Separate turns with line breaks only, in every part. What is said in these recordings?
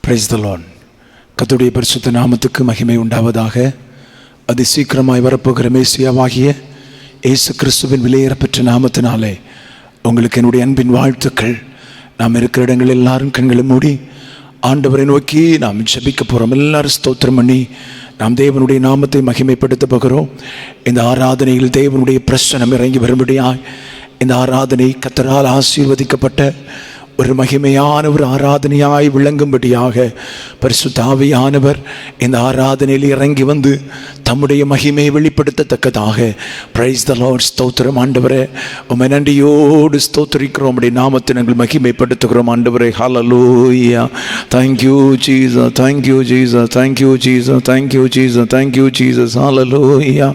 Price the Lord. கர்த்தருடைய பரிசுத்த நாமத்துக்கு மகிமை உண்டாவதாக. அதி சீக்கிரமாய் வரப்போகிற மேசியாவாகிய இயேசு கிறிஸ்துவின் விலையேறப்பெற்ற நாமத்தினாலே உங்களுக்கு என்னுடைய அன்பின் வாழ்த்துக்கள். நாம் இருக்கிற இடங்கள் எல்லாரும் கண்களை மூடி ஆண்டவரை நோக்கி நாம் ஜெபிக்க போகிறோம். எல்லாரும் ஸ்தோத்திரம் பண்ணி நாம் தேவனுடைய நாமத்தை மகிமைப்படுத்த போகிறோம். இந்த ஆராதனையில் தேவனுடைய பிரசன்னம் இறங்கி வரும்படியாய் இந்த ஆராதனை கர்த்தரால் ஆசீர்வதிக்கப்பட்ட ஒரு மகிமையான ஒரு ஆராதனையாய் விளங்கும்படியாக பரிசுத்த ஆவியானவர் இந்த ஆராதனையில் இறங்கி வந்து தம்முடைய மகிமையை வெளிப்படுத்தத்தக்கதாக பிரைஸ் தி லார்ட். ஸ்தோத்திரம் ஆண்டவரே, உம்மை நன்றியோடு ஸ்தோத்திரிக்கிறோம். உம்முடைய நாமத்தை நாங்கள் மகிமைப்படுத்துகிறோம் ஆண்டவரே. ஹல்லேலூயா. Thank you Jesus, thank you Jesus, thank you Jesus, thank you Jesus, thank you Jesus. ஹல்லேலூயா.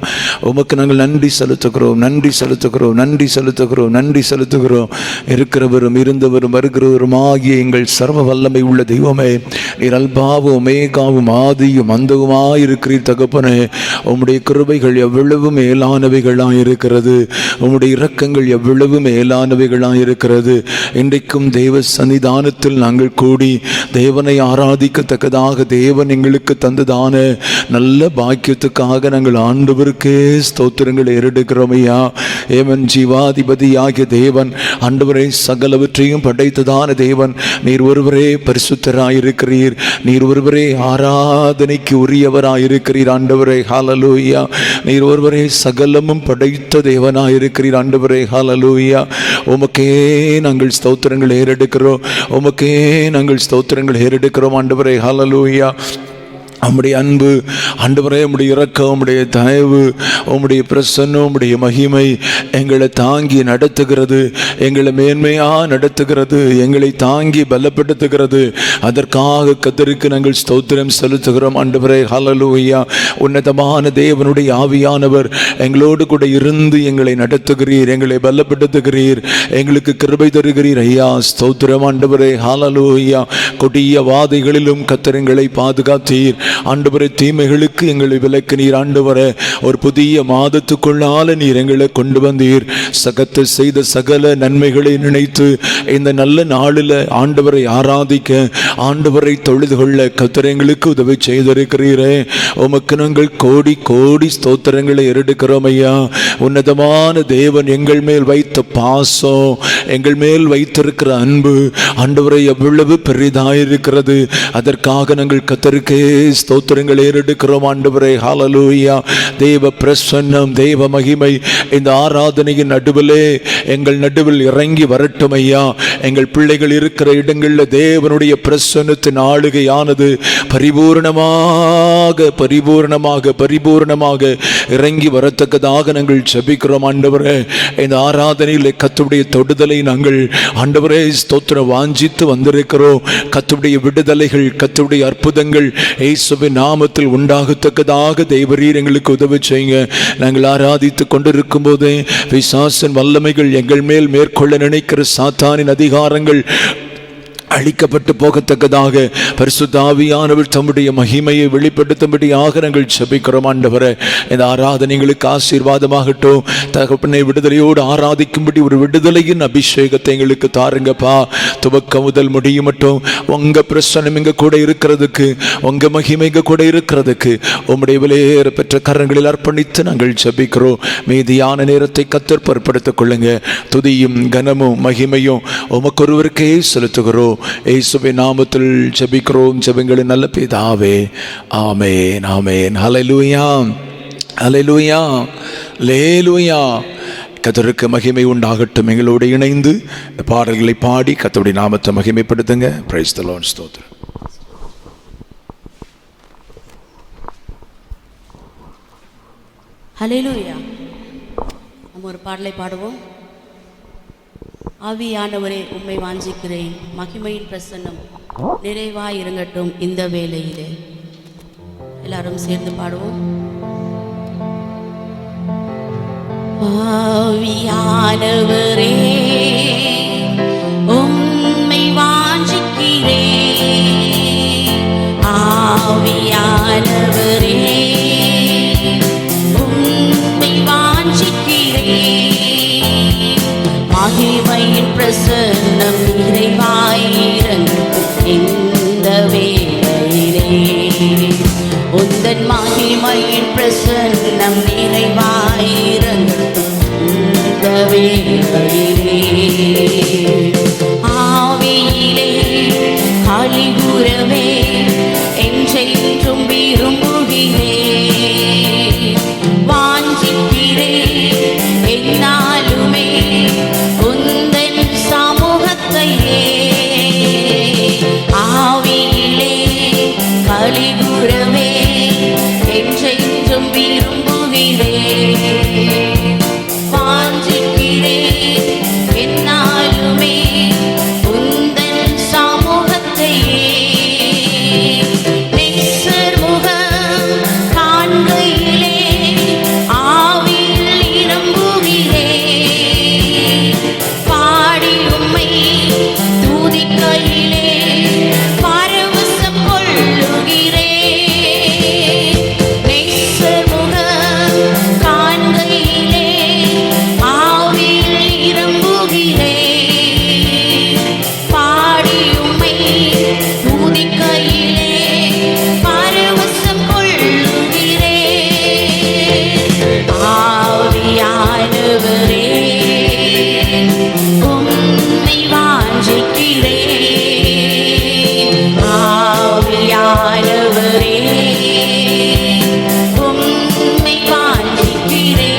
உமக்கு நாங்கள் நன்றி செலுத்துகிறோம், நன்றி செலுத்துகிறோம், நன்றி செலுத்துகிறோம், நன்றி செலுத்துகிறோம். இருக்கிறவரும் இருந்தவரும் வருகிறவருமாகிய எங்கள் சர்வ வல்லமை உள்ள தெய்வமே, நீர் அல்பாவும் ஒமேகாவும் ஆதியும் அந்தவுமாய் இருக்கிறீர் தகப்பனே. உம்முடைய கிருபைகள் எவ்வளவு மேலானவைகளாய் இருக்கிறது, உம்முடைய இரக்கங்கள் எவ்வளவு மேலானவைகளாய் இருக்கிறது. இன்றைக்கும் தேவ சன்னிதானத்தில் நாங்கள் கூடி தேவனை ஆராதிக்கத்தக்கதாக தேவன் எங்களுக்கு தந்ததான நல்ல பாக்கியத்துக்காக நாங்கள் ஆண்டவருக்கே ஸ்தோத்திரங்கள் ஏறெடுக்கிறோம் ஐயா. ஏவன் ஜீவாதிபதியாகிய தேவன் ஆண்டவரை சகலவற்றையும் படைத்ததான தேவன், நீர் ஒருவரே பரிசுத்தராயிருக்கிறீர், நீர் ஒருவரே ஆராதனைக்கு உரியவராயிருக்கிறீர் ஆண்டவரே. ஹல்லேலூயா. நீர் ஒருவரே சகலமும் படைத்த தேவனாயிருக்கிறீர் ஆண்டவரே. ஹல்லேலூயா. உமக்கே நாங்கள் ஸ்தோத்திரங்கள் ஏறெடுக்கிறோம், உமக்கே நாங்கள் ஸ்தோத்திரங்கள் ஏறெடுக்கிறோம் ஆண்டவரே. ஹல்லேலூயா. உம்முடைய அன்பு ஆண்டவரே, உம்முடைய இரக்கம், உம்முடைய தயவு, உம்முடைய பிரசன்னம், உம்முடைய மகிமை எங்களை தாங்கி நடத்துகிறது, எங்களை மேன்மையாக நடத்துகிறது, எங்களை தாங்கி பலப்படுத்துகிறது. அதற்காக கர்த்தருக்கு நாங்கள் ஸ்தோத்திரம் செலுத்துகிறோம் ஆண்டவரே. ஹல்லேலூயா. உன்னதமான தேவனுடைய ஆவியானவர் எங்களோடு கூட இருந்து எங்களை நடத்துகிறீர், எங்களை பலப்படுத்துகிறீர், எங்களுக்கு கிருபை தருகிறீர் ஐயா. ஸ்தோத்திரம் ஆண்டவரே. ஹல்லேலூயா. கொடிய வாதைகளிலும் கர்த்தர் எங்களை பாதுகாத்தீர் ஆண்டவரே. தீமைகளுக்கு எங்களை விலக்கினீர் ஆண்டவரே. ஒரு புதிய மாதத்துக்குள்ளால நீர் எங்களை கொண்டு வந்தீர். சகத்து செய்த சகல நன்மைகளை நினைத்து இந்த நல்ல நாளில் ஆண்டவரை ஆராதிக்க, ஆண்டவரை தொழுது கொள்ள கர்த்தர் எங்களுக்கு உதவி செய்திருக்கிறீரே. உமக்கு நாங்கள் கோடி கோடி ஸ்தோத்திரங்களை ஏறெடுக்கிறோம் ஐயா. உன்னதமான தேவன் எங்கள் மேல் வைத்த பாசம், எங்கள் மேல் வைத்திருக்கிற அன்பு ஆண்டவரை எவ்வளவு பெரிதாயிருக்கிறது. அதற்காக நாங்கள் கர்த்தருக்கே ஸ்தோத்திரங்கள் ஏறெடுக்கிறோம் ஆண்டவரே. ஹல்லேலூயா. தேவ பிரசன்னம், தேவ மகிமை இந்த ஆராதனையின் நடுவிலே எங்கள் நடுவில் இறங்கி வரட்டும் ஐயா. எங்கள் பிள்ளைகள் இருக்கிற இடங்களில் தேவனுடைய பிரசன்னத்தின் ஆளுகையானது பரிபூர்ணமாக பரிபூர்ணமாக பரிபூர்ணமாக இறங்கி வரத்தக்கதாக நாங்கள் ஜெபிக்கிறோம் ஆண்டவரே. இந்த ஆராதனையில் கர்த்தருடைய தொடுதலை நாங்கள் ஆண்டவரே ஸ்தோத்திரம் வாஞ்சித்து வந்திருக்கிறோம். கர்த்தருடைய விடுதலைகள், கர்த்தருடைய அற்புதங்கள் இயேசுவின் நாமத்தில் உண்டாகத்தக்கதாக தேவரீர் எங்களுக்கு உதவி செய்யுங்க. நாங்கள் ஆராதித்து கொண்டிருக்கும் போதே பிசாசின் வல்லமைகள் எங்கள் மேல் மேற்கொள்ள நினைக்கிற சாத்தானின் அதிகாரங்கள் அழிக்கப்பட்டு போகத்தக்கதாக பரிசுத்த ஆவியானவர் தம்முடைய மகிமையை வெளிப்படுத்தும்படியாக நாங்கள் ஜெபிக்கிறோம் ஆண்டவரே. இந்த ஆராதனைகளுக்கு ஆசீர்வாதமாகட்டும் தகப்பனை. விடுதலையோடு ஆராதிக்கும்படி ஒரு விடுதலையின் அபிஷேகத்தை எங்களுக்கு தாருங்கப்பா. துவக்கம் முதல் முடியும் மட்டும் உங்க பிரசன்னம் எங்க கூட இருக்கிறதுக்கு, உங்க மகிமை எங்க கூட இருக்கிறதுக்கு உம்முடைய விலையேற பெற்ற கரங்களில் அர்ப்பணித்து நாங்கள் ஜெபிக்கிறோம். மீதியான நேரத்தை கர்த்தர் பொறுப்படுத்திக் கொள்ளுங்க. துதியும் கனமும் மகிமையும் உமக்கொருவருக்கே செலுத்துகிறோம். இயேசுவின் நாமத்தில் ஜெபிக்கிறோம் ஜெபங்களின் நல்ல பிதாவே. ஆமென், ஆமென். ஹல்லேலூயா, ஹல்லேலூயா, ஹல்லேலூயா. கர்த்தருக்கு மகிமை உண்டாகட்டும். எங்களோடு இணைந்து பாடல்களை பாடி கர்த்தருடைய நாமத்தை மகிமைப்படுத்துங்க. Price the Lord. ஸ்தோத்திரம்.
ஹல்லேலூயா. நம்ம ஒரு பாடலை பாடுவோம். ஆவியானவரே உம்மை வாஞ்சிக்கிறேன், மகிமையின் பிரசன்னம் நிறைவாய் இறங்கட்டும் இந்த வேளையிலே. எல்லாரும் சேர்ந்து பாடுவோம். ஆவியானவரே உம்மை வாஞ்சிக்கிறேன், ஆவியானவரே உம்மை வாஞ்சிக்கிறேன், மகிமையின் பிரசன்னம் நிறைவாயிரங்கும் இந்த வேளையிலே உந்தன் மகிமையின் பிரசன்னம் நிறைவாயிரங்கட்டும் இந்த வேளையிலே ஆவியிலே களிகூரவே என்றென்றும் விரும்புகிறேன் வாஞ்சிக்கிறேன் என்னாலுமே உந்தன் சமூகத்தையே ஆவியிலே களிகூரவே என்றென்றும் விரும்புகிறேன் வாஞ்சிக்கிறேன் என்னாலுமே உந்தன் சமூகத்தையே நேசர் முகம் காண்கையிலே ஆவியில் நிரம்புகிறேன் பாடி உம்மை துதிக்கையிலே பரவசம் கொள்ளுகிறேன் நேசர் முகம் காண்கையிலே ஆவியில் நிரம்புகிறேன் பாடி உம்மை துதிக்கையிலே பரவசம் கொள்ளுகிறேன் ஆவியானவரே உம்மை வாஞ்சிக்கிறேன் ஆவியானவரே உம்மை வாஞ்சிக்கிறேன்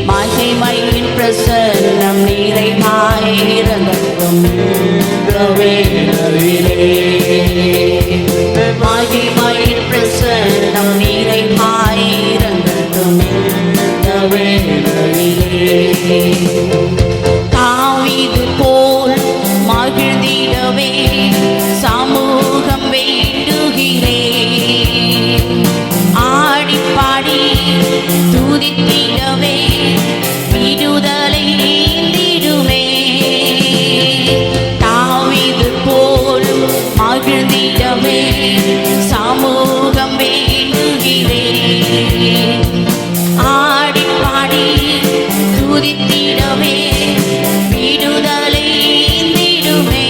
மகிமையின் பிரசன்னம் நிறைவாயிரங்கட்டும் இந்த வேளையிலே மகிமையின் பிரசன்னம் நிறைவாயிரங்கட்டும் இந்த வேளையிலே தாவீது போல் மகிழ்ந்திடவே சமூகம் வேண்டுகிறேன் ஆடிப்பாடி துதித்திடவே விடுதலை நீந்திடுமே தாவீது போல் மகிழ்ந்திடவே சமூகம் வேண்டுகிறேன் ஆடிப்பாடி துதித்திடவே விடுதலை நீந்திடுமே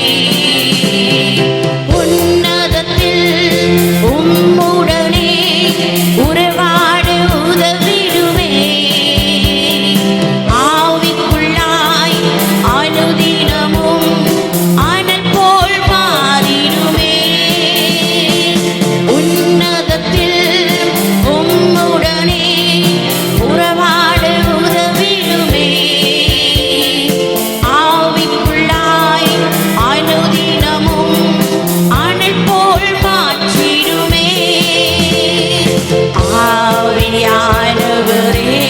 உன்னதத்தில் உம்முடனே உறவாட உதவிடுமே ஆவிக்குள்ளாய் அனுதினமும் அனல் போல் மாறிடுமே உன்னதத்தில் உம்முடனே உறவாட உதவிடுமே ஆவிக்குள்ளாய் அனுதினமும் அனல் போல் மாற்றிடுமே ஆவியானவரே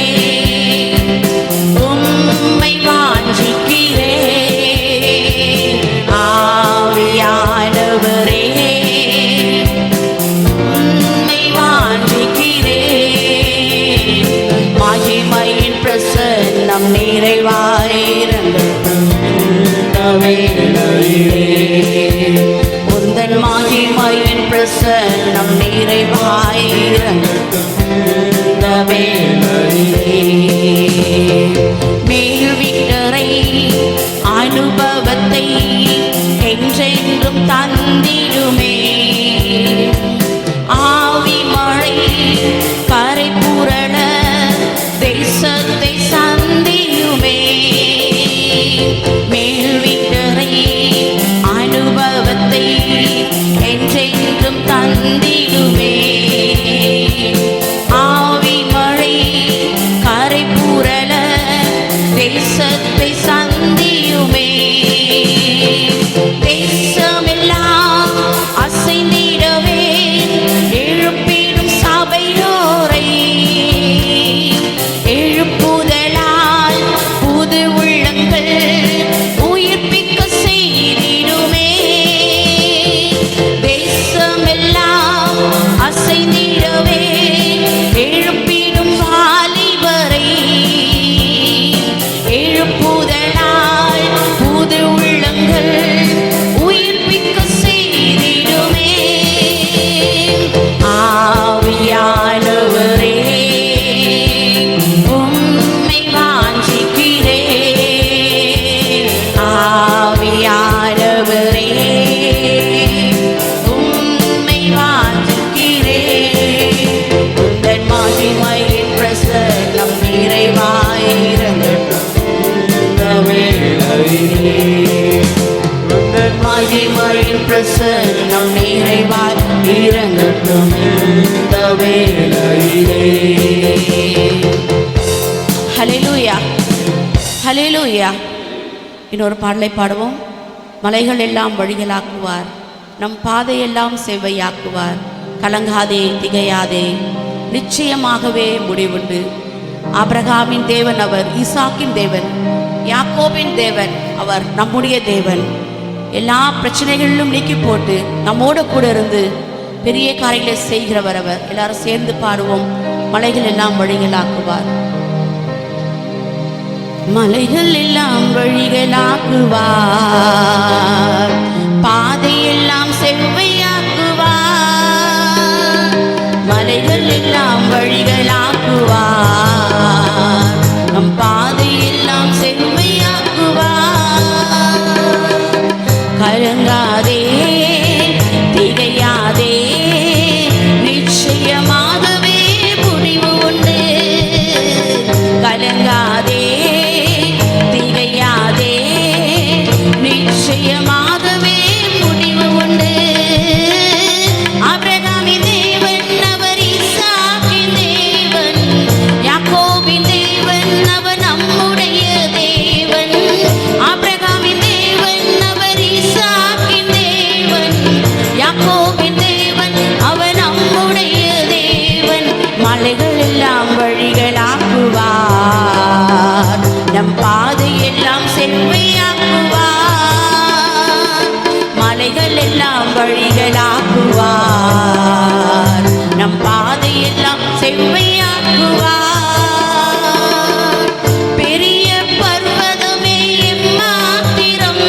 உம்மை வாஞ்சிக்கிறேன் ஆவியானவரே உம்மை வாஞ்சிக்கிறேன் மகிமையின் பிரசன்னம் நிறைவாயிரங்கட்டும் இந்த வேளையிலே உந்தன் மகிமையின் பிரசன்னம் நிறைவாயிரங்கட்டும் இந்த வேளையிலே மேல்விட்டரை அனுபவத்தை என்றென்றும் தந்திடுமே ஆவி மழை கரை புரள தேசத்தை சந்தியுமே மேல்விட்டரை அனுபவத்தை என்றென்றும் தந்திடுமே ஆவி மழை கரை அவரின் பிரசன்னம் நிறைவாய் இறங்கட்டும் இந்த வேளையிலே. ஹல்லேலூயா, ஹல்லேலூயா. இன்னொரு பாடலை பாடுவோம். மலைகள் எல்லாம் வழிகளாக்குவார், நம் பாதையெல்லாம் செவ்வையாக்குவார். கலங்காதே, திகையாதே, நிச்சயமாகவே முடிவுண்டு. ஆபிரகாமின் தேவன் அவர், ஈசாக்கின் தேவன், யாக்கோபின் தேவன் அவர், நம்முடைய தேவன். எல்லா பிரச்சனைகளிலும் நீக்கி போட்டு நம்மோட கூட இருந்து பெரிய காரியங்களை செய்கிறவர் அவர். எல்லாரும் சேர்ந்து பாடுவோம். மலைகள் எல்லாம் வழிகளாக்குவார், மலைகள் எல்லாம் வழிகளாக்குவார், பாதையெல்லாம் செவ்வையாக்குவார். மலைகள் எல்லாம் வழிகளாக்குவார், நம் பாதையெல்லாம் செவ்வையாக்குவார். கலங்காதே, திகையாதே, நிச்சயமாகவே முடிவு உண்டு. கலங்காதே, திகையாதே, நிச்சயமாகவே முடிவு உண்டு. ஆபிரகாமின் தேவன் அவர், ஈசாக்கின் தேவன், யாக்கோபின் தேவன் அவர், நம்முடைய தேவன். ஆபிரகாமின் தேவன் அவர், ஈசாக்கின் தேவன், யாக்கோபின் தேவன் அவர், நம்முடைய தேவன். மலைகள் எல்லாம் வழிகளாக்குவார், நம் பாதையெல்லாம் செவ்வையாக்குவார். மலைகள் எல்லாம் வழிகளாக்குவார், நம் பாதையெல்லாம் செவ்வையாக்குவார். பெரிய பர்வதமே எம்மாத்திரம்,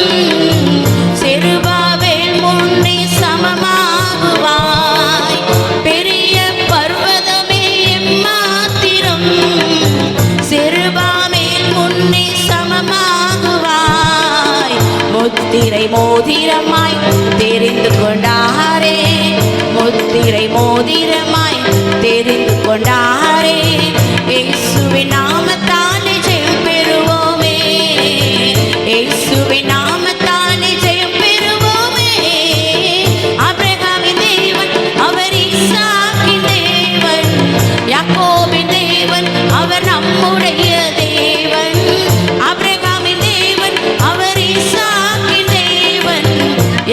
செருபாபேல் முன்னே சமமாகுவாய். பெரிய பர்வதமே எம்மாத்திரம், செருபாபேல் முன்னே சமமாகுவாய். முத்திரை மோதிரமாய் தெரிந்து கொண்டாரே, முத்திரை மோதிரமாய் தெரிந்து கொண்டாரே. இயேசுவின் நாமத்தாலே ஜெயம் பெறுவோமே, இயேசுவின் நாமத்தாலே ஜெயம் பெறுவோமே. ஆபிரகாமின் தேவன் அவர், ஈசாக்கின் தேவன், யாக்கோபின் தேவன் அவர், நம்முடைய தேவன். ஆபிரகாமின் தேவன் அவர், ஈசாக்கின் தேவன்,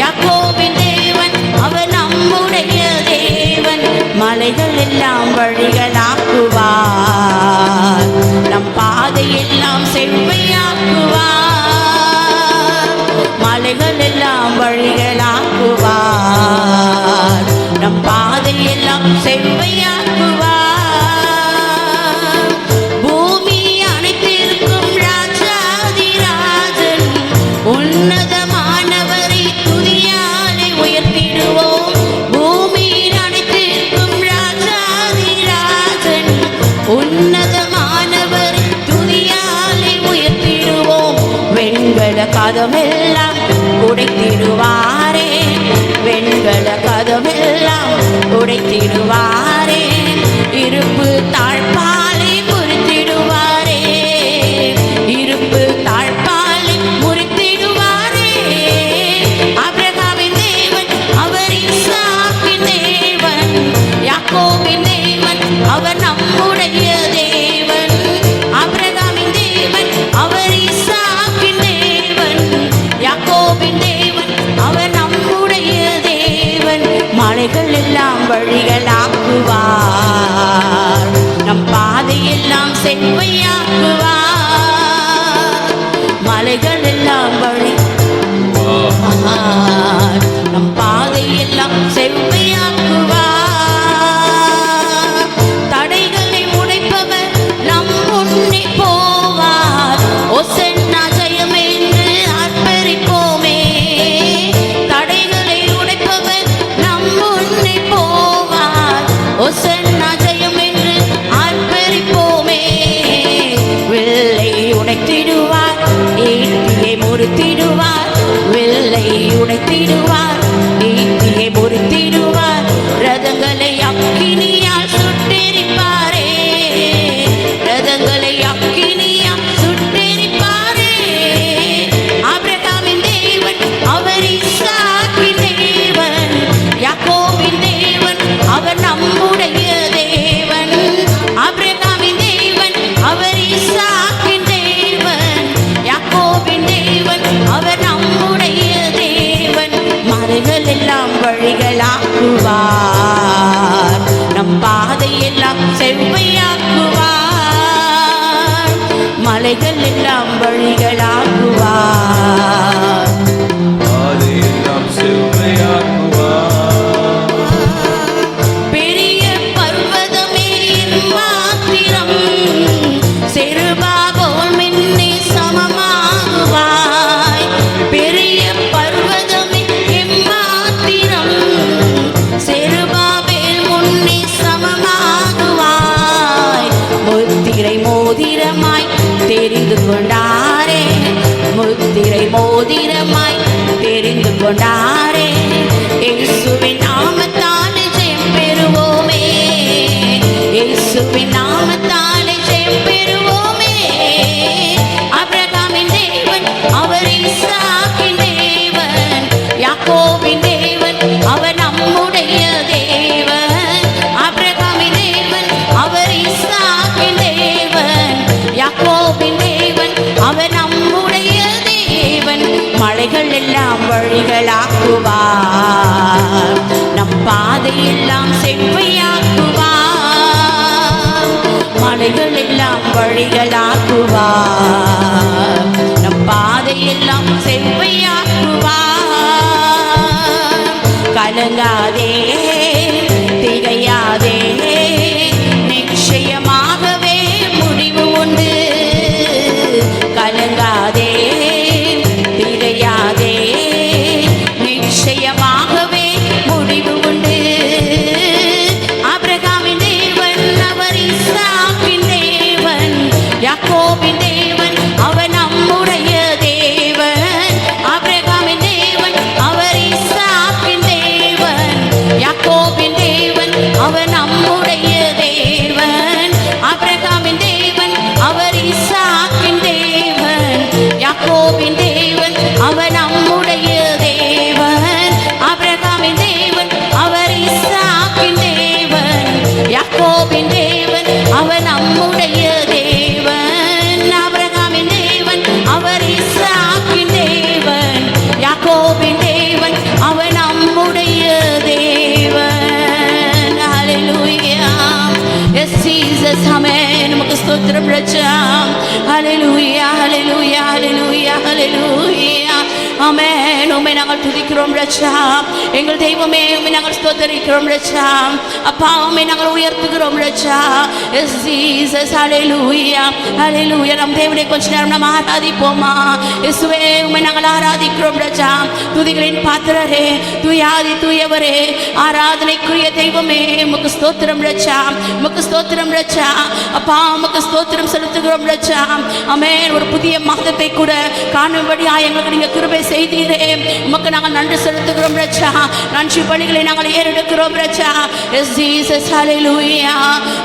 யாக்கோபின் தேவன் அவர், நம்முடைய தேவன். மலைகள் எல்லாம் வழிகளாக்குவார், நம் பாதையெல்லாம் செவ்வையாக்குவார். மலைகள் எல்லாம் வழிகளாக்குவார், நம் பாதையெல்லாம் செவ்வையாக்குவார். பூமி அனைத்திற்கும் ராஜாதிராஜன், உன்னதமானவரை துதியாலே உயர்த்திடுவோம். பூமியின் அனைத்திற்கும் ராஜாதிராஜன், உன்னதமானவரை துதியாலே உயர்த்திடுவோம். வெண்கல கதமெல்லாம் உடைத்திடுவாரே, வெண்கல கதமெல்லாம் உடைத்திடுவாரே. இருப்பு தாழ்பாலை முறித்திடுவாரே, இருப்பு தாழ்பாலை முறித்திடுவாரே. ஆபிரகாமின் தேவன் அவர், ஈசாக்கின் தேவன், யாக்கோபின் தேவன் அவர், நம்முடைய தேவன். ஆபிரகாமின் தேவன் அவர், ஈசாக்கின் தேவன், யாக்கோபின் தேவன் அவர், நம்முடைய தேவன். மலைகள் எல்லாம் வழிகளாக்குவார், நம் பாதையெல்லாம் செவ்வையாக்குவார். மலைகள் எல்லாம் வழிகளாக்குவார், நம் பாதையெல்லாம் செவ்வையாக்குவார். தடைகளை உடைப்பவர் நம் முன்னே போவார், ஓசன்னா ஜெயம் என்று ஆர்ப்பரிப்போமே. தடைகளை உடைப்பவர் நம் முன்னே போவார், ஓசன்னா ஜெயம் என்று ஆர்ப்பரிப்போமே. வில்லை உடைத்திடுவார், ஈட்டியை முறித்திடுவார், வில்லை உடைத்திடுவார், மலைகள் எல்லாம் வழிகளாக்குவார், நம் பாதையெல்லாம் செவ்வையாக்குவார். மலைகள் எல்லாம் வழிகளாக்குவார்,
பாதையெல்லாம் செவ்வையாக்குவார்.
பெரிய பர்வதமே மாத்திரம் செருபாபோல் மின்னி சமமாகுவாய். பெரிய பர்வதமே மாத்திரம் செருபாபேல் முன்னே சமமாகுவாய். முத்திரை மோதிரமாய் தெரிந்து கொண்டாரே, முத்திரை மோதிரமாய் தெரிந்து கொண்டாரே. இயேசுவின் நாமத்தால் ஜெயம் பெறுவோமே, இயேசுவின் நாமத்தால் ஜெயம் பெறுவோமே. ஆபிரகாமின் தேவன் அவர் ஈசாக்கின் தேவன், யாக்கோபின் தேவன் அவர் நம்முடைய தேவன். ஆபிரகாமின் தேவன் அவர் ஈசாக்கின் தேவன், யாக்கோபின் தேவன் அவர் நம்முடைய தேவன். மலைகள் எல்லாம் வழிகளாக்குவார், நம் பாதையெல்லாம் செவ்வையாக்குவார். மலைகள் எல்லாம் வழிகளாக்குவார், நம் பாதையெல்லாம் செவ்வையாக்குவார். கலங்காதே திகையாதே, நிச்சயமாகவே முடிவு உண்டு. கலங்காதே திகையாதே, நிச்சயமாகவே முடிவு உண்டு. ஆபிரகாமின் தேவன் அவர் ஈசாக்கின் தேவன், யாக்கோபின் தேவன் அவர் நம்முடைய தேவன். ஆபிரகாமின் தேவன் அவர் ஈசாக்கின் தேவன், யாக்கோபின் தேவன் அவர் நம்முடைய தேவன். ஆபிரகாமின் தேவன் அவர் ஈசாக்கின் தேவன், யாக்கோபின் தேவன் அவர் நம்முடைய தேவன். ஆபிரகாமின் தேவன் அவர் ஈசாக்கின் தேவன், யாக்கோபின் தேவன் அவர் நம்முடைய தேவன். ஆபிரகாமின் தேவன் அவர் ஈசாக்கின் தேவன், யாக்கோபின் தேவன் அவர் நம்முடைய தேவன். ஹல்லேலூயா. எஸ் ஜீசஸ், ஆமென். உமக்கு ஸ்தோத்திரம் ராஜா. ஹல்லேலூயா, ஹல்லேலூயா, ஹல்லேலூயா, ஹல்லேலூயா. ஆமென். உம்மை நாங்கள் துதிக்கிறோம் ராஜா. எங்கள் தெய்வமே உம்மை நாங்கள் ஸ்தோத்திரிக்கிறோம் ராஜா. அப்பா உம்மை நாங்கள் உயர்த்துகிறோம் ராஜா. எஸ் ஜீசஸ், ஹல்லேலூயா, ஹல்லேலூயா. நம் தேவனை கொஞ்ச நேரம் நாம் ஆராதிப்போமா? இயேசுவே உம்மை நாங்கள் ஆராதிக்கிறோம் ராஜா. துதிகளின் பாத்திரரே, தூயாதி தூயவரே, ஆராதனைக்குரிய தெய்வமே உமக்கு ஸ்தோத்திரம் ராஜா, உமக்கு ஸ்தோத்திரம் ராஜா. அப்பா உமக்கு ஸ்தோத்திரம் செலுத்துகிறோம் ராஜா. ஆமென். ஒரு புதிய மாதத்தை கூட காணும்படியா எங்களுக்கு நீங்க கிருபை செய்தீரே, உமக்கு நாங்கள் நன்றி செலுத்துகிறோம் ராஜா. நன்றி பலிகளை நாங்கள் ஏறெடுக்கிறோம் ராஜா. S Jesus, hallelujah,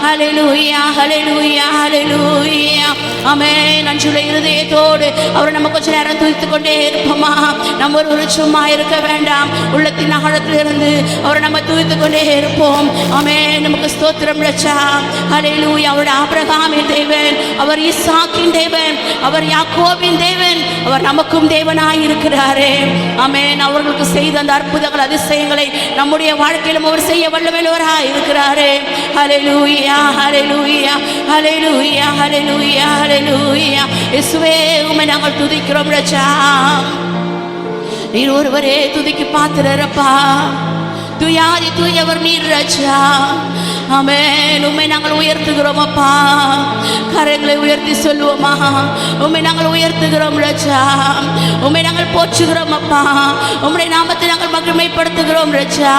hallelujah, hallelujah, ஹல்லேலூயா. ஆமென். நன்றியுள்ள இருதயத்தோடு அவரை நம்ம கொஞ்ச நேரம் துதித்துக் கொண்டே இருப்போமா? நம்ம ஒரு சும்மா இருக்க வேண்டாம், உள்ளத்தின் ஆழத்திலிருந்து அவரை நம்ம துதித்துக் கொண்டே இருப்போம். ஆமென். நமக்கு ஸ்தோத்திரம் ராஜா. ஹல்லேலூயா. அவருடைய ஆபிரகாமின் தேவன், அவர் ஈசாக்கின் தேவன், அவர் யாக்கோபின் தேவன், அவர் நமக்கும் தேவனாய் இருக்கிறாரே. ஆமென். அவர்களுக்கு செய்த அந்த அற்புதங்கள் அதிசயங்களை நம்முடைய வாழ்க்கையிலும் அவர் செய்ய வல்லமையுள்ளவராய் இருக்கிறாரே. ஹல்லேலூயா, ஹல்லேலூயா, ஹல்லேலூயா, ஹல்லேலூயா, ஹல்லேலூயா. இயேசுவே உம்மை நாங்கள் துதிக்கிறோம் ராஜா. நீர் ஒருவரே துதிக்கு பாத்திரரப்பா, தூயாதி தூயவர் நீர் ராஜா. ஆமென். உம்மை நாங்கள் உயர்த்துகிறோம் அப்பா. கரங்களை உயர்த்தி சொல்லுவோமா? உம்மை நாங்கள் உயர்த்துகிறோம் ராஜா. உம்மை நாங்கள் போற்றுகிறோம் அப்பா. உம்முடைய நாமத்தை நாங்கள் மகிமைப்படுத்துகிறோம் ராஜா.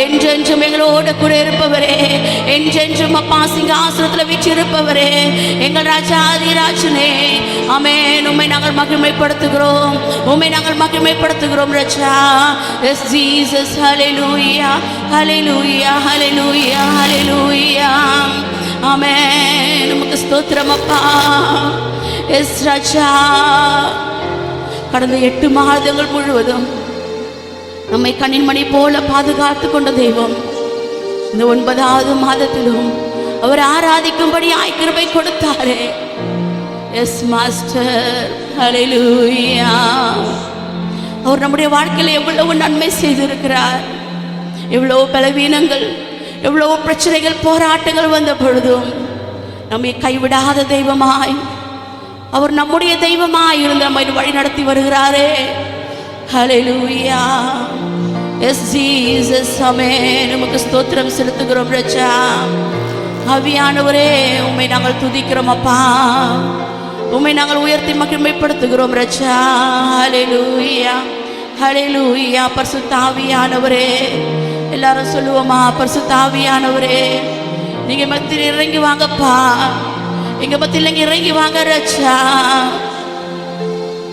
என்றென்றும் எங்களோடு கூட இருப்பவரே, என்றென்றும் அப்பா சிங்காசனத்தில் வீற்றிருப்பவரே, எங்கள் ராஜாதி ராஜனே. ஆமென். உம்மை நாங்கள் மகிமைப்படுத்துகிறோம், உம்மை நாங்கள் மகிமைப்படுத்துகிறோம் ராஜா. S Jesus, hallelujah, hallelujah, hallelujah, ஹல்லேலூயா. ஆமென். உமக்கு ஸ்தோத்திரம் அப்பா. எஸ் ராஜா. கடந்த 8 மாதங்கள் முழுவதும் நம்மை கண்ணின் மணி போல பாதுகாத்து கொண்ட தெய்வம் இந்த 9வது மாதத்திலும் அவர் ஆராதிக்கும்படி கிருபை கொடுத்தாரே. எஸ் மாஸ்டர், ஹல்லேலூயா. அவர் நம்முடைய வாழ்க்கையில் எவ்வளவு நன்மை செய்திருக்கிறார். எவ்வளவு பலவீனங்கள், எவ்வளவு பிரச்சனைகள், போராட்டங்கள் வந்த பொழுதும் நம்மை கைவிடாத தெய்வமாய், அவர் நம்முடைய தெய்வமாய் இருந்து நம்மை வழி நடத்தி வருகிறாரே. ஹல்லேலூயா. எஸ் ஜீசஸ், ஆமென். உமக்கு ஸ்தோத்திரம் செலுத்துகிறோம் ராஜா. ஆவியானவரே, உம்மை நாங்கள் துதிக்கிறோம் அப்பா. உம்மை நாங்கள் உயர்த்தி மகிமைப்படுத்துகிறோம் ராஜா. ஹல்லேலூயா, ஹல்லேலூயா. பரிசுத்த ஆவியானவரே, எல்லாரும் சொல்லுவோமா, பரிசுத்த ஆவியானவரே நீங்க மத்தியில் இறங்கி வாங்கப்பா. எங்க மத்தியில் இறங்கி வாங்க ராஜா.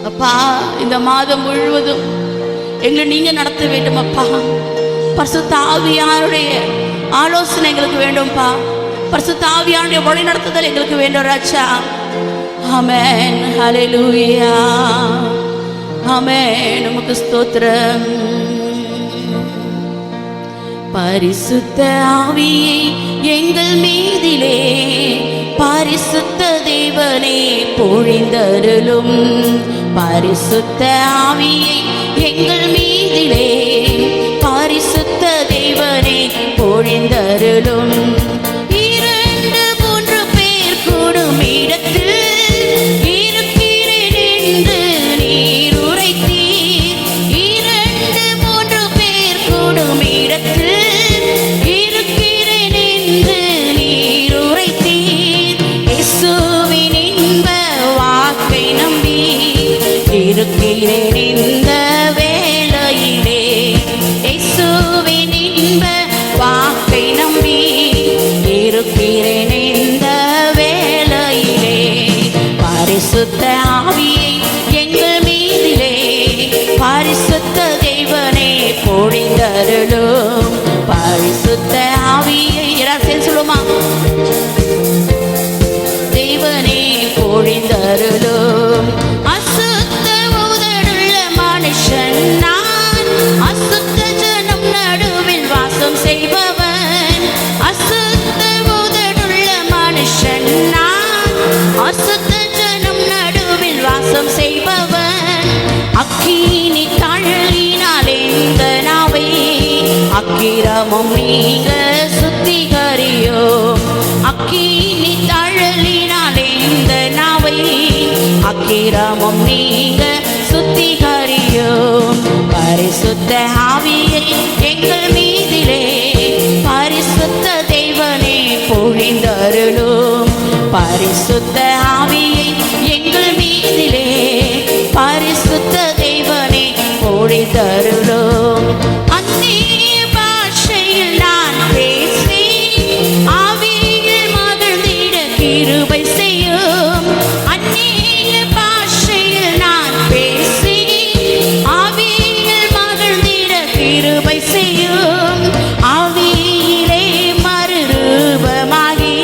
அப்பா, இந்த மாதம் முழுவதும் எங்களை நீங்க நடத்த வேண்டும் அப்பா. பரிசுத்த ஆவியானுடைய ஆலோசனை எங்களுக்கு வேண்டும்பா. பரிசுத்த ஆவியானுடைய வழி நடத்துதல் எங்களுக்கு வேண்டும் ராஜா. ஆமென். ஹல்லேலூயா, ஆமென். உமக்கு ஸ்தோத்திரம். பரிசுத்த ஆவியை எங்கள் மீதிலே பரிசுத்த தேவனே பொழிந்தருளும். பரிசுத்த ஆவியை எங்கள் மீதிலே பரிசுத்த தேவனே பொழிந்தருளும். 2-3 பேர் கூடும் இடத்தில் இருக்கிறேன் என்று நீர் உரைத்தீர். 2-3 பேர் கூடும் இடத்தில் இருக்கிறேன் என்று நீர் உரைத்தீர். இயேசுவின் இன்ப வாக்கை நம்பி இருக்கிறேன் இந்த வேளையிலே. இயேசுவின் இன்ப வாக்கை நம்பி இருக்கிறேன் இந்த வேளையிலே. பரிசுத்த ஆவியை எங்கள் மீதிலே பரிசுத்த தேவனே பொழிந்தருளும். பரிசுத்த ஆவியை எல்லாரும் சொல்லுமா, தேவனே பொழிந்தருளும். அசுத்த உதடுள்ள மனுஷன் நான், அசுத்த ஜனம் நடுவில் வாசம் செய்பவன். அசுத்த உதடுள்ள மனுஷன் நான், அசுத்த ஜனம் நடுவில் வாசம் செய்பவன். அக்கினி தழலினால் இந்த நாவை அக்கிரமம் நீங்க சுத்திகரியோம். அக்கினி தழலினால் இந்த நாவை அக்கிரமம் நீங்க சுத்திகரியோம். பரிசுத்த ஆவியை எங்கள் மீதிலே பரிசுத்த தேவனே பொழிந்தருளும். பரிசுத்த ஆவியை எங்கள் மீதிலே பரிசுத்த தேவனே பொழிந்தருளும். அந்நிய பாஷையில் நான் பேசி ஆவியில் மகிழ்ந்திட கிருபை செய்யும். அந்நிய பாஷையில் நான் பேசி ஆவியில் மகிழ்ந்திட கிருபை செய்யும். ஆவியிலே மறுரூபமாகி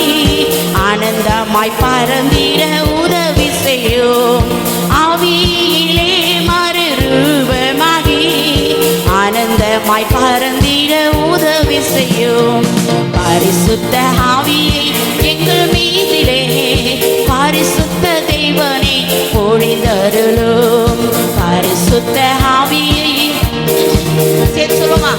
ஆனந்தமாய் பறந்திட உதவி செய்யும். ஆவியிலே மறுரூபமாகி ஆனந்தமாய் பறந்திட உதவி செய்யும். பரிசுத்த ஆவியை எங்கள் மீதிலே பரிசுத்த தேவனே பொழிந்தருளும். பரிசுத்த ஆவியை சேர்த்து சொல்லுமா,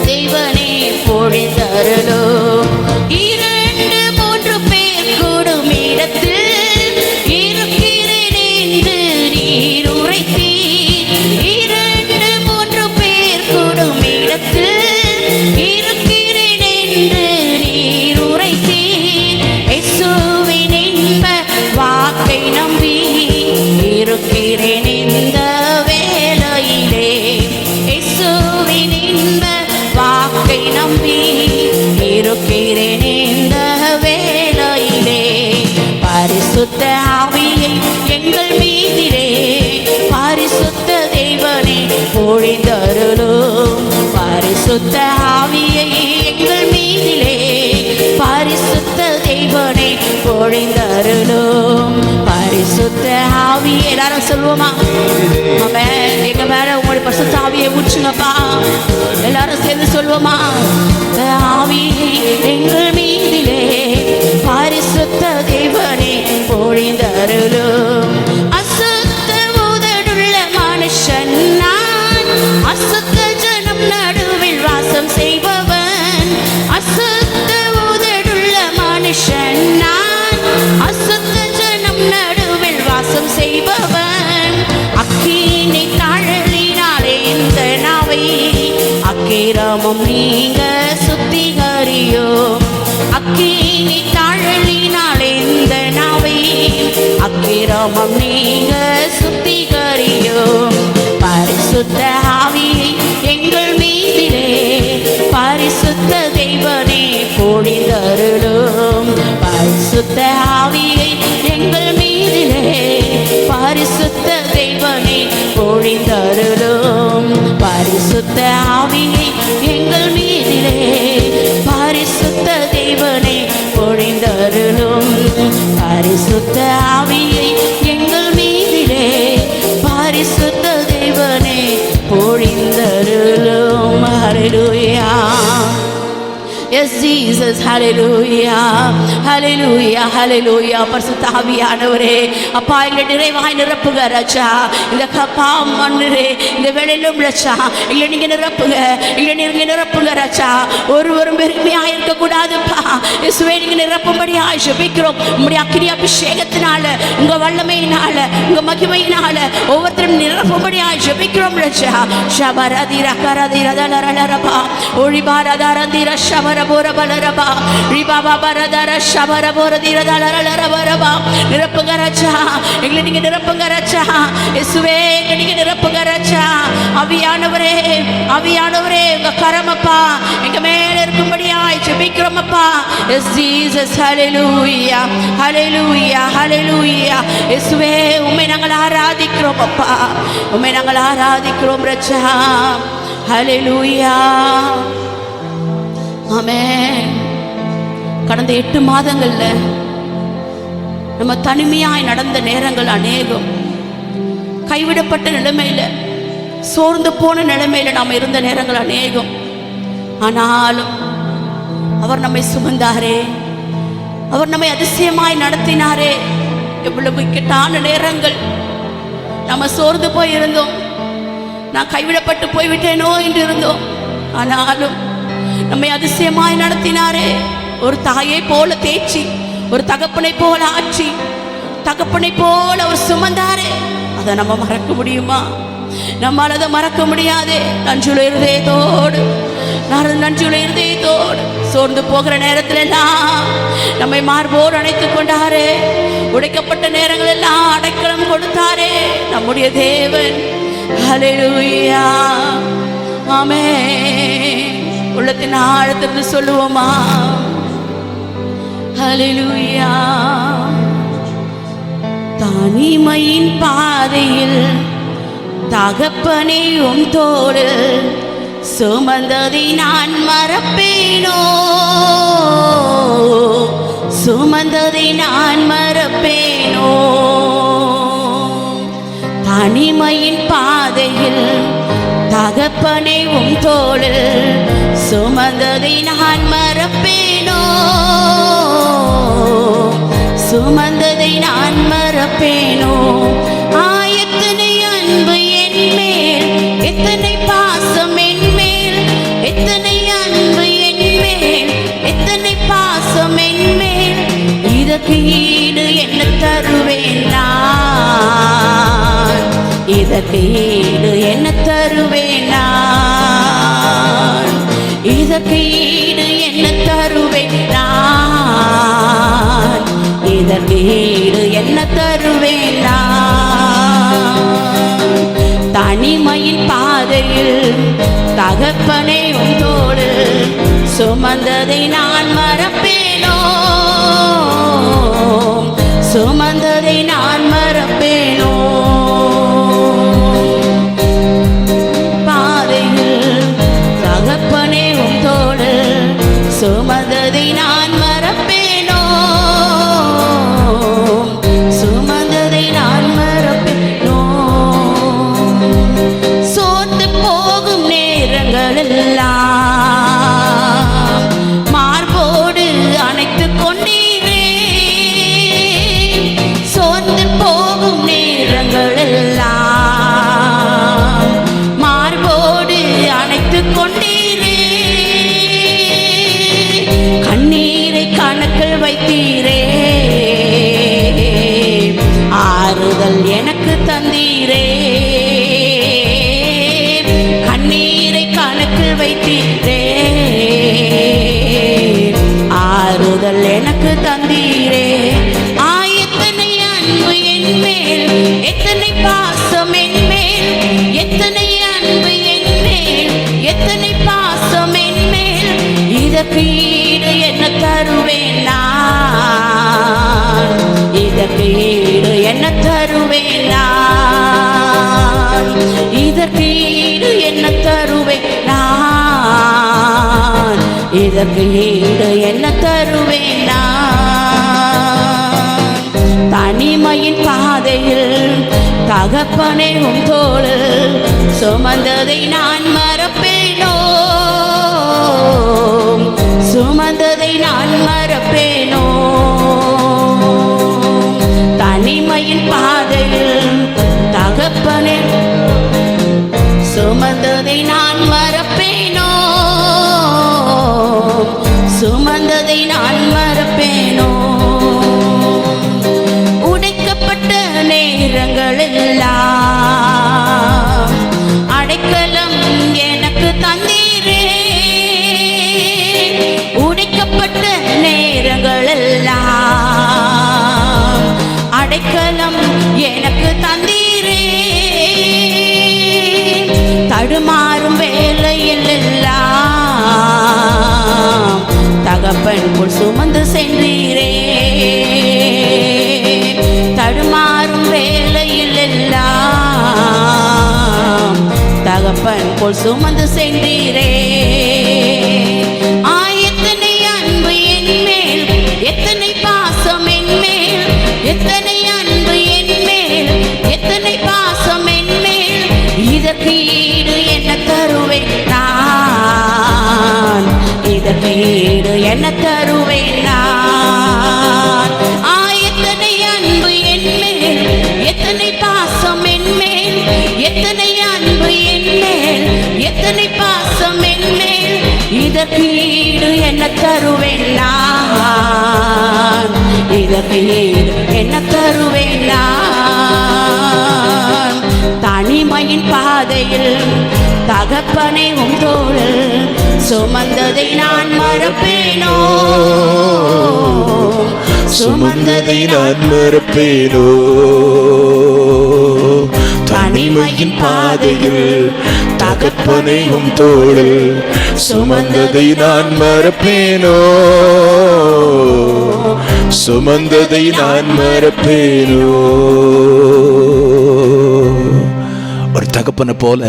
தேவனே பொழிந்தருளும். 2-3 பேர் கூடும் இடத்தில் இருக்கிறேன் என்று நீர் உரைத்தீர். 2-3 பேர் கூடும் இடத்தில் இருக்கிறேன் என்று நீர் உரைத்தீர். இயேசுவின் இன்ப வாக்கை நம்பி இருக்கிறேன் இந்த வேளையிலே. இயேசுவின் இன்ப வாக்கை நம்பி இருக்கிறேன் இந்த வேளையிலே. பரிசுத்த ஆவியை எங்கள் மீதிலே பரிசுத்த தேவனே பொழிந்தருளும். பரிசுத்த ஆவியை எங்கள் மீதிலே பரிசுத்த தேவனே பொழிந்தருளும். பரிசுத்த ஆவியை எல்லாரும் சொல்லுவோமா, ஆமென். எங்க மேல உங்களுடைய பரிசுத்த ஆவியை ஊற்றுங்கப்பா. எல்லாரும் சேர்ந்து சொல்லுவோமா, ஆவியை எங்கள் மீதிலே பரிசுத்த தேவனே பொழிந்தருளும். அசுத்த உதடுள்ள மனுஷன் அக்கிரமம் நீங்க சுத்திகரியோ அக்கினி தழலினால் எந்த நாவை அக்கிரமம் நீங்க சுத்திகரியோ பரிசுத்த ஆவியை எங்கள் மீதிலே பரிசுத்த தெய்வனே பொழிந்தருளும் பரிசுத்த ஆவியை எங்கள் மீதிலே பரிசுத்த தெய்வனே பொழிந்தருளும் பரிசுத்த ஆவியை எங்கள் மீதிலே பரிசுத்த தெய்வனே பொழிந்தருளும் பரிசுத்த ஆவியை எங்கள் மீதிலே பரிசுத்த தெய்வனே பொழிந்தருளும். ஹல்லேலூயா. Yes, Jesus, hallelujah, hallelujah, hallelujah. பரிசுத்த ஆவியானவரே அப்பா எங்களை நிறைவாய் நிரப்புக ராஜா. இந்த கப்பா மண்ணரே இந்த வேளையிலும் ராஜா இல்லை நீங்க நிரப்புக, இல்லை நீங்க நிரப்புக ராஜா. ஒருவரும் பெருமையாக இருக்கக்கூடாதுப்பா. இயேசுவே நீங்க நிரப்பும்படியாக ஜெபிக்கிறோம். உங்களுடைய அக்கினி அபிஷேகத்தினால உங்க வல்லமையினால உங்க மகிமையினால ஒவ்வொருத்தரும் நிரப்பும்படியாக ஜெபிக்கிறோம் ராஜா. ஷபரதிர கரதிர தலரலரபா ஒளிபாரதரதிர ஷபர போரபலரபா ரிபாபா பரதர ஷபர போரதிர தலரலரபரபா. நிரப்புங்க ராஜா, எங்களை நீங்க நிரப்புங்க ராஜா. இயேசுவே எங்களை நீங்க நிரப்புங்க ராஜா. ஆவியானவரே ஆவியானவரே உங்க கரமப்பா எங்க மேல இருக்கும்படியாய் ஜெபிக்கிறோம் அப்பா. Yes Jesus. Hallelujah, hallelujah, hallelujah. இயேசுவே உம்மை நாங்கள் ஆராதிக்கிறோம் அப்பா, உம்மை நாங்கள் ஆராதிக்கிறோம் ராஜா. ஹல்லேலூயா. ஆமென். கடந்த 8 மாதங்கள்ல நம்ம தனிமையாய் நடந்த நேரங்கள் அநேகம். கைவிடப்பட்ட நிலைமையில சோர்ந்து போன நிலைமையில நாம் இருந்த நேரங்கள் அநேகம். ஆனாலும் அவர் நம்மை சுமந்தாரே, அவர் நம்மை அதிசயமாய் நடத்தினாரே. எவ்வளவு இக்கட்டான நேரங்கள் நம்ம சோர்ந்து போய் இருந்தோம், நான் கைவிடப்பட்டு போய்விட்டேனோ என்று இருந்தோம். ஆனாலும் நம்மை அதிசயமாய் நடத்தினாரே. ஒரு தாயை போல தேய்ச்சி, ஒரு தகப்பனை போல ஆற்றி, தகப்பனை போல அவர் சுமந்தாரே. அதை நம்ம மறக்க முடியுமா? நம்மால் அதை மறக்க முடியாதே. நன்றியுள்ள இருதயத்தோடு நன்றியுள்ள இருதயத்தோடு சோர்ந்து போகிற நேரத்துல எல்லாம் நம்மை மார்போடு அணைத்துக் கொண்டாரே. உடைக்கப்பட்ட நேரங்கள் எல்லாம் அடைக்கலம் கொடுத்தாரே நம்முடைய தேவன். ஹல்லேலூயா. ஆமென். உள்ளத்தின் ஆழத்திலிருந்து சொல்லுவோமா? ஹல்லேலூயா. தனிமையின் பாதையில் தகப்பனை உன் தோளில் சுமந்ததை நான் மறப்பேனோ, சுமந்ததை நான் மறப்பேனோ. தனிமையின் பாதையில் தகப்பனை உன் தோளில் சுமந்ததை நான் மறப்பேனோ, சுமந்ததை நான் மறப்பேனோ. எத்தனை அன்பு என் மேல், எத்தனை பாசம் என் மேல், எத்தனை அன்பு என் மேல், எத்தனை பாசம் என் மேல். இதற்கு ஈடு என்ன தருவேன் நான், இதற்கு ஈடு என்ன தருவேன் நான், இதற்கு ஈடு என்ன தருவேன் நான், இதற்கு ஈடு என்ன தருவேன் நான். தனிமையின் பாதையில் தகப்பனை உந்தோடு சுமந்ததை நான் மறப்பேனோ, சுமந்ததை நான் மறப்பேனோ. பாதையில் தகப்பனை உந்தோடு சுமந்ததை நான் மறப்பேனோ, சுமந்ததை நான் மறப்பேனோ. சோர்ந்து போகும் நேரங்கள் எல்லாம் மார்போடு அணைத்துக் கொண்டீரே, சோர்ந்து போகும் நேரங்கள் எல்லாம் மார்போடு அணைத்துக் கொண்டீரே. கண்ணீரை கணக்கில் வைத்தீரே, ஆறுதல் எனக்கு தந்தீரே. கண்ணீரை கணக்கு அருகில் வைத்தீரே, ஆறுதல் எனக்கு தந்தீரே. எத்தனை அன்பு என் மேல், எத்தனை பாசம் என் மேல், எத்தனை அன்பு என் மேல், எத்தனை பாசம் என் மேல். இதற்கு ஈடு என்ன தருவேன் நான், இதற்கு ஈடு என்ன தருவேன் நான், இதற்கு ஈடு என்ன தருவேன் நான், இதற்கு ஈடு என்ன தருவேன் நான். தனிமையின் பாதையில் தகப்பனே உம் தோளில் சுமந்ததை நான் மறப்பேனோ, சுமந்ததை நான் மறப்பேனோ. தனிமையின் பாதையில் தகப்பனே சுமந்ததை நான் மறப்பேனோ, சுமந்ததை நான் மறப்பேனோ. உடைக்கப்பட்ட நேரங்களெல்லாம் அடைக்கலம் எனக்கு தந்தீரே, உடைக்கப்பட்ட நேரங்களெல்லாம் அடைக்கலம் எனக்கு தந்தீரே. தடுமாறும் வேளையில் எல்லாம் தகப்பன் போல் சுமந்து சென்றீரே, தடுமாறும் வேளையில் எல்லாம் தகப்பன் போல் சுமந்து சென்றீரே. எத்தனை அன்பு என் மேல், எத்தனை பாசம் என் மேல், எத்தனை அன்பு என் மேல், எத்தனை பாசம் என் மேல். இதற்கு ஈடு என்ன தருவேன் நான், இதற்கு ஈடு என்ன தருவேன் நான். எத்தனை அன்பு என் மேல், எத்தனை பாசம் என் மேல், எத்தனை அன்பு என் மேல், எத்தனை பாசம் என் மேல். இதற்கு ஈடு என்ன தருவேன் நான், இதற்கு ஈடு என்ன தருவேன் நான். தனிமையின் பாதையில் தகப்பனை உம் தோளில் சுமந்ததை நான் மறப்பேனோ,
சுமந்ததை நான் மறப்பேனோ. தனிமையின் பாதையில் தகப்பனை உம் தோளில் சுமந்ததை நான் மறப்பேனோ, சுமந்ததை நான் மறப்பேனோ. ஒரு தகப்பனை போல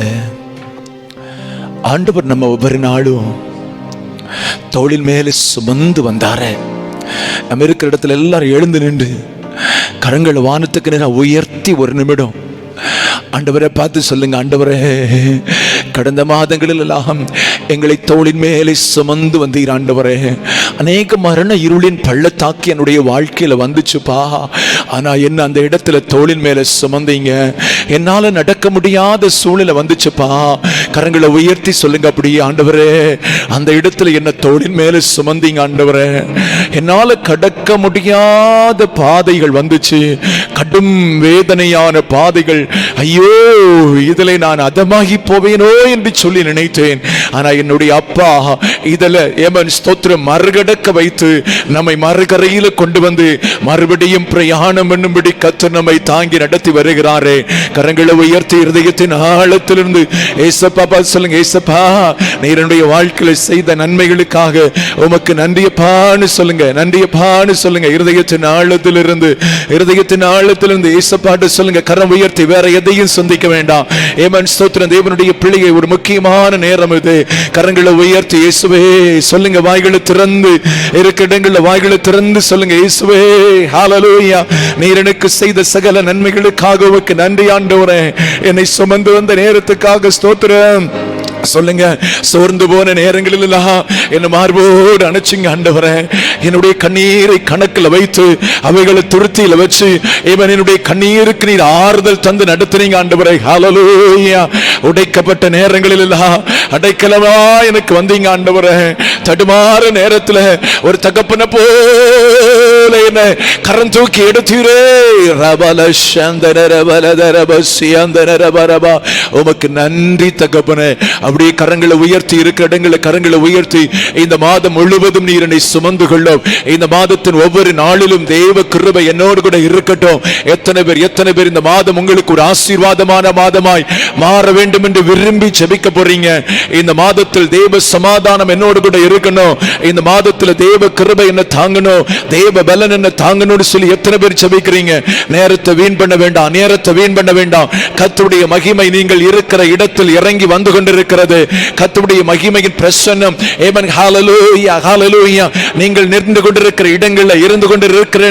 ஆண்டவர் நம்ம ஒவ்வொரு நாளும் தோளின் மேலே சுமந்து வந்தாரே. நம்ம இருக்கிற இடத்துல எல்லாரும் எழுந்து நின்று கரங்களை வானத்துக்கு நேரம் உயர்த்தி ஒரு நிமிடம் ஆண்டவரை பார்த்து சொல்லுங்க, ஆண்டவரே கடந்த மாதங்களில் எல்லாம் எங்களை தோளின் மேலே சுமந்து வந்தீர் ஆண்டவரே. அநேக மரண இருளின் பள்ளத்தாக்கி என்னுடைய வாழ்க்கையில வந்துச்சுப்பா. ஆனா என்ன அந்த இடத்துல தோளின் மேல சுமந்தீங்க. என்னால நடக்க முடியாத சூழ்நிலை வந்துச்சுப்பா. கரங்களை உயர்த்தி சொல்லுங்க அப்படியே, ஆண்டவரே அந்த இடத்துல என்ன தோளின் மேல சுமந்தீங்க ஆண்டவரே. என்னால கடக்க முடியாத பாதைகள் வந்துச்சு, கடும் வேதனையான பாதைகள். ஐயோ இதிலே நான் அதமாகி போவேனோ என்று சொல்லி நினைத்தேன். ஆனா என்னுடைய அப்பா இதில் ஏமன் ஸ்தோத்திரம் மறுகடக்க வைத்து நம்மை மறுகரையில கொண்டு வந்து மறுபடியும் பிரயாணம் என்னும்படி கர்த்தர் நம்மை தாங்கி நடத்தி வருகிறாரே. கரங்களை உயர்த்தி இருதயத்தின் ஆழத்திலிருந்து ஏசப்பா சொல்லுங்க, ஏசப்பா நீர் என்னுடைய வாழ்க்கையில செய்த நன்மைகளுக்காக உமக்கு நன்றியப்பான்னு சொல்லுங்க, நன்றியப்பான்னு சொல்லுங்க. இருதயத்தின் ஆழத்திலிருந்து ஏசப்பாட்டு சொல்லுங்க. கரம் உயர்த்தி வேற எதையும் சிந்திக்க வேண்டாம். ஏமன் ஸ்தோத்திரம் தேவனுடைய பிள்ளையை ஒரு முக்கியமான நேரம் இது. கரங்களை உயர்த்தி இயேசுவே சொல்லுங்க, வாய்களை திறந்து இருக்க இடங்களில் வாய்களை திறந்து சொல்லுங்க, இயேசுவே ஹல்லேலூயா நீர் எனக்கு செய்த சகல நன்மைகளுக்காக உமக்கு நன்றி ஆண்டவரே. என்னை சுமந்து வந்த நேரத்துக்காக ஸ்தோத்திரம் சொல்லுங்க. சோர்ந்து போன நேரங்களில் எல்லாம் என்ன மார்போடு அணைச்சிங்க ஆண்டவரே. என்னுடைய கண்ணீரை கணக்கில் வைத்து அவைகளை துருத்தியில வச்சு என்னுடைய கண்ணீருக்கு நீர் ஆறுதல் தந்து நடத்துறீங்க ஆண்டவரே. ஹல்லேலூயா. உடைக்கப்பட்ட நேரங்களில் எல்லாம் அடைக்கலமா எனக்கு வந்தீங்க ஆண்டவரே. தடுமாற நேரத்தில் ஒரு தகப்பன போல என்ன கரம் தூக்கி எடுத்தீரே. ரபல சந்தர ரபல தரப சியந்தர ரபரபா உமக்கு நன்றி தகப்பனே. அப்படியே கரங்களை உயர்த்தி இருக்கிற இடங்களை கரங்களை உயர்த்தி இந்த மாதம் முழுவதும் நீர் என்னை சுமந்து கொள்ளும். இந்த மாதத்தின் ஒவ்வொரு நாளிலும் தேவ கிருபை என்னோடு கூட இருக்கட்டும். எத்தனை பேர் இந்த மாதம் உங்களுக்கு ஒரு ஆசீர்வாதமான மாதமாய் மாற வேண்டும் என்று விரும்பி ஜெபிக்க போறீங்க. இந்த மாதத்தில் தேவ சமாதானம் என்னோடு கூட இருக்கணும். இந்த மாதத்தில் தேவ கிருபை என்ன தாங்கணும், தேவ பலன் என்ன தாங்கணும்னு சொல்லி எத்தனை பேர் ஜெபிக்கிறீங்க? நேரத்தை வீண் பண்ண வேண்டாம், நேரத்தை வீண் பண்ண வேண்டாம். கர்த்தருடைய மகிமை நீங்கள் இருக்கிற இடத்தில் இறங்கி வந்து கொண்டிருக்கிறது. கர்த்தருடைய மகிமையின் பிரசன்னம், ஆமென், ஹalleluya, ஹalleluya, நீங்கள் நின்று கொண்டிருக்கிற இடங்களில் இருந்து கொண்டிருக்கிற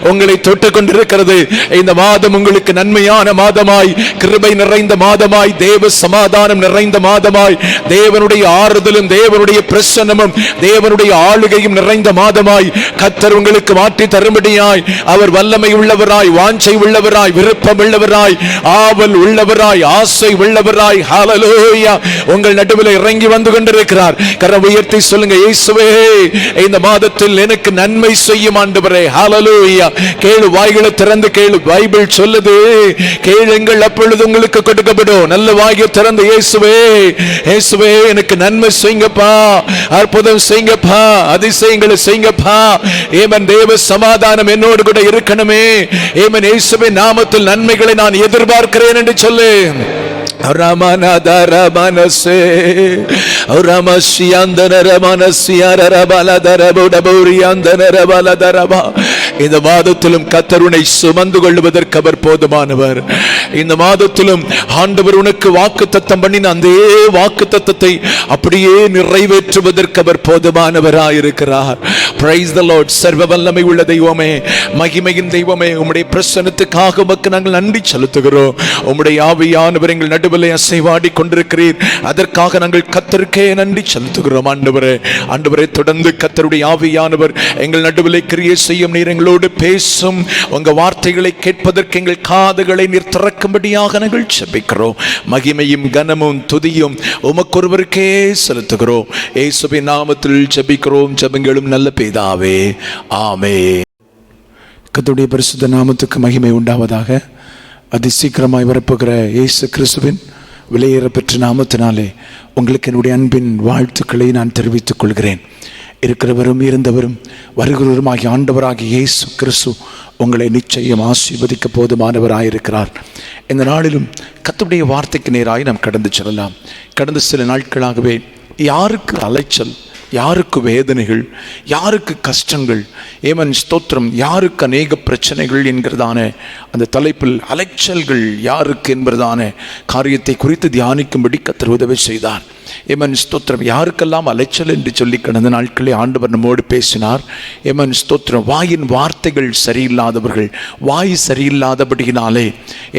உங்களை தொட்டு கொண்டிருக்கிறது. இந்த மாதம் உங்களுக்கு நன்மையான மாதமாய், கிருபை நிறைந்த மாதமாய், தேவ சமாதானம் நிறைந்த மாதமாய், தேவனுடைய ஆறுதலும் தேவனுடைய பிரசன்னமும் தேவனுடைய ஆளுகையும் நிறைந்த மாதமாய் கர்த்தர் உங்களுக்கு மாற்றி தரும்படியாய் அவர் வல்லமை உள்ளவராய், வாஞ்சை உள்ளவராய், விருப்பம் உள்ளவராய், ஆவல் உள்ளவராய், ஆசை உள்ளவராய், ஹalleluya, உங்கள் நடுவில் இறங்கி வந்து கொண்டிருக்கிறார். கரம் உயர்த்தி சொல்லுங்க, இயேசுவே இந்த மாதத்தில் எனக்கு நன்மை செய்யும் ஆண்டவரே, ஹalleluya. கேளு, வாய்களை திறந்து கேளு. பைபிள் சொல்லுது, கேளுங்கள் அப்பொழுது உங்களுக்கு கொடுக்கப்படும். நல்ல வாயை திறந்து இயேசுவே, இயேசுவே எனக்கு நன்மை செய்யுங்கப்பா, அற்புதம் செய்யுங்கப்பா, அதிசயங்களை செய்யுங்கப்பா. ஏமன், தேவ சமாதானம் என்னோடு கூட இருக்கணுமே. ஏமன், இயேசுவே நாமத்தில் நன்மைகளை நான் எதிர்பார்க்கிறேன் என்று சொல்லு. ரமனதர மனசே ரமசியந்தனர மனசியர பலதர புடபுரியந்தனர பலதரமா. இந்த மாதத்திலும் கர்த்தர் உன்னை சுமந்து கொள்வதற்கு அவர் போதுமானவர். இந்த மாதத்திலும் ஆண்டவர் உனக்கு வாக்குத்தத்தம் பண்ணின அந்த வாக்குத்தத்தத்தை அப்படியே நிறைவேற்றுவதற்கு அவர் போதுமானவராயிருக்கிறார். Price the Lord. சர்வ வல்லமை உள்ள தெய்வமே, மகிமையின் தெய்வமே, உம்முடைய பிரசன்னத்துக்காக உமக்கு நாங்கள் நன்றி செலுத்துகிறோம். உம்முடைய ஆவியானவர் எங்கள் நடுவில் அசைவாடி கொண்டிருக்கிறீர். அதற்காக நாங்கள் கர்த்தருக்கே நன்றி செலுத்துகிறோம். ஆண்டவரே, ஆண்டவரே, தொடர்ந்து கர்த்தருடைய ஆவியானவர் எங்கள் நடுவில் கிரியை செய்யும். நீர் எங்களோடு பேசும். உங்க வார்த்தைகளை கேட்பதற்கு எங்கள் காதுகளை நீர் திறக்கும்படியாக நாங்கள் ஜெபிக்கிறோம். மகிமையும் கனமும் துதியும் உமக்கொருவருக்கே செலுத்துகிறோம். இயேசுவின் நாமத்தில் ஜெபிக்கிறோம். ஜெபங்களும் நல்ல பிதாவே, ஆமென். கர்த்தருடைய பரிசுத்த நாமத்துக்கு மகிமை உண்டாவதாக. அதி சீக்கிரமாய் வரப்போகிற இயேசு கிறிஸ்துவின் விலையேறப்பெற்ற நாமத்தினாலே உங்களுக்கு என்னுடைய அன்பின் வாழ்த்துக்களை நான் தெரிவித்துக் கொள்கிறேன். இருக்கிறவரும் இருந்தவரும் வருகிறவருமாகிய ஆண்டவராகிய இயேசு கிறிஸ்து உங்களை நிச்சயம் ஆசீர்வதிக்க போதுமானவராயிருக்கிறார். இந்த நாளிலும் கர்த்தருடைய வார்த்தைக்கு நேராய் நாம் கடந்து செல்லலாம். கடந்த சில நாட்களாகவே யாருக்கு அலைச்சல், யாருக்கு வேதனைகள், யாருக்கு கஷ்டங்கள், ஏமன் ஸ்தோத்திரம், யாருக்கு அநேக பிரச்சனைகள் என்கிறதான அந்த தலைப்பில் அலைச்சல்கள் யாருக்கு என்பதான காரியத்தை குறித்து தியானிக்கும்படி கர்த்தர் உதவி செய்தார். ஏமன் ஸ்தோத்திரம், யாருக்கெல்லாம் அலைச்சல் என்று சொல்லி கடந்த நாட்களே ஆண்டவர் நம்மோடு பேசினார். ஏமன் ஸ்தோத்திரம், வாயின் வார்த்தைகள் சரியில்லாதவர்கள், வாய் சரியில்லாதபடியினாலே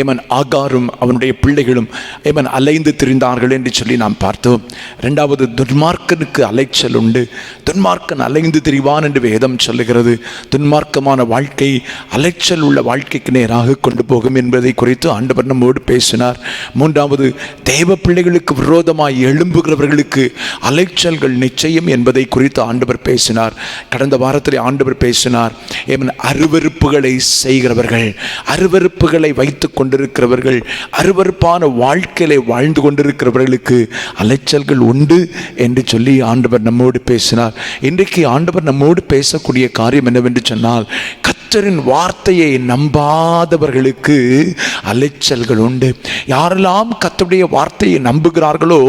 ஏமன் ஆகாரும் அவனுடைய பிள்ளைகளும் ஏமன் அலைந்து திரிந்தார்கள் என்று சொல்லி நாம் பார்த்தோம். இரண்டாவது, துன்மார்க்கனுக்கு அலைச்சல் உண்டு. துன்மார்க்கன் அலைந்து திரிவான் என்று வேதம் சொல்லுகிறது. துன்மார்க்கமான வாழ்க்கை அலைச்சல் உள்ள வாழ்க்கைக்கு நேராக கொண்டு போகும் என்பதை குறித்து ஆண்டவர் நம்மோடு பேசினார். மூன்றாவது, தேவ பிள்ளைகளுக்கு விரோதமாய் எழும்புகிறவர்களுக்கு அலைச்சல்கள் நிச்சயம் என்பதை குறித்து ஆண்டவர் பேசினார். கடந்த வாரத்தில் ஆண்டவர் பேசினார், அருவருப்புகளை செய்கிறவர்கள், அருவருப்புகளை வைத்துக் கொண்டிருக்கிறவர்கள், அருவருப்பான வாழ்க்கையிலே வாழ்ந்து கொண்டிருக்கிறவர்களுக்கு அலைச்சல்கள் உண்டு என்று சொல்லி ஆண்டவர் நம்மோடு பேசினார். இன்றைக்கு ஆண்டவர் நம்மோடு பேசக்கூடிய காரியம் என்னவென்று சொன்னால், கர்த்தரின் வார்த்தையை நம்பாதவர்களுக்கு அலைச்சல்கள் உண்டு. யாரெல்லாம் கர்த்தருடைய வார்த்தையை நம்புகிறார்களோ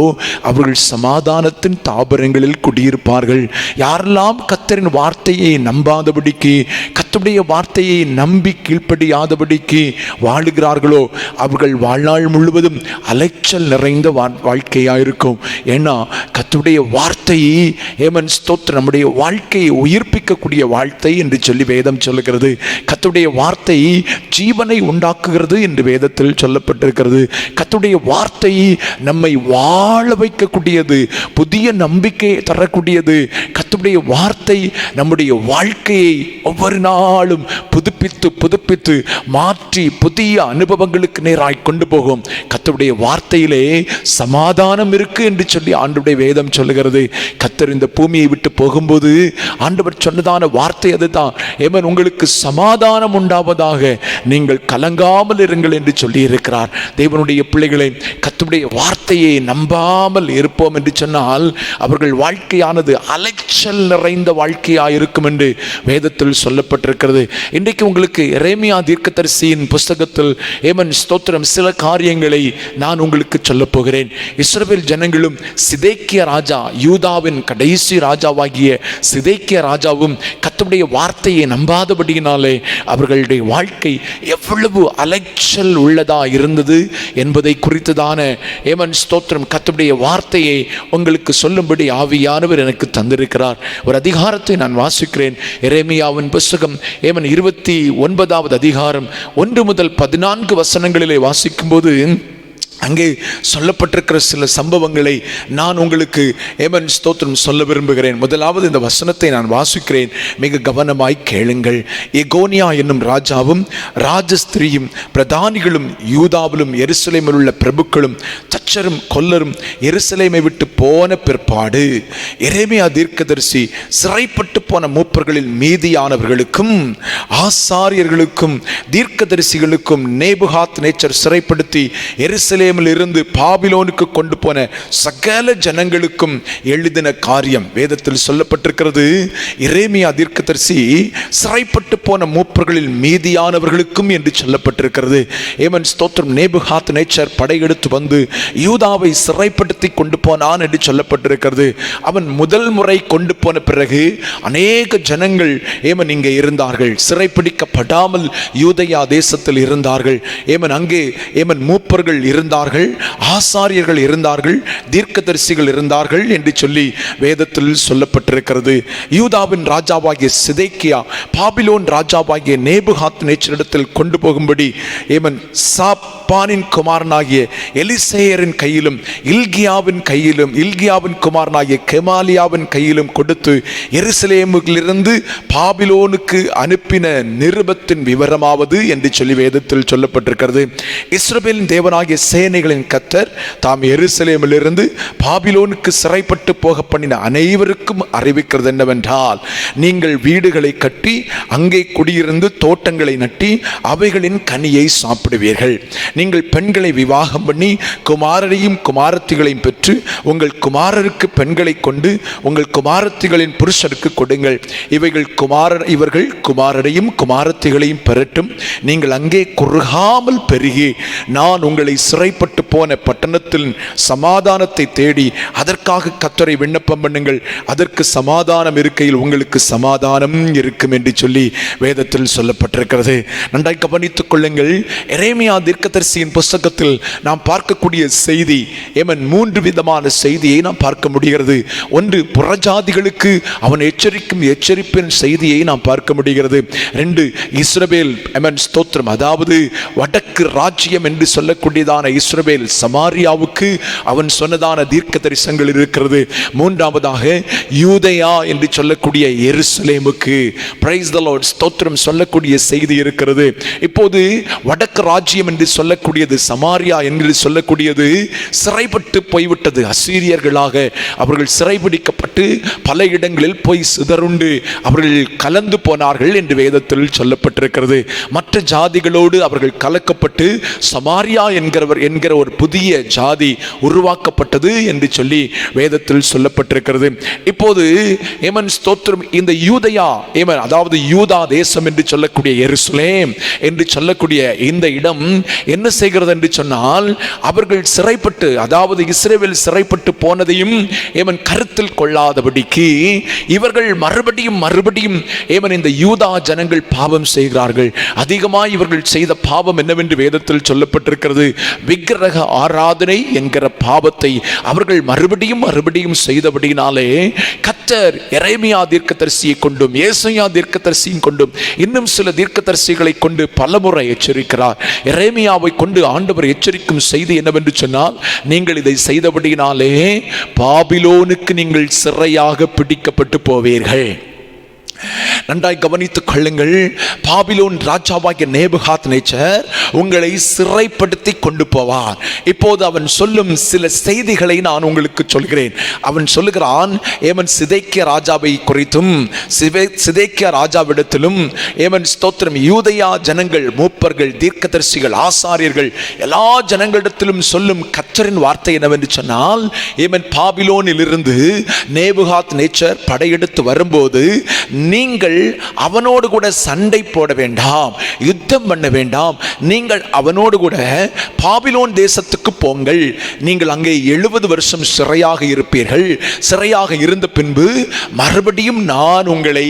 அவர்கள் சமாதானத்தின் தாபரங்களில் குடியிருப்பார்கள். யாரெல்லாம் கர்த்தரின் வார்த்தையை நம்பாதபடிக்கு, கர்த்தருடைய வார்த்தையை நம்பி கீழ்ப்படியாதபடிக்கு வாழுகிறார்களோ அவர்கள் வாழ்நாள் முழுவதும் அலைச்சல் நிறைந்த வாழ்க்கையாயிருக்கும். ஏன்னா கர்த்தருடைய வார்த்தை ஏமன் ஸ்தோத்திரம் நம்முடைய வாழ்க்கையை உயிர்ப்பிக்கக்கூடிய வார்த்தை என்று சொல்லி வேதம் சொல்லுகிறது. கர்த்தருடைய வார்த்தை ஜீவனை உண்டாக்குகிறது என்று வேதத்தில் சொல்லப்பட்டிருக்கிறது. கர்த்தருடைய வார்த்தை நம்மை வாழ வைக்கக்கூடியது, புதிய நம்பிக்கையை தரக்கூடியது. கர்த்தருடைய வார்த்தை நம்முடைய வாழ்க்கையை ஒவ்வொரு நாளும் புதுப்பிக்க புதுப்பித்து மாற்றி புதிய அனுபவங்களுக்கு நேராய் கொண்டு போகும். கர்த்தருடைய வார்த்தையிலே சமாதானம் இருக்கு என்று சொல்லி ஆண்டவருடைய வேதம் சொல்லுகிறது. கர்த்தர் இந்த பூமியை விட்டு போகும்போது ஆண்டவர் சொன்னதான வார்த்தை அதுதான். ஏமன், உங்களுக்கு சமாதானம் உண்டாவதாக, நீங்கள் கலங்காமல் இருங்கள் என்று சொல்லி இருக்கிறார். தேவனுடைய பிள்ளைகளை, கர்த்தருடைய வார்த்தையை நம்பாமல் இருப்போம் என்று சொன்னால் அவர்கள் வாழ்க்கையானது அலைச்சல் நிறைந்த வாழ்க்கையாக இருக்கும் என்று வேதத்தில் சொல்லப்பட்டிருக்கிறது. இன்றைக்கு உங்களுக்கு எரேமியா தீர்க்கதரிசியின் புஸ்தகத்தில் ஏமன் ஸ்தோத்திரம் சில காரியங்களை நான் உங்களுக்கு சொல்ல போகிறேன். இஸ்ரவேல் ஜனங்களும் சிதேக்கியா ராஜா, யூதாவின் கடைசி ராஜாவாகிய சிதேக்கியா ராஜாவும் கர்த்தருடைய வார்த்தையை நம்பாதபடியினாலே அவர்களுடைய வாழ்க்கை எவ்வளவு அலைச்சல் உள்ளதா இருந்தது என்பதை குறித்ததான ஏமன் ஸ்தோத்திரம் கர்த்தருடைய வார்த்தையை உங்களுக்கு சொல்லும்படி ஆவியானவர் எனக்கு தந்திருக்கிறார். ஒரு அதிகாரத்தை நான் வாசிக்கிறேன். எரேமியாவின் புஸ்தகம் ஏமன் 29வது அதிகாரம் 1 முதல் 14 வசனங்களிலே வாசிக்கும்போது அங்கே சொல்லப்பட்டிருக்கிற சில சம்பவங்களை நான் உங்களுக்கு ஏமன் ஸ்தோத்திரம் சொல்ல விரும்புகிறேன். முதலாவது இந்த வசனத்தை நான் வாசிக்கிறேன், மிக கவனமாய் கேளுங்கள். எகோனியா என்னும் ராஜாவும் ராஜஸ்திரியும் பிரதானிகளும் யூதாவிலும் எருசலேமில் உள்ள பிரபுக்களும் தச்சரும் கொல்லரும் எருசலேமை விட்டு போன பிற்பாடு எரேமியா தீர்க்கதரிசி சிறைப்பட்டு போன மூப்பர்களில் மீதியானவர்களுக்கும் ஆசாரியர்களுக்கும் தீர்க்கதரிசிகளுக்கும் நேபுகாத் நேச்சர் சிறைப்படுத்தி எருசலேம் இருந்து பாபிலோனுக்கு கொண்டு போன சகல ஜனங்களுக்கும் எழுதின காரியம் வேதத்தில் சொல்லப்பட்டிருக்கிறது. எரேமியா தீர்க்கதரிசி சிறைப்பட்டு போன மூப்பர்களில் மீதியானவர்களுக்கும் என்று சொல்லப்பட்டிருக்கிறது. ஏமன் ஸ்தோத்திரம், நேபுகாத் நேச்சர் படையெடுத்து வந்து யூதாவை சிறைப்படுத்தி கொண்டு போனான் என்று சொல்லப்பட்டிருக்கிறது. அவன் முதல் முறை கொண்டு போன பிறகு அநேக ஜனங்கள் ஏமன் இங்கே இருந்தார்கள், சிறைப்பிடிக்கப்படாமல் யூதயா தேசத்தில் இருந்தார்கள். ஏமன் அங்கே ஏமன் மூப்பர்கள் இருந்தார்கள், ஆசாரியர்கள் இருந்தார்கள், தீர்க்கதரிசிகள் இருந்தார்கள் என்று சொல்லி வேதத்தில் சொல்லப்பட்டிருக்கிறது. யூதாவின் ராஜாவாகிய சிதேக்கியா பாபிலோன் ராஜாவாகிய நேபுகாத் நேச்சரிடத்தில் கொண்டு போகும்படி ஏமன் சாப்பானின் குமாரனாகிய எலிசேயரின் கையிலும் இல்கியாவின் குமாரனாகிய கெமாலியாவின் கையிலும் கொடுத்து எருசலேமிலிருந்து பாபிலோனுக்கு அனுப்பின நிருபத்தின் விவரமாவது என்று சொல்லி வேதத்தில் சொல்லப்பட்டிருக்கிறது. இஸ்ரவேலின் தேவனாகிய சேனைகளின் கர்த்தர் தாம் எருசலேமிலிருந்து பாபிலோனுக்கு சிறைப்பட்டு போக பண்ணின அனைவருக்கும் அறிவிக்கிறது என்னவென்றால், நீங்கள் வீடுகளை கட்டி அங்கே குடியிருந்து தோட்டங்களை நட்டி அவைகளின் கனியை சாப்பிடுவீர்கள். நீங்கள் பெண்களை விவாகம் பண்ணி குமாரரையும் குமாரத்திகளையும் பெற்று உங்கள் குமாரருக்கு பெண்களை கொண்டு உங்கள் குமாரத்திகளின் புருஷருக்கு கொடுங்கள். இவர்கள் குமாரரையும் குமாரத்திகளையும் பெறட்டும். நீங்கள் அங்கே குறுகாமல் பெருகி நான் உங்களை சிறைப்பட்டு போன பட்டணத்தில் சமாதானத்தை தேடி அதற்காக கர்த்தரை விண்ணப்பம் பண்ணுங்கள். அதற்கு சமாதானம் இருக்கையில் உங்களுக்கு சமாதானம் இருக்கும் என்று சொல்லி வேதத்தில் சொல்லப்பட்டிருக்கிறது. நன்றாய் கவனித்துக் கொள்ளுங்கள். எரேமியா தீர்க்கதரிசியின் புஸ்தகத்தில் நாம் பார்க்கக்கூடிய செய்தி ஏமன் 3 விதமான செய்தியை நாம் பார்க்க முடிகிறது. ஒன்று, புறஜாதிகளுக்கு அவன் எச்சரிப்பின் செய்தியை நாம் பார்க்க முடிகிறது. 2, இஸ்ரவேல் ஏமன் ஸ்தோத்திரம், அதாவது வடக்கு ராஜ்யம் என்று சொல்லக்கூடியதான இஸ்ரவேல் சமாரியாவுக்கு அவன் சொன்னதான தீர்க்க தரிசனங்கள் இருக்கிறது. 3வதாக யூதயா என்று சொல்லக்கூடிய எருசலேமுக்கு பிரைஸ் தி லார்ட் ஸ்தோத்திரம் சொல்லக்கூடிய செய்தி இருக்கிறது. இப்போது வடக்கு ராஜ்யம் என்று சொல்லக்கூடியது, சமாரியா என்று சொல்லக்கூடியது சிறைப்பட்டு போய்விட்டது. அசீரியர்களாக அவர்கள் சிறைபிடிக்கப்பட்டு பல இடங்களில் போய் சிதறுண்டு அவர்கள் கலந்து போனார்கள் என்று வேதத்தில் சொல்லப்பட்டிருக்கிறது. மற்ற ஜாதிகளோடு அவர்கள் கலக்கப்பட்டு சமாரியா என்கிற ஒரு புதிய ஜாதி உருவாக்கப்பட்டது என்று சொல்லி வேதத்தில் சொல்லப்பட்டிருக்கிறது. இப்போது ஏமன் ஸ்தோத்திரம், இந்த யூதயா ஏமன், அதாவது யூதா தேசம் என்று சொல்லக்கூடிய எருசலேம் என்று சொல்லக்கூடிய இந்த இடம் என்ன செய்கிறது என்று சொன்னால், அவர்கள் சிறைப்பட்டு, அதாவது இஸ்ரவேல் சிறைப்பட்டு போனதையும் ஏமன் கருத்தில் கொள்ளாதபடிக்கு இவர்கள் மறுபடியும் ஏமன் இந்த யூதா ஜனங்கள் பாவம் செய்கிறார்கள். அதிகமாக இவர்கள் செய்த பாவம் என்னவென்று வேதத்தில் சொல்லப்பட்டிருக்கிறது. விக்கிரக ஆராதனை என்கிற பாவத்தை அவர்கள் மறுபடியும் செய்தபடினாலே கர்த்தர் எரேமியா தீர்க்கதரிசியை கொண்டும் ஏசாயா தீர்க்கதரிசியும் கொண்டும் இன்னும் சில தீர்க்கதரிசிகளை கொண்டு பலமுறை எச்சரிக்கிறார். எரேமியாவை கொண்டு ஆண்டவர் எச்சரிக்கும் செய்தி என்னவென்று சொன்னால், நீங்கள் இதை செய்தபடினாலே பாபிலோனுக்கு நீங்கள் சிறையாக பிடிக்கப்பட்டு போவீர்கள். நன்றாய் கவனித்துக் கொள்ளுங்கள். பாபிலோன் ராஜாவாகிய நேபுகாத்நேச்சர் உங்களை சிறைப்படுத்தி கொண்டு போவார். இப்போது அவன் சொல்லும் சில செய்திகளை நான் உங்களுக்கு சொல்கிறேன். அவன் சொல்லுகிறான், ஏமன் சிதேக்கியா ராஜாவை குறித்தும் சிதேக்கியா ராஜாவிடத்திலும் ஏமன் ஸ்தோத்திரம் யூதேயா ஜனங்கள், மூப்பர்கள், தீர்க்கதரிசிகள், ஆசாரியர்கள் எல்லா ஜனங்களிடத்திலும் சொல்லும் கர்த்தரின் வார்த்தை என்னவென்று சொன்னால், ஏமன் பாபிலோனில் இருந்து நேபுகாத்நேச்சர் படையெடுத்து வரும்போது நீங்கள் அவனோடு கூட சண்டை போட வேண்டாம், யுத்தம் பண்ண வேண்டாம். நீங்கள் அவனோடு கூட பாபிலோன் தேசத்துக்கு போங்கள். நீங்கள் அங்கே 70 வருஷம் சிறையாக இருப்பீர்கள். சிறையாக இருந்த பின்பு மறுபடியும் நான் உங்களை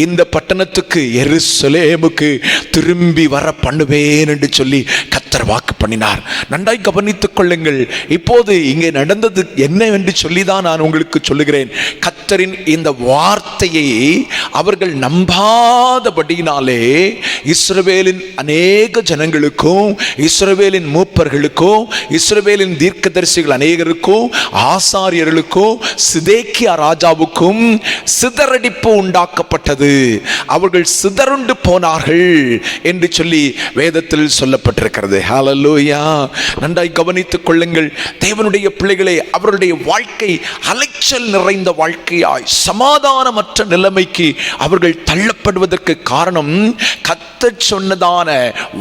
இந்த பட்டணத்துக்கு எருசலேமுக்கு திரும்பி வர பண்ணுவேன் என்று சொல்லி கர்த்தர் வாக்கு பண்ணினார். நன்றாய் கவனித்துக் கொள்ளுங்கள். இப்போது இங்கே நடந்தது என்னவென்று சொல்லிதான் நான் உங்களுக்கு சொல்லுகிறேன். கர்த்தரின் இந்த வார்த்தையை அவர்கள் நம்பாதபடியினாலே இஸ்ரவேலின் அநேக ஜனங்களுக்கும், இஸ்ரவேலின் மூப்பர்களுக்கும், இஸ்ரவேலின் தீர்க்கதரிசிகள் அநேகருக்கும், ஆசாரியர்களுக்கும், சிதேக்கியா ராஜாவுக்கும் சிதறடிப்பு உண்டாக்கப்பட்டது. அவர்கள் சிதறுண்டு போனார்கள் என்று சொல்லி வேதத்தில் சொல்லப்பட்டிருக்கிறது. ஹல்லேலூயா. நன்றாய் கவனித்துக் கொள்ளுங்கள் தேவனுடைய பிள்ளைகளே. அவருடைய வாழ்க்கை அலைச்சல் நிறைந்த வாழ்க்கையாய் சமாதானமற்ற நிலைமைக்கு அவர்கள் தள்ளப்படுவதற்கு காரணம் கர்த்தர் சொன்னதான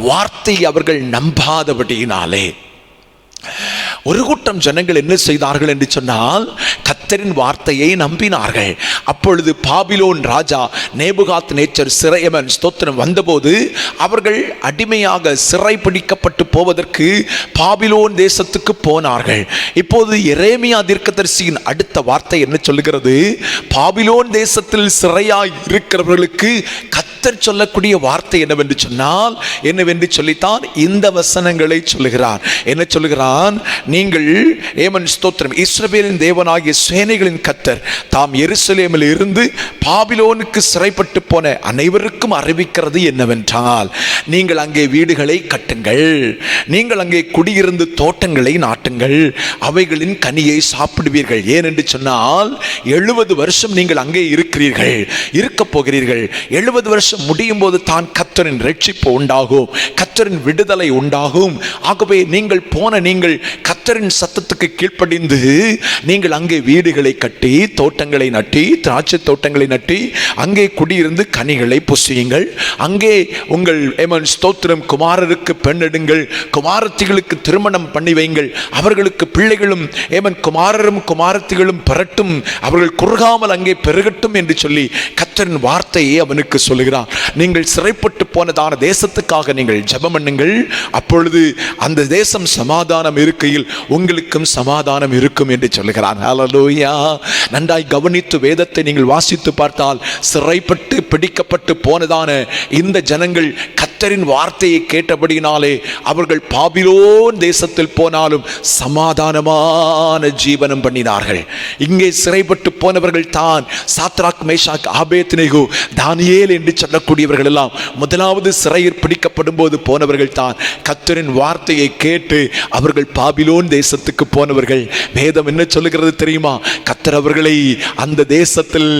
வார்த்தை அவர்கள் நம்பாதபடியினாலே. ஒரு கூட்டம் ஜனங்கள் என்ன செய்தார்கள் என்று சொன்னால், கர்த்தரின் வார்த்தையை நம்பினார்கள். அப்பொழுது பாபிலோன் ராஜா நேபுகாத்நேச்சர் சிறையமன் ஸ்தோத்திரம் வந்தபோது அவர்கள் அடிமையாக சிறை பிடிக்கப்பட்டு போவதற்கு பாபிலோன் தேசத்துக்கு போனார்கள். இப்போது எரேமியா தீர்க்கதரிசியின் அடுத்த வார்த்தை என்ன சொல்லுகிறது? பாபிலோன் தேசத்தில் சிறையாய் இருக்கிறவர்களுக்கு கர்த்தர் சொல்லக்கூடிய வார்த்தை என்னவென்று சொன்னால், என்னவென்று சொல்லித்தான் இந்த வசனங்களை சொல்லுகிறார். என்ன சொல்லுகிறான்? நீங்கள் ஏமன் ஸ்தோத்திரம் இஸ்ரவேலின் தேவனாகிய சேனைகளின் கர்த்தர் தாம் எருசலேமில் இருந்து பாபிலோனுக்கு சிறைப்பட்டு போன அனைவருக்கும் அறிவிக்கிறது என்னவென்றால், நீங்கள் அங்கே வீடுகளை கட்டுங்கள், நீங்கள் அங்கே குடியிருந்து தோட்டங்களை நாட்டுங்கள், அவைகளின் கனியை சாப்பிடுவீர்கள். ஏனென்று சொன்னால் 70 வருஷம் நீங்கள் அங்கே இருக்கிறீர்கள், இருக்க போகிறீர்கள். 70 வருஷம் முடியும் போது தான் கர்த்தரின் ரட்சிப்பு உண்டாகும், கர்த்தரின் விடுதலை உண்டாகும். ஆகவே நீங்கள் போன நீங்கள் கர்த்தரின் சத்தத்துக்கு கீழ்ப்படிந்து நீங்கள் அங்கே வீடுகளை கட்டி, தோட்டங்களை நட்டி, திராட்சை தோட்டங்களை நட்டி, அங்கே குடியிருந்து கனிகளை புசியுங்கள். அங்கே உங்கள் ஏமன் ஸ்தோத்திரம் குமாரருக்கு பெண்ணெடுங்கள், குமாரத்திகளுக்கு திருமணம் பண்ணி வைங்கள், அவர்களுக்கு பிள்ளைகளும் ஏமன் குமாரரும் குமாரத்திகளும் பெறட்டும், அவர்கள் குறுகாமல் அங்கே பெருகட்டும் என்று சொல்லி கர்த்தரின் வார்த்தையை அவனுக்கு சொல்லுகிறான். நீங்கள் சிறைப்பட்டு போனதான தேசத்துக்காக நீங்கள் ஜெபம் பண்ணுங்கள். அப்பொழுது அந்த தேசம் சமாதானம் இருக்கையில் உங்களுக்கும் சமாதானம் இருக்கும் என்று சொல்லுகிறார். ஹல்லேலூயா. நன்றாய் கவனித்து வேதத்தை நீங்கள் வாசித்து பார்த்தால், சிறைப்பட்டு பிடிக்கப்பட்டு போனதான இந்த ஜனங்கள் கர்த்தரின் வார்த்தையை கேட்டபடியினாலே அவர்கள் பாபிலோன் தேசத்தில் போனாலும் சமாதானமான ஜீவனம் பண்ணினார்கள். இங்கே சிறைப்பட்டு போனவர்கள் தான் சாத்ராக், மேஷாக், ஆபேத்நேகோ, தானியேல் என்று சொல்லக்கூடியவர்கள் எல்லாம் முதலாவது சிறையில் பிடிக்கப்படும் போது போனவர்கள் தான். கர்த்தரின் வார்த்தையை கேட்டு அவர்கள் பாபிலோன் தேசத்துக்கு போனவர்கள். வேதம் என்ன சொல்லுகிறது தெரியுமா? கர்த்தர் அவர்களை அந்த தேசத்தில்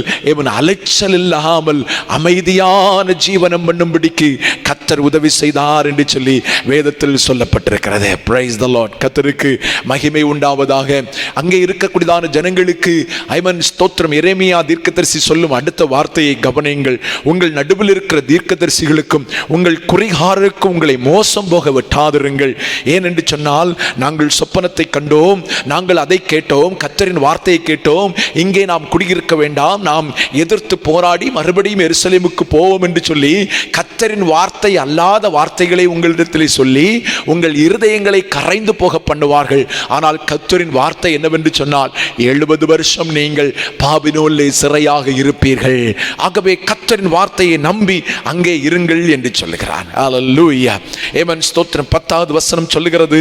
அலைச்சல் இல்லாமல் அமைதியான ஜீவனம் பண்ணும்படிக்கு கர்த்தர் உதவி செய்தார் என்று சொல்லி வேதத்தில் சொல்லப்பட்டிருக்கிறது. Price the Lord. கர்த்தருக்கு மகிமை உண்டாவதாக. அங்கே இருக்கக்கூடியதான ஜனங்களுக்கு ஐமன் ஸ்தோத்திரம் எரேமியா தீர்க்கதரிசி சொல்லும் அடுத்த வார்த்தையை கவனியுங்கள். உங்கள் நடுவில் இருக்கிற தீர்க்கதரிசிகளுக்கும் உங்கள் குறிகாரருக்கும் உங்களை மோசம் போக விட்டாதிருங்கள். ஏனென்று சொன்னால், நாங்கள் சொப்பனத்தை கண்டோம், நாங்கள் அதை கேட்டோம், கர்த்தரின் வார்த்தையை கேட்டோம், இங்கே நாம் குடியிருக்க வேண்டாம், நாம் எதிர்த்து போராடி மறுபடியும் எருசலேமுக்கு போவோம் என்று சொல்லி கர்த்தரின் வார்த்தை அல்லாத வார்த்தைகளை உங்களிடத்தில் சொல்லி உங்கள் இருதயங்களை கரைந்து போக பண்ணுவார்கள். ஆனால் கர்த்தரின் வார்த்தை என்னவென்று சொன்னால், 70 வருஷம் நீங்கள் பாபிலோனிலே சிறையாக இருப்பீர்கள். ஆகவே கர்த்தரின் வார்த்தையை நம்பி அங்கே இருங்கள் என்று சொல்லுகிறார். ஹல்லேலூயா. ஆமென். ஸ்தோத்திரம். 10வது வசனம் சொல்லுகிறது,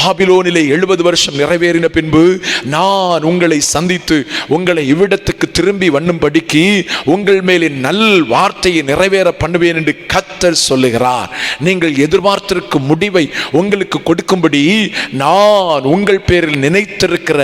பாபிலோனிலே 70 வருஷம் நிறைவேறின பின்பு நான் உங்களை சந்தித்து உங்களை இவ்விடத்துக்கு என்னிடத்தில் திரும்பி வண்ணும்படிக்கு உங்கள் மேலே நல் வார்த்தையை நிறைவேற பண்ணுவேன் என்று கர்த்தர் சொல்லுகிறார். நீங்கள் எதிர்பார்த்திருக்கும் முடிவை உங்களுக்கு கொடுக்கும்படி நான் உங்கள் பேரில் நினைத்திருக்கிற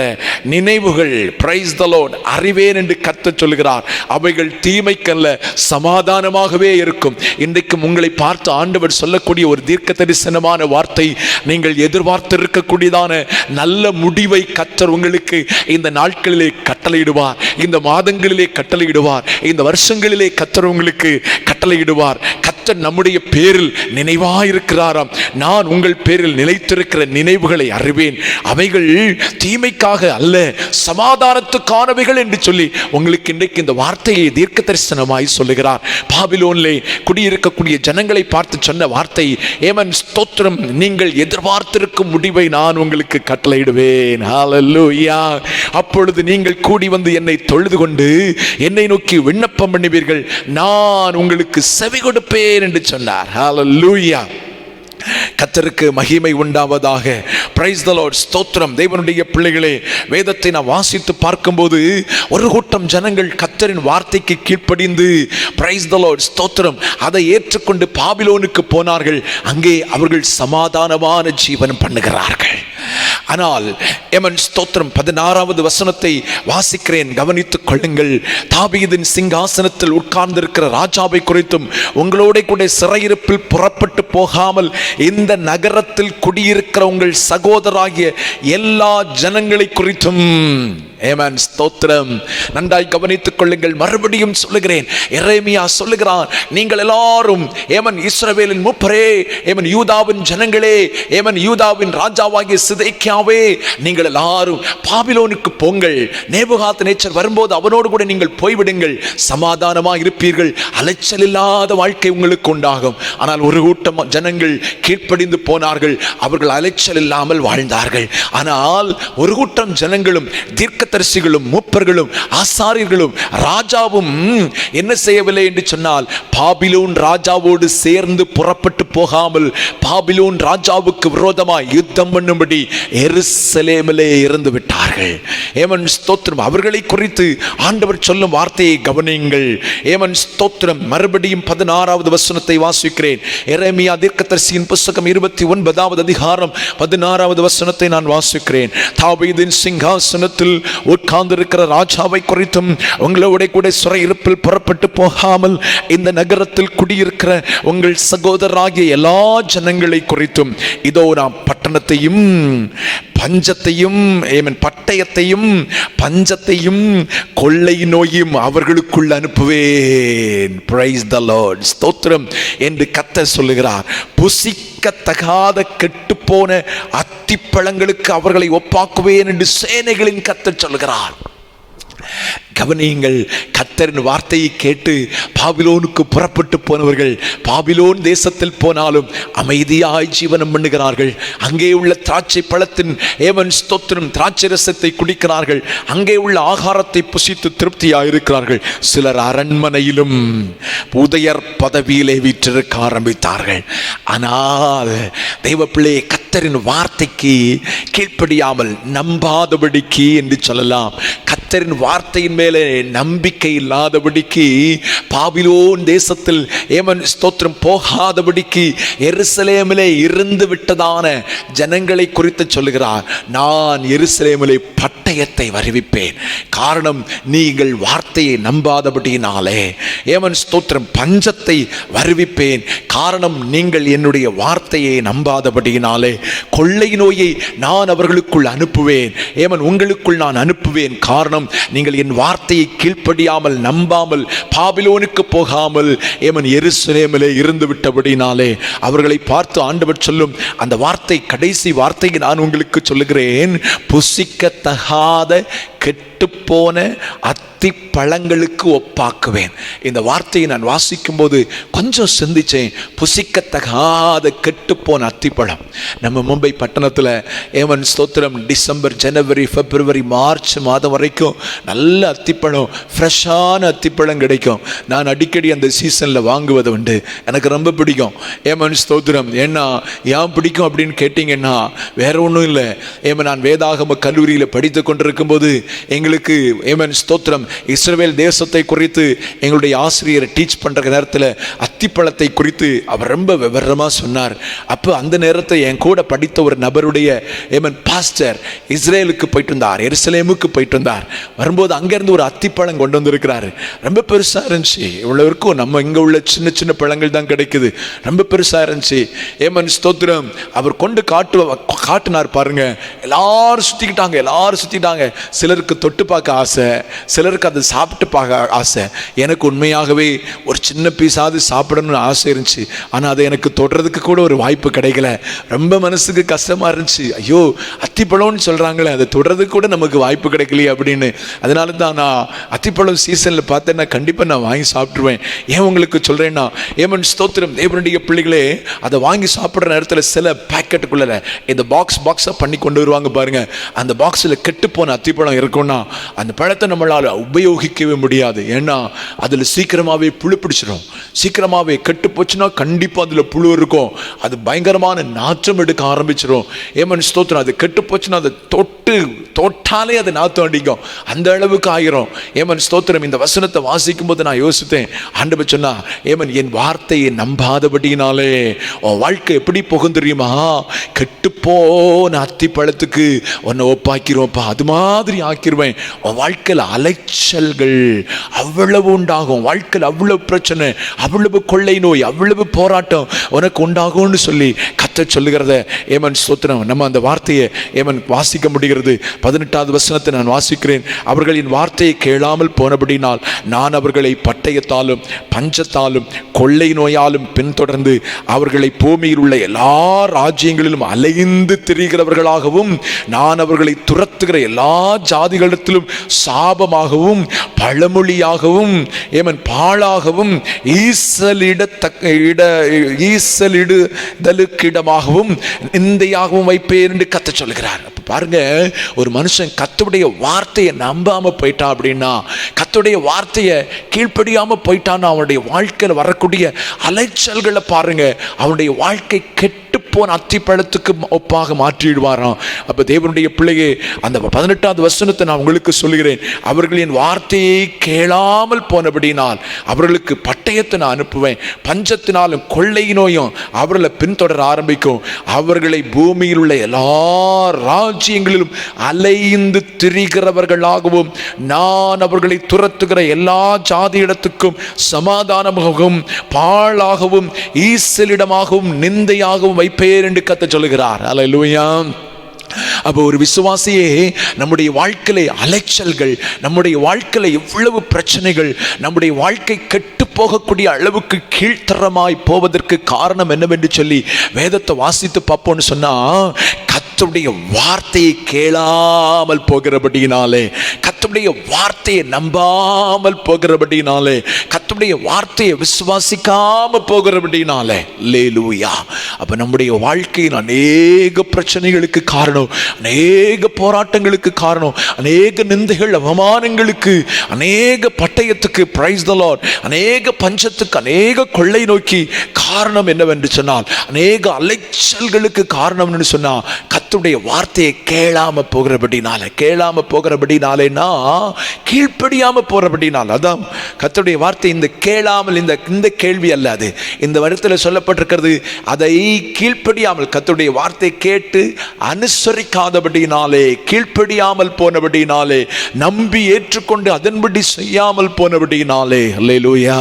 நினைவுகள் பிரைஸ் தி லார்ட் அறிவேன் என்று கர்த்தர் சொல்லுகிறார். அவைகள் தீமைக்கல்ல சமாதானமாகவே இருக்கும். இன்றைக்கும் உங்களை பார்த்து ஆண்டவர் சொல்லக்கூடிய ஒரு தீர்க்க தரிசனமான வார்த்தை, நீங்கள் எதிர்பார்த்திருக்கக்கூடியதான நல்ல முடிவை கர்த்தர் உங்களுக்கு இந்த நாட்களிலே கட்டளையிடுவார், இந்த மாதங்களிலே கட்டளையிடுவார், இந்த வருஷங்களிலே கர்த்தர் உங்களுக்கு கட்டளையிடுவார். கர்த்தர் நம்முடைய பேரில் நினைவாயிருக்கிறாராம். நான் உங்கள் பேரில் நிலைத்திருக்கிற நினைவுகளை அறிவேன், அவைகள் தீமைக்காக அல்ல சமாதானத்துக்கானவைகள் என்று சொல்லி உங்களுக்கு இன்றைக்கு இந்த வார்த்தையை தீர்க்க தரிசனமாய் சொல்லுகிறார். பாபிலோனிலே குடியிருக்கக்கூடிய ஜனங்களை பார்த்து சொன்ன வார்த்தை, ஏமன் ஸ்தோத்திரம், நீங்கள் எதிர்பார்த்திருக்கும் முடிவை நான் உங்களுக்கு கட்டளையிடுவேன். ஹல்லேலூயா. அப்பொழுது நீங்கள் கூடி வந்து என்னை தொழுது கொண்டு என்னை நோக்கி விண்ணப்பம் பண்ணுவீர்கள், நான் உங்களுக்கு செவி கொடுப்பேன் என்று சொன்னார். ஹல்லேலூயா. கர்த்தருக்கு மகிமை உண்டாவதாக. Price the Lord. ஸ்தோத்திரம். தேவனுடைய பிள்ளைகளே, வேதத்தை நான் வாசித்து பார்க்கும்போது ஒரு கூட்டம் ஜனங்கள் கர்த்தரின் வார்த்தைக்கு கீழ்ப்படிந்து பிரைஸ் தி லார்ட் ஸ்தோத்திரம் அதை ஏற்றுக்கொண்டு பாபிலோனுக்கு போனார்கள். அங்கே அவர்கள் சமாதானமான ஜீவனம் பண்ணுகிறார்கள். ஆனால் எமன் ஸ்தோத்திரம் 16வது வசனத்தை வாசிக்கிறேன், கவனித்துக் கொள்ளுங்கள். தாவீதின் சிங்காசனத்தில் உட்கார்ந்திருக்கிற ராஜாவை குறித்தும் உங்களோட கூட சிறையிருப்பில் புறப்பட்டு போகாமல் இந்த நகரத்தில் குடியிருக்கிற உங்கள் சகோதராகிய எல்லா ஜனங்களை குறித்தும் ஆமென் ஸ்தோத்திரம். நன்றாய் கவனித்துக் கொள்ளுங்கள். மறுபடியும் சொல்லுகிறேன், எரேமியா சொல்லுகிறான், நீங்கள் எல்லாரும் ஏமன் இஸ்ரவேலின் மூப்பரே, ஏமன் யூதாவின் ஜனங்களே, ஏமன் யூதாவின் ராஜாவாகிய சிதேக்கியாவே, நீங்கள் எல்லாரும் பாபிலோனுக்கு போங்கள். நேபுகாத்நேச்சர் வரும்போது அவனோடு கூட நீங்கள் போய்விடுங்கள், சமாதானமாக இருப்பீர்கள், அலைச்சல் இல்லாத வாழ்க்கை உங்களுக்கு உண்டாகும். ஆனால் ஒரு கூட்டம் ஜனங்கள் கீழ்ப்படிந்து போனார்கள், அவர்கள் அலைச்சல் இல்லாமல் வாழ்ந்தார்கள். ஆனால் ஒரு கூட்டம் ஜனங்களும் தீர்க்கதரிசிகளும் மூப்பர்களும் ஆசாரியர்களும் ராஜாவும் என்ன செய்யவில்லை என்று சொன்னால், பாபிலோன் ராஜாவோடு சேர்ந்து புறப்பட்டு போகாமல் பாபிலோன் ராஜாவுக்கு விரோதமாய் யுத்தம் பண்ணும்படி எருசலேமிலே இருந்து விட்டார்கள். ஏமன் ஸ்தோத்திரம். அவர்களை குறித்து ஆண்டவர் சொல்லும் வார்த்தையை கவனியுங்கள். ஏமன் ஸ்தோத்திரம். மறுபடியும் 16வது வசனத்தை வாசிக்கிறேன். எரேமியா தீர்க்கதரிசியின் புத்தகம் 29வது அதிகாரம் 16வது வசனத்தை நான் வாசிக்கிறேன். தாவீதின் சிங்காசனத்தில் உட்கார்ந்திருக்கிற ராஜாவை குறித்தும் உங்களோட கூட சிறையிருப்பில் புறப்பட்டு போகாமல் இந்த நகரத்தில் குடியிருக்கிற உங்கள் சகோதரராகிய எல்லா ஜனங்களை குறித்தும் இதோ நாம் பட்டணத்தையும் பஞ்சத்தையும் பட்டயத்தையும் பஞ்சத்தையும் கொள்ளை நோயும் அவர்களுக்குள் அனுப்புவேன். Price the Lord. ஸ்தோத்திரம் என்று கர்த்தர் சொல்லுகிறார். புசிக்கத்தகாத கெட்டுப்போன அத்திப்பழங்களுக்கு அவர்களை ஒப்பாக்குவேன் என்று சேனைகளின் கர்த்தர் சொல்லுகிறார். கவனியுங்கள். கர்த்தரின் வார்த்தையை கேட்டு பாபிலோனுக்கு புறப்பட்டு போனவர்கள் பாபிலோன் தேசத்தில் போனாலும் அமைதியாய் ஜீவனம் பண்ணுகிறார்கள். அங்கே உள்ள திராட்சை பழத்தின் ஏவன் ஸ்தோத்திரம் திராட்சை ரசத்தை குடிக்கிறார்கள். அங்கே உள்ள ஆகாரத்தை புசித்து திருப்தியாக இருக்கிறார்கள். சிலர் அரண்மனையிலும் உதயர் பதவியிலே வீற்றிருக்க ஆரம்பித்தார்கள். ஆனால் தெய்வ பிள்ளையை கர்த்தரின் வார்த்தைக்கு கீழ்ப்படியாமல் நம்பாதபடிக்கு என்று சொல்லலாம். கர்த்தரின் வார்த்தையின் மேலே நம்பிக்கை இல்லாதபடிக்கு பாபிலோன் தேசத்தில் ஏமன் ஸ்தோத்திரம் போகாதபடிக்கு எருசலேமிலே இருந்து விட்டதான ஜனங்களை குறித்து சொல்லுகிறார். நான் எருசலேமிலே பட்டயத்தை வருவிப்பேன். காரணம், நீங்கள் வார்த்தையை நம்பாதபடியினாலே. ஏமன் ஸ்தோத்திரம். பஞ்சத்தை வருவிப்பேன். காரணம், நீங்கள் என்னுடைய வார்த்தையை நம்பாதபடியினாலே. கொள்ளை நோயை நான் அவர்களுக்குள் அனுப்புவேன். ஏமன் உங்களுக்குள் நான் அனுப்புவேன். காரணம், நீங்கள் என் வார்த்தையை கீழ்ப்படியாமல் நம்பாமல் பாபிலோனுக்கு போகாமல் ஏமன் எருசலேமிலே இருந்து விட்டபடினாலே. அவர்களை பார்த்து ஆண்டவர் சொல்லும் அந்த வார்த்தை, கடைசி வார்த்தையை நான் உங்களுக்கு சொல்லுகிறேன். புசிக்கத்தகாத கெட்டுப்போன அத்தி பழங்களுக்கு ஒப்பாக்குவேன். இந்த வார்த்தையை நான் வாசிக்கும் போது கொஞ்சம் சிந்திச்சேன். புசிக்கத்தகாத கெட்டுப்போன அத்திப்பழம். நம்ம மும்பை பட்டணத்தில் ஏமன் ஸ்தோத்திரம் டிசம்பர், ஜனவரி, பிப்ரவரி, மார்ச் மாதம் வரைக்கும் நல்ல அத்திப்பழம், ஃப்ரெஷ்ஷான அத்திப்பழம் கிடைக்கும். நான் அடிக்கடி அந்த சீசனில் வாங்குவது உண்டு. எனக்கு ரொம்ப பிடிக்கும் ஏமன் ஸ்தோத்திரம். ஏன்னா ஏன் பிடிக்கும் அப்படின்னு கேட்டிங்கன்னா வேற ஒன்றும் இல்லை. ஏமன் நான் வேதாகம கல்லூரியில் படித்து கொண்டிருக்கும் போது எங்களுக்கு ஏமன் ஸ்தோத்திரம் இஸ்ரவேல் தேசத்தை குறித்து எங்களுடைய ஆசிரியர் டீச் பண்ணுற நேரத்தில் அத்திப்பழத்தை குறித்து அவர் ரொம்ப விவரமாக சொன்னார். அப்போ அந்த நேரத்தை என் கூட படித்த ஒரு நபருடைய ஏமன் பாஸ்டர் இஸ்ரேலுக்கு போயிட்டு இருந்தார், எருசலேமுக்கு போயிட்டு இருந்தார். வரும்போது அங்கேருந்து ஒரு அத்திப்பழம் கொண்டு வந்திருக்கிறாரு. ரொம்ப பெருசாக இருந்துச்சு. இவ்வளோ இருக்கும், நம்ம இங்கே உள்ள சின்ன சின்ன பழங்கள் தான் கிடைக்குது. ரொம்ப பெருசாக இருந்துச்சு. ஏமன் ஸ்தோத்திரம் அவர் கொண்டு காட்டினார் பாருங்க. எல்லாரும் சுற்றிக்கிட்டாங்க. சிலருக்கு தொட்டு பார்க்க ஆசை, சிலருக்கு அதை சாப்பிட்டு பார்க்க ஆசை. எனக்கு உண்மையாகவே ஒரு சின்ன பீஸாவது சாப்பிடணும்னு ஆசை இருந்துச்சு. ஆனால் அதை எனக்கு தொடுறதுக்கு கூட ஒரு வாய்ப்பு கிடைக்கல. ரொம்ப மனசுக்கு கஷ்டமாக இருந்துச்சு. ஐயோ, அத்திப்பழம்னு சொல்கிறாங்களே, அதை தொடுறதுக்கு கூட நமக்கு வாய்ப்பு கிடைக்கலையே அப்படின்னு. அதனால தான் நான் அத்திப்பழம் சீசனில் பார்த்தேன்னா கண்டிப்பாக நான் வாங்கி சாப்பிட்ருவேன். ஏன் உங்களுக்கு சொல்கிறேன்னா, ஏமன் ஸ்தோத்திரம் தேவனுடைய பிள்ளைகளே, அதை வாங்கி சாப்பிட்ற நேரத்தில் சில பேக்கெட்டுக்குள்ளே இந்த பாக்ஸாக பண்ணி கொண்டு வருவாங்க பாருங்க. அந்த பாக்ஸில் கெட்டுப்போன அத்திப்பழம் இருக்கும்னா அந்த பழத்தை நம்மளால் உபயோகிக்கவே முடியாது. ஏன்னா அதில் சீக்கிரமாகவே புழு பிடிச்சிடும். சீக்கிரமாகவே கெட்டு போச்சுன்னா கண்டிப்பாக அதில் புழு இருக்கும். அது பயங்கரமான நாற்றம் எடுக்க ஆரம்பிச்சிடும். ஏமன் ஸ்தோத்திரம் அது கெட்டு போச்சுன்னா அதை தொட்டாலே அது நாற்றம் அடிக்கும். அந்த அளவுக்கு ஆகிரும். ஏமன் ஸ்தோத்திரம் இந்த வசனத்தை வாசிக்கும் போது நான் யோசித்தேன், ஆண்டவர் சொன்னா, ஏமன் என் வார்த்தையை நம்பாதபடினாலே உன் வாழ்க்கை எப்படி போகும் தெரியுமா? கெட்டுப்போன அத்தி பழத்துக்கு உன்னை ஒப்பாக்கிருவேன்ப்பா, அது மாதிரி ஆக்கிருவேன். உன் வாழ்க்கையில் அலைச்சல்கள் அவ்வளவு உண்டாகும். வாழ்க்கையில் அவ்வளவு பிரச்சனை, அவ்வளவு கொள்ளை நோய், அவ்வளவு போராட்டம் உனக்கு உண்டாகும்னு சொல்லி கர்த்தர் சொல்லுகிறத ஏமன் ஸ்தோத்திரம் நம்ம அந்த வார்த்தையை ஏமன் வாசிக்க முடிகிறது. 18வது வசனத்தை நான் வாசிக்கிறேன். அவர்களின் வார்த்தையை கேளாமல் போனபடினால் நான் அவர்களை பட்டயத்தாலும் பஞ்சத்தாலும் கொள்ளை நோயாலும் பின்தொடர்ந்து அவர்களை பூமியில் உள்ள எல்லா ராஜ்யங்களிலும் அலைந்து திரிகிறவர்களாகவும் நான் அவர்களை துரத்துகிற எல்லா ஜாதிகளிடத்திலும் சாபமாகவும் பழமொழியாகவும் ஏமன் பாழாகவும் ஈசலிடுதலுக்கிடமாகவும் நிந்தையாகவும் வைப்பேன் என்று கர்த்தர் சொல்கிறார். பாருங்க, ஒரு மனுஷன் கர்த்தருடைய வார்த்தையை நம்பாம போயிட்டான் அப்படின்னா, கர்த்தருடைய வார்த்தையை கீழ்ப்படியாம போயிட்டான்னா அவனுடைய வாழ்க்கையில் வரக்கூடிய அலைச்சல்களை பாருங்க, அவனுடைய வாழ்க்கை கெட்டு போன அத்திப்பழத்துக்கு ஒப்பாக மாற்றிடுவாராம். அப்ப தேவனுடைய பிள்ளையே, அந்த 18வது வசனத்தை நான் உங்களுக்கு சொல்கிறேன். அவர்களின் வார்த்தையை கேளாமல் போனபடினால் அவர்களுக்கு பட்டயத்தை நான் அனுப்புவேன், பஞ்சத்தினாலும் கொள்ளை நோயும் அவர்களை பின்தொடர ஆரம்பிக்கும். அவர்களை பூமியில் உள்ள எல்லா ராஜ்யங்களிலும் அலைந்து திரிகிறவர்களாகவும் நான் அவர்களை துரத்துகிற எல்லா ஜாதியிடத்துக்கும் சமாதானமாகவும் பாழாகவும் ஈசலிடமாகவும் நிந்தையாகவும் வைப்பேன் என்று கர்த்தர் சொல்லுகிறார். அல்லேலூயா. அப்போ ஒரு விசுவாசியே நம்முடைய வாழ்க்கையில அலைச்சல்கள், நம்முடைய வாழ்க்கையில எவ்வளவு பிரச்சனைகள், நம்முடைய வாழ்க்கை கெட்டு போகக்கூடிய அளவுக்கு கீழ்த்தரமாய் போவதற்கு காரணம் என்னவென்று சொல்லி வேதத்தை வாசித்து பார்ப்போம்னு சொன்னா, கர்த்தருடைய வார்த்தையை கேளாமல் போகிறபடினாலே, கர்த்தருடைய வார்த்தையை நம்பாமல் போகிறபடினாலே, கர்த்தருடைய வார்த்தையை விசுவாசிக்காம போகிறபடினாலே. அல்லேலூயா. அப்ப நம்முடைய வாழ்க்கையின் அநேக பிரச்சனைகளுக்கு காரணம், அநேக போராட்டங்களுக்கு காரணம், அநேக நிந்தைகள் அவமானங்களுக்கு, அநேக பட்டயத்துக்கு, பிரைஸ் தி லார்ட், அநேக பஞ்சத்துக்கு, அநேக கொள்ளை நோக்கி காரணம் என்னவென்று சொன்னால், அநேக அலைச்சல்களுக்கு காரணம் என்று சொன்னால் கர்த்தருடைய வார்த்தையை கேளாம போகிறபடினாலேனா கீழ்ப்படியாம போறபடினால். அதான் கர்த்தருடைய வார்த்தை. இந்த கேளாமல், இந்த கேள்வி அல்ல, அது இந்த வருடத்தில் சொல்லப்பட்டிருக்கிறது. அதை கீழ்ப்படியாமல், கர்த்தருடைய வார்த்தை கேட்டு அனுசரிக்காதபடினாலே, கீழ்ப்படியாமல் போனபடினாலே, நம்பி ஏற்றுக்கொண்டு அதன்படி செய்யாமல் போனபடினாலே. அல்லேலூயா.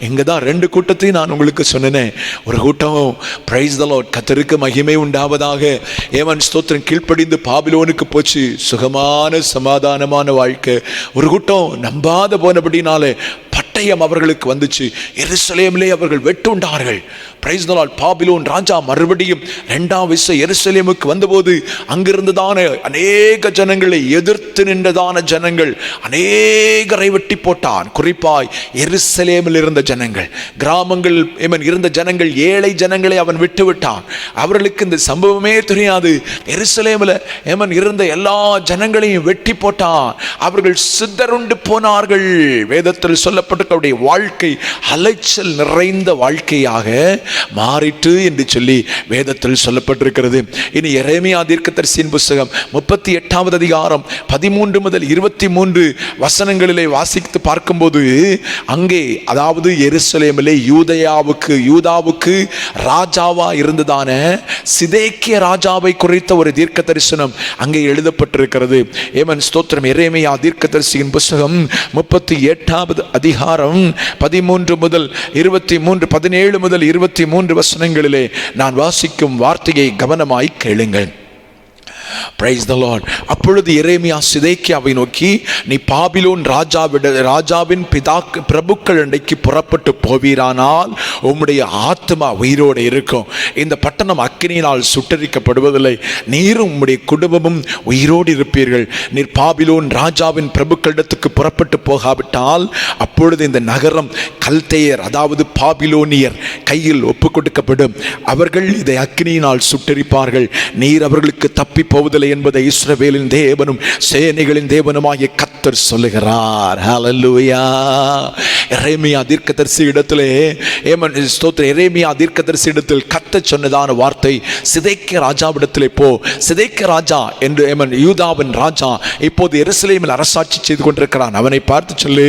இங்கதான் 2 கூட்டத்தையும் நான் உங்களுக்கு சொன்னேன். ஒரு கூட்டம் பிரைஸ் தி லார்ட், கர்த்தருக்கு மகிமை உண்டாவதாக, ஏமன் ஸ்தோத்திரம் கீழ்ப்படிந்து பாபிலோனுக்கு போச்சு, சுகமான சமாதானமான வாழ்க்கை. ஒரு கூட்டம் நம்பாத போனபடினாலே பட்டயம் அவர்களுக்கு வந்துச்சு. எருசலேமிலே அவர்கள் வெட்டுண்டார்கள். Praise the Lord. பாபிலோன் ராஜா மறுபடியும் 2ஆம் விசை எருசலேமுக்கு வந்தபோது அங்கிருந்ததான அநேக ஜனங்களை எதிர்த்து நின்றதான ஜனங்கள் அநேகரை வெட்டி போட்டான். குறிப்பாய் எருசலேமில் இருந்த ஜனங்கள், கிராமங்கள் இருந்த ஜனங்கள், ஏழை ஜனங்களை அவன் விட்டு விட்டான். அவர்களுக்கு இந்த சம்பவமே தெரியாது. எருசலேமில் இருந்த எல்லா ஜனங்களையும் வெட்டி போட்டான். அவர்கள் சிதறுண்டு போனார்கள். வேதத்தில் சொல்லப்பட்ட வாழ்க்கை அலைச்சல் நிறைந்த வாழ்க்கையாக மாறிட்டு என்று சொல்லி வேதத்தில் சொல்லப்பட்டிருக்கிறது. இனி எரேமியா தீர்க்கதரிசியின் புஸ்தகம் 38வது அதிகாரம் 13 முதல் 23 வசனங்களிலே வாசித்து பார்க்கும்போது, அங்கே அதாவது எருசலேமிலே யூதாவுக்கு ராஜாவா இருந்ததான சிதேக்கியா ராஜாவை குறித்த ஒரு தீர்க்க தரிசனம் அங்கே எழுதப்பட்டிருக்கிறது. ஏமன் ஸ்தோத்திரம். எரேமியா தீர்க்கதரிசியின் புஸ்தகம் 38வது அதிகாரம் 13 முதல் 23, 17 முதல் 23 வசனங்களிலே நான் வாசிக்கும் வார்த்தையை கவனமாய் கேளுங்கள். Praise the Lord. அப்பொழுது எரேமியா சிதேக்கியாவை நோக்கி, நீ பாபிலோன் ராஜாவின் பிரபுக்கள் அண்டைக்கு புறப்பட்டு போவீரானால் உம்முடைய ஆத்மா உயிரோடு இருக்கும். இந்த பட்டணம் அக்கினியினால் சுட்டரிக்கப்படுவதில்லை, நீரும் உம்முடைய குடும்பமும் உயிரோடு இருப்பீர்கள். நீர் பாபிலோன் ராஜாவின் பிரபுக்களிடத்துக்கு புறப்பட்டு போகாவிட்டால் அப்பொழுது இந்த நகரம் கல்தேயர் அதாவது பாபிலோனியர் கையில் ஒப்பு கொடுக்கப்படும். அவர்கள் இதை அக்கினியினால் சுட்டரிப்பார்கள். நீர் அவர்களுக்கு தப்பி போவதில்லை என்பதை இஸ்ரவேலின் தேவனும் சேனைகளின் தேவனுமாகிய கர்த்தர் சொல்லுகிறார். ஹல்லேலூயா. எரேமியா தீர்க்கதரிசி இடத்திலே எரேமியா தீர்க்கதரிசி இடத்தில் கர்த்தர் சொன்னதான வார்த்தை, சிதேக்கியா ராஜாவிடத்திலே போ. சிதேக்கியா ராஜா என்று யூதாவின் ராஜா இப்போது எருசலேமில் அரசாட்சி செய்து கொண்டிருக்கிறான். அவனை பார்த்து சொல்லு,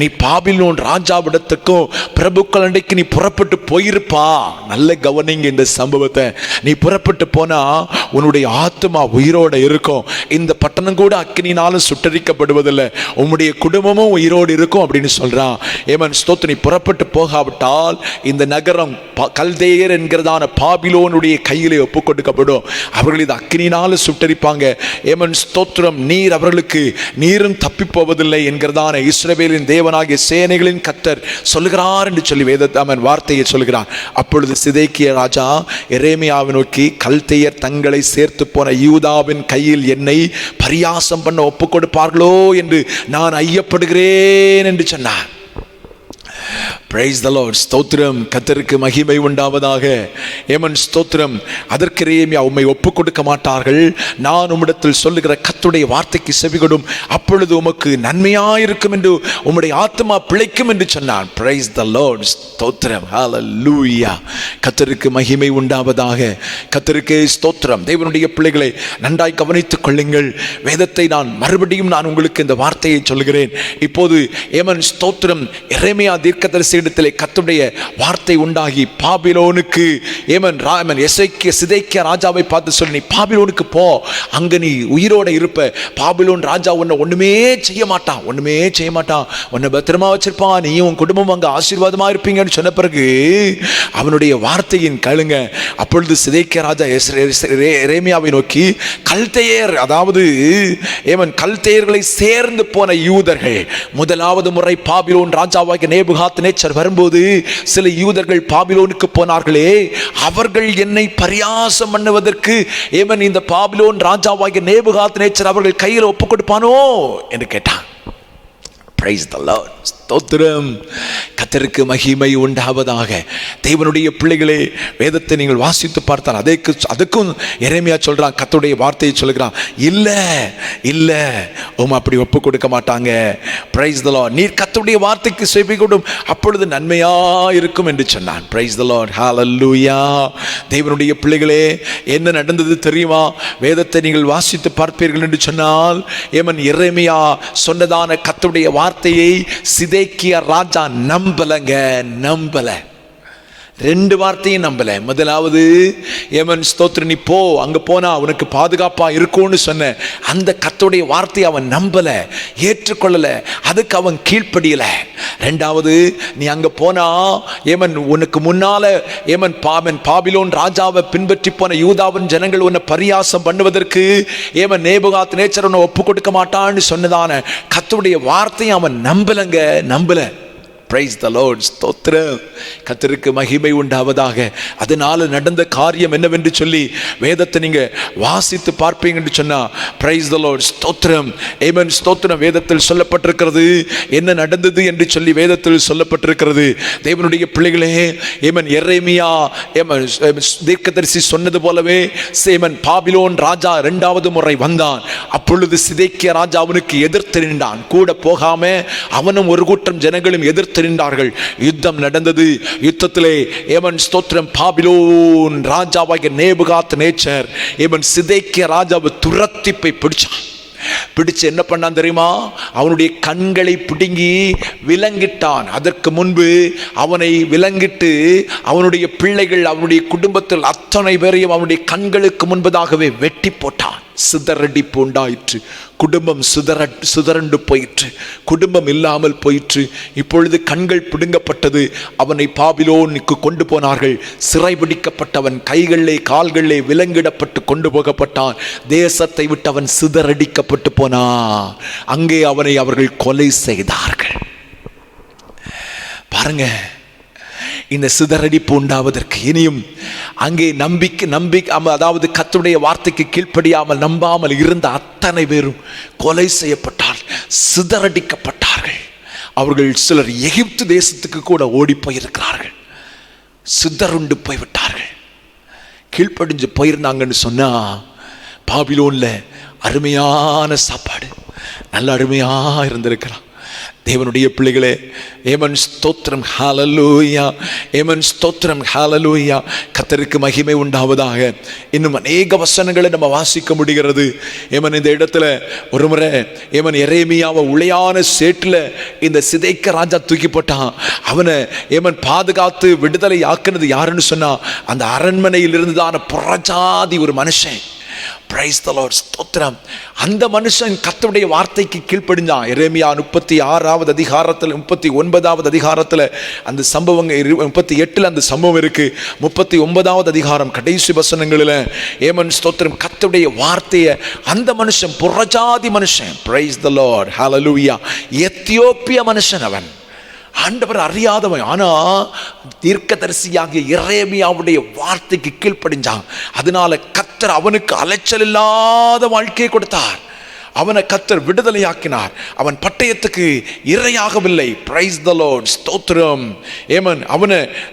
நீ பாபிலோன் ராஜாவிடத்துக்கும் பிரபுக்கள் அண்டைக்கு நீ புறப்பட்டு போயிருப்பா. நல்ல கவனிங்க இந்த சம்பவத்தை. நீ புறப்பட்டு போனா உன்னுடைய ஆத்மா உயிரோடு இருக்கும். இந்த பட்டணம் கூட அக்கினினாலும் சுட்டரிக்கப்படுவதில்லை, உம்முடைய குடும்பமும் உயிரோடு இருக்கும் அப்படின்னு சொல்றான். ஏமன் ஸ்தோத்திரம். நீ புறப்பட்டு போகாவிட்டால் இந்த நகரம் கல்தேயர் என்கிறதான பாபிலோனுடைய கையிலே ஒப்பு கொடுக்கப்படும். அவர்கள் இது அக்கினினாலும் சுட்டரிப்பாங்க. ஏமன் ஸ்தோத்திரம். நீர் அவர்களுக்கு நீரும் தப்பி போவதில்லை என்கிறதான இஸ்ரவேலின் தேவனாகிய சேனைகளின் கர்த்தர் சொல்லுகிறார் என்று சொல்லி வேதத்தாமன் வார்த்தையை சொல்கிறார். அப்பொழுது சிதேக்கியா ராஜா எரேமியாவை நோக்கி, கல்தேயர் தங்களை சேர்த்து போன யூதாவின் கையில் என்னை பரியாசம் பண்ண ஒப்பு கொடுப்பார்களோ என்று நான் ஐயப்படுகிறேன் என்று சொன்னார். Praise the Lord. ஸ்தோத்திரம். கர்த்தருக்கு மகிமை உண்டாவதாக. ஏமன் ஸ்தோத்திரம். அதற்கு எரேமியா, உம்மை ஒப்பு கொடுக்க மாட்டார்கள். நான் உம்மிடத்தில் சொல்லுகிற கர்த்தருடைய வார்த்தைக்கு செவிகொடும், அப்பொழுது உமக்கு நன்மையாயிருக்கும் என்று உம்முடைய ஆத்மா பிழைக்கும் என்று சொன்னான். Praise the Lord. ஸ்தோத்திரம். ஹல்லேலூயா. கர்த்தருக்கு மகிமை உண்டாவதாக. கர்த்தருக்கு ஸ்தோத்திரம். தேவனுடைய பிள்ளைகளை நன்றாய் கவனித்துக் கொள்ளுங்கள். வேதத்தை நான் மறுபடியும் உங்களுக்கு இந்த வார்த்தையை சொல்கிறேன். இப்போது ஏமன் ஸ்தோத்திரம். எரேமியா தீர்க்கதரிசி இடத்திலே கர்த்தருடைய வார்த்தை உண்டாகி பாபிலோனுக்கு சிதேக்கியா ராஜாவை பார்த்து சொல்லி, நீ பாபிலோனுக்கு போ, அங்க நீ உயிரோட இருப்ப. பாபிலோன் ராஜா உன்னை ஒண்ணுமே செய்ய மாட்டான், உன்னை பத்திரமா வச்சிருப்பான், நீயும் உன் குடும்பம் அங்க ஆசீர்வாதமா இருப்பீங்கன்னு சொன்ன பிறகு அவனுடைய வார்த்தையின் கேளுங்க. அப்பொழுது சிதேக்கியா ராஜா எரேமியாவை நோக்கி, கல்தேயர் அதாவது கல்தேயர்களை சேர்ந்து போன யூதர்கள் முதலாவது முறை பாபிலோன் ராஜாவாகிய நேபுகாத்நேச்சர் வரும்போது சில யூதர்கள் பாபிலோனுக்கு போனார்களே, அவர்கள் என்னை பரியாசம் பண்ணுவதற்கு இந்த பாபிலோன் ராஜாவாகிய நேபுகாத்நேச்சர் அவர்கள் கையில் ஒப்பு கொடுப்பானோ என்று கேட்டான். Praise the Lord. ஸ்தோத்திரம். கர்த்தருக்கு மகிமை உண்டாவதாக. தேவனுடைய பிள்ளைகளே, வேதத்தை நீங்கள் வாசித்து பார்த்தால் அதுக்கும் எரேமியா சொல்றான், கர்த்தருடைய வார்த்தையை சொல்கிறான், இல்ல அப்படி ஒப்பு கொடுக்க மாட்டாங்க. Praise the Lord. நீர் கர்த்தருடைய வார்த்தைக்கு செவி கொடும், அப்பொழுது நன்மையா இருக்கும் என்று சொன்னான். Praise the Lord. ஹல்லேலூயா. தேவனுடைய பிள்ளைகளே, என்ன நடந்தது தெரியுமா? வேதத்தை நீங்கள் வாசித்து பார்ப்பீர்கள் என்று சொன்னால், எரேமியா சொன்னதான கர்த்தருடைய வார்த்தையை சிதேக்கியா ராஜா நம்பல. ரெண்டு வார்த்தையும் நம்பல. முதலாவது ஏமன் ஸ்தோத்திரம், நீ போ, அங்க போனா உனக்கு பாதுகாப்பா இருக்கும்னு சொன்ன அந்த கர்த்தருடைய வார்த்தையை அவன் நம்பல, ஏற்றுக்கொள்ளல, அதுக்கு அவன் கீழ்ப்படியல. ரெண்டாவது, நீ அங்க போனா உனக்கு முன்னால பாபிலோன் ராஜாவை பின்பற்றி போன யூதாவின் ஜனங்கள் உன்னை பரியாசம் பண்ணுவதற்கு நேபுகாத்நேச்சர் உன்னை ஒப்பு கொடுக்க மாட்டான்னு சொன்னதான கர்த்தருடைய வார்த்தையை அவன் நம்பல. Praise the Lord. ஸ்தோத்திரம். கர்த்தருக்கு மகிமை உண்டாவதாக. அதனால நடந்த காரியம் என்னவென்று சொல்லி வேதத்தை நீங்க வாசித்து பார்ப்பீங்க என்று சொன்னா, Praise the Lord. ஸ்தோத்திரம். ஆமென். ஸ்தோத்திரம். வேதத்தில் சொல்லப்பட்டிருக்கிறது என்ன நடந்தது என்று சொல்லி வேதத்தில் சொல்லப்பட்டிருக்கிறது. தேவனுடைய பிள்ளைகளே, எரேமியா தீர்க்கதரிசி சொன்னது போலவே பாபிலோன் ராஜா இரண்டாவது முறை வந்தான். அப்பொழுது சிதேக்கியா ராஜா அவனுக்கு எதிர்த்து நின்றான். கூட போகாம அவனும் ஒரு கூட்டம் ஜனங்களும் எதிர்த்து திரிந்தார்கள். யுத்தம் நடந்தது. யுத்தத்திலே ஏமன் ஸ்தோத்திரம் பாபிலோன் ராஜாவாகிய நேபுகாத் நேச்சர் ஏமன் சிதேக்கியா ராஜாவை துரத்தி போய் பிடிச்சான். பிடிச்சு என்ன பண்ணான் தெரியுமா? அவனுடைய கண்களை பிடுங்கி விலங்கிட்டான். அதற்கு முன்பு அவனை விலங்கிட்டு அவனுடைய பிள்ளைகள் அவனுடைய குடும்பத்தில் அத்தனை பேரையும் அவனுடைய கண்களுக்கு முன்பதாகவே வெட்டி போட்டான். சிதறடிப்பு உண்டாயிற்று. குடும்பம் சிதறண்டு போயிற்று. குடும்பம் இல்லாமல் போயிற்று. இப்பொழுது கண்கள் பிடுங்கப்பட்டது. அவனை பாபிலோனுக்கு கொண்டு போனார்கள். சிறைபிடிக்கப்பட்டவன் கைகளிலே கால்களிலே விலங்கிடப்பட்டு கொண்டு போகப்பட்டான். தேசத்தை விட்டு அவன் சிதறடிக்கப்பட்டு போனான். அங்கே அவனை அவர்கள் கொலை செய்தார்கள். பாருங்க, இந்த சிதறடிப்பு உண்டாவதற்கு இனியும் அங்கே நம்பிக்கை அதாவது கர்த்தருடைய வார்த்தைக்கு கீழ்ப்படியாமல் நம்பாமல் இருந்த அத்தனை பேரும் கொலை செய்யப்பட்டார், சிதறடிக்கப்பட்டார்கள். அவர்கள் சிலர் எகிப்து தேசத்துக்கு கூட ஓடி போயிருக்கிறார்கள். சிதறுண்டு போய்விட்டார்கள். கீழ்ப்படிஞ்சு போயிருந்தாங்கன்னு சொன்னா பாபிலோன்ல அருமையான சாப்பாடு, நல்ல அருமையா இருந்திருக்கலாம். தேவனுடைய பிள்ளைகளே, ஏமன் ஸ்தோத்திரம் ஹல்லேலூயா, ஏமன் ஸ்தோத்திரம் ஹல்லேலூயா. கர்த்தருக்கு மகிமை உண்டாவதாக. இன்னும் அநேக வசனங்களை நம்ம வாசிக்க முடிகிறது. ஏமன் இந்த இடத்துல ஒரு முறை ஏமன் எரேமியாவை உளையான சேற்றில் இந்த சிதேக்கியா ராஜா தூக்கி போட்டான். அவனை ஏமன் பாதுகாத்து விடுதலை ஆக்குனது யாருன்னு சொன்னா அந்த அரண்மனையில் இருந்துதான புறஜாதி ஒரு மனுஷன். Praise the Lord. ஸ்தோத்திரம். அந்த மனுஷன் கர்த்தருடைய வார்த்தைக்கு கீழ்ப்படிஞ்சான். எரேமியா 36வது அதிகாரத்தில் 39வது அதிகாரத்தில் அந்த சம்பவங்கள் 38 அந்த சம்பவம் இருக்கு. 39வது அதிகாரம் கடைசி வசனங்களில் ஏமன் ஸ்தோத்திரம் கர்த்தருடைய வார்த்தையை அந்த மனுஷன் புறஜாதி மனுஷன். Praise the Lord. Hallelujah. எத்தியோப்பிய மனுஷன் அவன், ஆண்டவர் அறியாதவன். ஆனா தீர்க்கதரிசியாகிய எரேமியாவுடைய வார்த்தைக்கு கீழ்ப்படிஞ்சான். அதனால கர்த்தர் அவனுக்கு அலைச்சல் இல்லாத வாழ்க்கையை கொடுத்தார். அவனை கர்த்தர் விடுதலையாக்கினார். அவன் பட்டயத்துக்கு இரையாகவில்லை. Praise the Lord. ஸ்தோத்திரம்.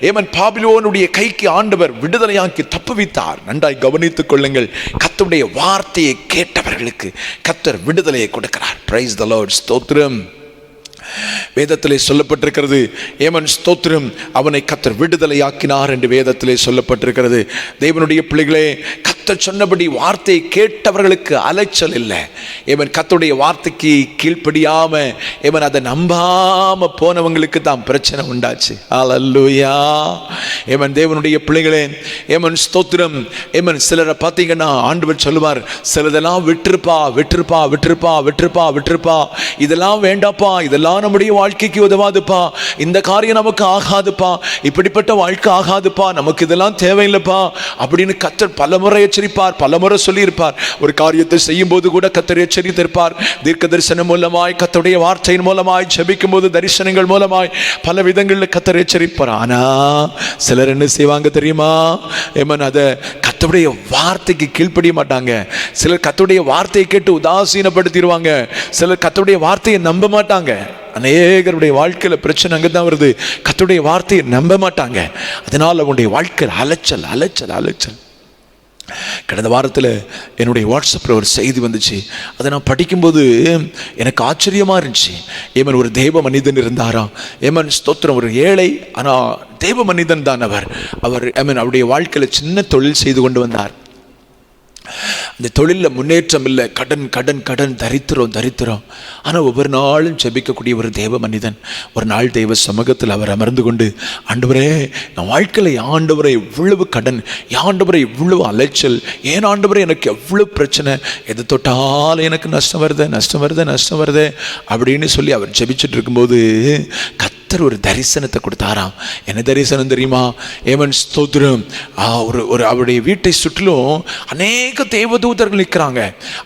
ஏமன் பாபிலோனுடைய கைக்கு ஆண்டவர் விடுதலையாக்கி தப்புவித்தார். நன்றாய் கவனித்துக் கொள்ளுங்கள். கர்த்தருடைய வார்த்தையை கேட்டவர்களுக்கு கர்த்தர் விடுதலையை கொடுக்கிறார். Price the Lord. ஸ்தோத்திரம். வேதத்திலே சொல்லப்பட்டிருக்கிறது, ஏமன் ஸ்தோத்திரம் அவனை கர்த்தர் விடுதலையாக்கினார் என்று வேதத்திலே சொல்லப்பட்டிருக்கிறது. தேவனுடைய பிள்ளைகளே, கர்த்தர் சொன்னபடி வார்த்தையை கேட்டவர்களுக்கு அலைச்சல் இல்லை. ஏமன் கர்த்தருடைய வார்த்தைக்கு கீழ்ப்படியாம ஏமன் அதை நம்பாம போனவங்களுக்கு தான் பிரச்சனை உண்டாச்சு. ஹல்லேலூயா. ஏமன் தேவனுடைய பிள்ளைகளே, ஏமன் ஸ்தோத்திரம். ஏமன் சிலரை பார்த்தீங்கன்னா ஆண்டவர் சொல்லுவார், சிலதெல்லாம் விட்டுருப்பா விட்டுருப்பா விட்டுருப்பா விட்டுருப்பா விட்டுருப்பா, இதெல்லாம் வேண்டாப்பா, இதெல்லாம் நம்முடைய வாழ்க்கைக்கு உதவாதுப்பா, இந்த காரியம் நமக்கு ஆகாதுப்பா, இப்படிப்பட்ட வாழ்க்கை ஆகாதுப்பா, நமக்கு இதெல்லாம் தேவையில்லைப்பா அப்படின்னு கர்த்தர் பலமுறை எச்சரிப்பார், பலமுறை சொல்லியிருப்பார். ஒரு காரியத்தை செய்யும் போது கூட கர்த்தர் எச்சரித்திருப்பார். தீர்க்க தரிசனம் மூலமாய், கர்த்தருடைய வார்த்தையின் மூலமாய், ஜெபிக்கும் போது தரிசனங்கள் மூலமாய் பல விதங்களில் கர்த்தர் எச்சரிப்பார். ஆனா சிலர் என்ன செய்வாங்க தெரியுமா? ஏமன் அதை கர்த்தருடைய வார்த்தைக்கு கீழ்ப்படிய மாட்டாங்க. சிலர் கர்த்தருடைய வார்த்தையை கேட்டு உதாசீனப்படுத்திடுவாங்க. சிலர் கர்த்தருடைய வார்த்தையை நம்ப மாட்டாங்க. அநேகருடைய வாழ்க்கையில பிரச்சனை அங்கதான் வருது. கர்த்தருடைய வார்த்தையை நம்ப மாட்டாங்க. அதனால அவங்களுடைய வாழ்க்கையில் அலைச்சல் அலைச்சல் அலைச்சல். கடந்த வாரத்தில் என்னுடைய வாட்ஸ்அப்பில் ஒரு செய்தி வந்துச்சு. அதை நான் படிக்கும்போது எனக்கு ஆச்சரியமாக இருந்துச்சு. ஏமன் ஒரு தெய்வ மனிதன் இருந்தாராம். ஏமன் ஸ்தோத்திரம் ஒரு ஏழை, ஆனால் தெய்வ மனிதன் தான் அவர். அவருடைய வாழ்க்கையில் சின்ன தொழில் செய்து கொண்டு வந்தார். அந்த தொழிலில் முன்னேற்றம் இல்லை. கடன் கடன் கடன், தரித்திரம் தரித்திரம். ஆனால் ஒவ்வொரு நாளும் ஜெபிக்கக்கூடிய ஒரு தேவ மனிதன். ஒரு நாள் தெய்வ சமூகத்தில் அவர் அமர்ந்து கொண்டு, ஆண்டவரே என் வாழ்க்கையில் ஆண்டவரை இவ்வளவு கடன், ஆண்டவரை இவ்வளவு அலைச்சல், ஏன் ஆண்டவரே எனக்கு எவ்வளவு பிரச்சனை, எது தொட்டாலும் எனக்கு நஷ்டம் வருது நஷ்டம் வருது நஷ்டம் வருது அப்படின்னு சொல்லி அவர் ஜெபிச்சுட்டு இருக்கும்போது கர்த்தர் ஒரு தரிசனத்தை கொடுத்தாராம். என்ன தரிசனம் தெரியுமா? ஏமன் ஸ்தோத்திரம். ஒரு அவருடைய வீட்டை சுற்றிலும் அநேக தேவதூதர்கள் நிற்கிறாங்க.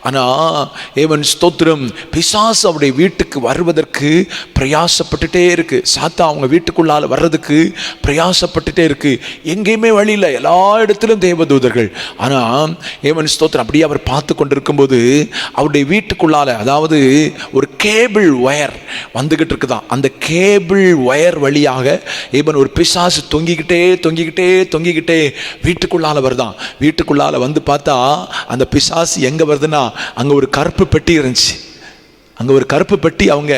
ஆனால் ஏமன் ஸ்தோத்திரம் பிசாசு அவருடைய வீட்டுக்கு வருவதற்கு பிரயாசப்பட்டுட்டே இருக்கு. சாத்தா அவங்க வீட்டுக்குள்ளால வர்றதுக்கு பிரயாசப்பட்டுட்டே இருக்கு. எங்கேயுமே வழி இல்லை, எல்லா இடத்திலும் தேவதூதர்கள். ஆனால் ஏமன் ஸ்தோத்திரம் அப்படியே அவர் பார்த்து கொண்டிருக்கும் போது அவருடைய வீட்டுக்குள்ளால, அதாவது ஒரு கேபிள் ஒயர் வந்துகிட்டு இருக்குதான். அந்த கேபிள் ஒயர் வழியாக ஏமன் ஒரு பிசாசு தொங்கிக்கிட்டே தொங்கிக்கிட்டே தொங்கிக்கிட்டே வீட்டுக்குள்ளால வருதான். வீட்டுக்குள்ளால வந்து பார்த்தா அந்த பிசாசு எங்க வருதுன்னா, அங்க ஒரு கருப்பு பெட்டி இருந்துச்சு. அங்கே ஒரு கருப்பு பெட்டி அவங்க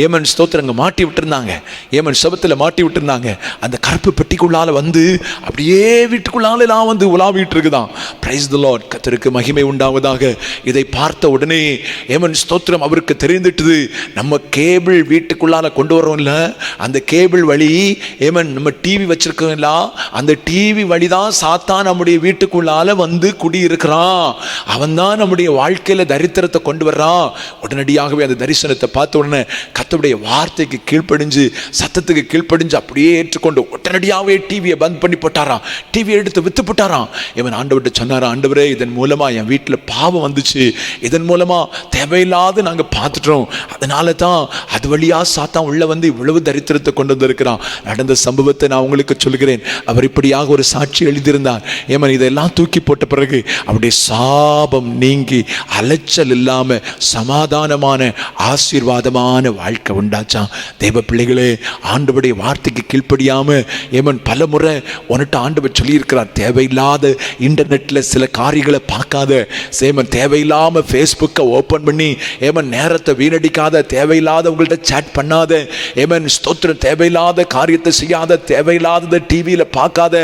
ஏமன் ஸ்தோத்திரம் அங்கே மாட்டி விட்டுருந்தாங்க, ஏமன் சபத்தில் மாட்டி விட்டுருந்தாங்க. அந்த கருப்பு பெட்டிக்குள்ளால வந்து அப்படியே வீட்டுக்குள்ளால நான் வந்து உலாவிட்டு இருக்குதான். பிரைஸ் தி லார்ட், கர்த்தருக்கு மகிமை உண்டாவதாக. இதை பார்த்த உடனே ஏமன் ஸ்தோத்திரம் அவருக்கு தெரிந்துட்டுது, நம்ம கேபிள் வீட்டுக்குள்ளால கொண்டு வரோம்ல, அந்த கேபிள் வழி ஏமன் நம்ம டிவி வச்சிருக்கோம்ல, அந்த டிவி வழிதான் சாத்தான் நம்முடைய வீட்டுக்குள்ளால வந்து குடியிருக்கிறான். அவன் தான் நம்முடைய வாழ்க்கையில தரித்திரத்தை கொண்டு வர்றான். உடனடியாகவே அந்த தரிசனத்தை பார்த்த உடனே கர்த்தருடைய வார்த்தைக்கு கீழ்ப்படிஞ்சு, சத்தத்துக்கு கீழ்ப்படிஞ்சு அப்படியே ஏற்றுக்கொண்டு உடனடியாகவே டிவியை பந்த் பண்ணி போட்டாராம், டிவியை எடுத்து வித்து போட்டாராம். இவன் ஆண்டவர்கிட்ட சொன்னாரா, ஆண்டவரே இதன் மூலமா என் வீட்டில் பாவம் வந்துச்சு, இதன் மூலமா தேவையில்லாத நாங்கள் பார்த்துட்டோம், அதனால தான் அது வழியா சாத்தான் உள்ள வந்து இவ்வளவு தரித்திரத்தை கொண்டு வந்திருக்கிறான். நடந்த சம்பவத்தை நான் உங்களுக்கு சொல்கிறேன். அவர் இப்படியாக ஒரு சாட்சி எழுதியிருந்தார். ஏமன் இதெல்லாம் தூக்கி போட்ட பிறகு அவருடைய சாபம் நீங்கி அலைச்சல் இல்லாம சமாதானமான ஆசீர்வாதமான வாழ்க்கை உண்டாச்சான். தேவ பிள்ளைகளே, ஆண்டவருடைய வார்த்தைக்கு கீழ்ப்படியாம ஏமன் பல முறை உன்னிட்ட ஆண்டவர் சொல்லியிருக்கிறார், தேவையில்லாத இன்டர்நெட்ல சில காரியங்களை பார்க்காத, ஏமன் தேவையில்லாம ஃபேஸ்புக்கை ஓப்பன் பண்ணி ஏமன் நேரத்தை வீணடிக்காத, தேவையில்லாத உங்கள்கிட்ட சேட் பண்ணாத, ஏமன் ஸ்தோத்திரம் தேவையில்லாத காரியத்தை செய்யாத, தேவையில்லாத டிவியில பார்க்காத,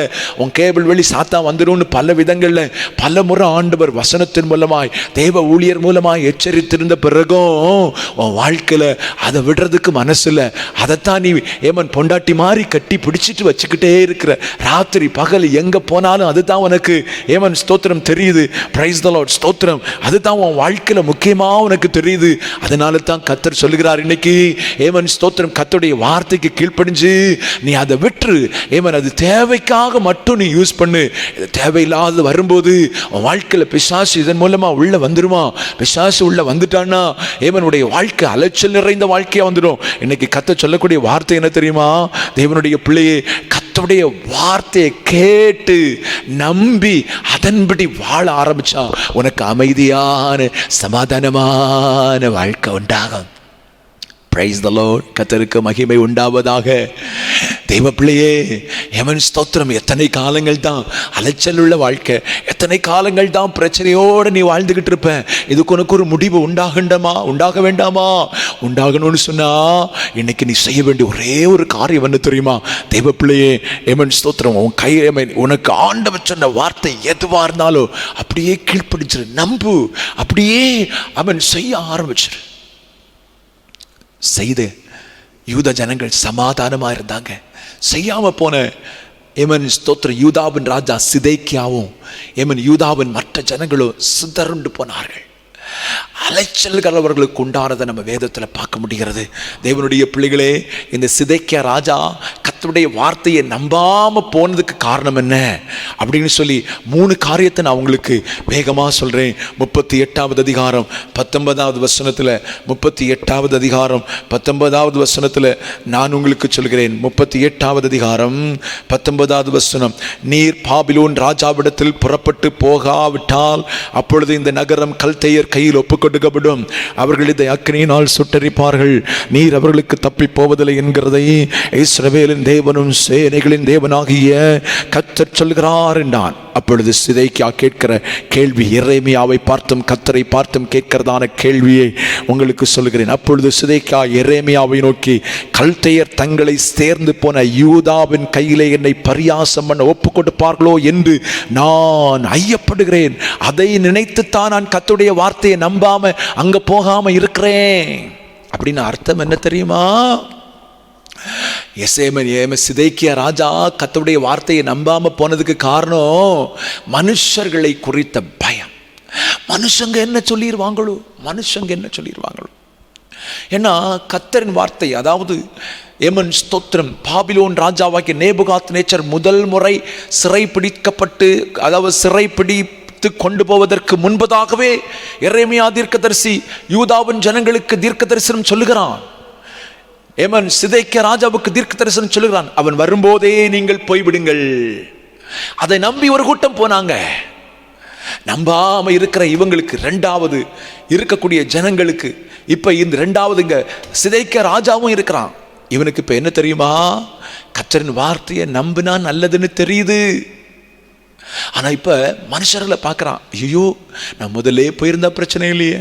உன் கேபிள் வழி சாத்தா வந்துடும் பல விதங்கள்ல பல முறை ஆண்டவர் வசனத்தின் மூலமாய் தேவ ஊழியர் மூலமாய் எச்சரித்திருந்த பிறகும் உன் வாழ்க்கையில அதை விடுறதுக்கு மனசு இல்லை. அதைத்தான் நீ ஏமன் பொண்டாட்டி மாதிரி கட்டி பிடிச்சிட்டு வச்சுக்கிட்டே இருக்கிற. ராத்திரி பகல் எங்க போனாலும் அதுதான் உனக்கு ஏமன் ஸ்தோத்திரம் தெரியுது. பிரைஸ் தி லார்ட், ஸ்தோத்திரம். அதுதான் உன் வாழ்க்கையில முக்கியமா உனக்கு தெரியுது. அதனால தான் கர்த்தர் சொல்லுகிறார் இன்னைக்கு, ஏமன் ஸ்தோத்திரம் கர்த்தருடைய வார்த்தைக்கு கீழ்ப்படிஞ்சு நீ அதை விட்டுரு. ஏமன் அது தேவைக்காக மட்டும் நீ யூஸ் பண்ணு. தேவையில்லாத வரும்போது உன் வாழ்க்கையில பிசாசு இதன் மூலமா உள்ள வந்துருமா? பிசாசு உள்ள வந்துட்டான்னா ஏமனுடைய வாழ்க்கை அலைச்சல் நிறைந்த வாழ்க்கையா வந்துடும். இன்னைக்கு கர்த்தர் சொல்லக்கூடிய வார்த்தை என்ன தெரியுமா? தேவனுடைய பிள்ளையே, கர்த்தருடைய வார்த்தையை கேட்டு நம்பி அதன்படி வாழ ஆரம்பிச்சா உனக்கு அமைதியான சமாதானமான வாழ்க்கை உண்டாகும். பிரைஸ் தி லார்ட், கர்த்தருக்கு மகிமை உண்டாவதாக. தெய்வ பிள்ளையே, ஏமன் ஸ்தோத்திரம், எத்தனை காலங்கள் தான் அலைச்சல் உள்ள வாழ்க்கை, எத்தனை காலங்கள் தான் பிரச்சனையோடு நீ வாழ்ந்துகிட்டு இருப்ப. இதுக்கு உனக்கு ஒரு முடிவு உண்டாக வேண்டாமா? உண்டாகணும்னு சொன்னா இன்னைக்கு நீ செய்ய வேண்டிய ஒரே ஒரு காரியம் என்ன தெரியுமா? தெய்வ பிள்ளையே, ஏமன் ஸ்தோத்திரம், உன் கை உனக்கு ஆண்டவர் சொன்ன வார்த்தை எதுவா இருந்தாலும் அப்படியே கீழ்ப்படிச்சிரு, நம்பு, அப்படியே அவன் செய்ய ஆரம்பிச்சிரு. செய்து யூத ஜனங்கள் சமாதானமா இருந்தாங்க. செய்யாம போன ஏமன் ஸ்தோத்திரம் யூதாவின் ராஜா சிதேக்கியாவும் ஏமன் யூதாவின் மற்ற ஜனங்களும் சிதறுண்டு போனார்கள். அலைச்சல்கள் அவர்களுக்கு உண்டானதை நம்ம வேதத்தில் பார்க்க முடிகிறது. தேவனுடைய பிள்ளைகளே, இந்த சிதேக்கியா ராஜா கர்த்தருடைய வார்த்தையை நம்பாம போனதுக்கு காரணம் என்ன அப்படின்னு சொல்லி 3 காரியத்தை நான் உங்களுக்கு வேகமாக சொல்றேன். 38வது அதிகாரம் 19வது வசனத்தில், 38வது அதிகாரம் 19வது வசனத்தில் நான் உங்களுக்கு சொல்கிறேன். 38வது அதிகாரம் 19வது வசனம், நீர் பாபிலோன் ராஜாவிடத்தில் புறப்பட்டு போகாவிட்டால் அப்பொழுது இந்த நகரம் கல்தேயர் கையில் ஒப்புக்கொடுக்கப்படும், அவர்கள் இதை அக்கினியினால் சுட்டரிப்பார்கள், நீர் அவர்களுக்கு தப்பி போவதில்லை என்கிறதை இஸ்ரவேலின் தேவனும் சேனைகளின் தேவனாகிய கர்த்தர் சொல்கிறார் என்றான். அப்பொழுது சிதேக்கியா கேட்கிற கேள்வி எரேமியாவை பார்த்தும் கர்த்தரை பார்த்தும் கேட்கிறதான கேள்வியை உங்களுக்கு சொல்கிறேன். அப்பொழுது சிதேக்கியா எரேமியாவை நோக்கி, கல்தேயர் தங்களை சேர்ந்து போன யூதாவின் கையிலே என்னை பரியாசம் பண்ண ஒப்பு கொடுப்பார்களோ என்று நான் ஐயப்படுகிறேன். அதை நினைத்துத்தான் நான் கர்த்தருடைய வார்த்தையை நம்பாம அங்க போகாம இருக்கிறேன். அப்படின்னு அர்த்தம் என்ன தெரியுமா? சிதேக்கியா ராஜா கர்த்தருடைய வார்த்தையை நம்பாம போனதுக்கு காரணம் மனுஷர்களை குறித்த பயம். மனுஷங்க என்ன சொல்லிடுவாங்களோ, ஏன்னா கர்த்தரின் வார்த்தை, அதாவது ஏமன் ஸ்தோத்திரம் பாபிலோன் ராஜாவாகிய நேபுகாத்நேச்சர் முதல் முறை சிறைப்பிடிக்கப்பட்டு, அதாவது சிறைப்பிடித்து கொண்டு போவதற்கு முன்பதாகவே எரேமியா தீர்க்கதரிசி யூதாவின் ஜனங்களுக்கு தீர்க்க தரிசனம் சொல்லுகிறான். ஏமன் சிதேக்கியா ராஜாவுக்கு தீர்க்க தரிசனம் சொல்லுகிறான், அவன் வரும்போதே நீங்கள் போய்விடுங்கள். அதை நம்பி ஒரு கூட்டம் போனாங்க. நம்பாம இருக்கிற இவங்களுக்கு, 2வது இருக்கக்கூடிய ஜனங்களுக்கு இப்ப இந்த 2வது சிதேக்கியா ராஜாவும் இருக்கிறான். இவனுக்கு இப்ப என்ன தெரியுமா? கர்த்தரின் வார்த்தையை நம்பினா நல்லதுன்னு தெரியுது. ஆனால் இப்போ மனுஷர்களை பார்க்குறான், ஐயோ நான் முதல்ல போயிருந்தா பிரச்சனை இல்லையே,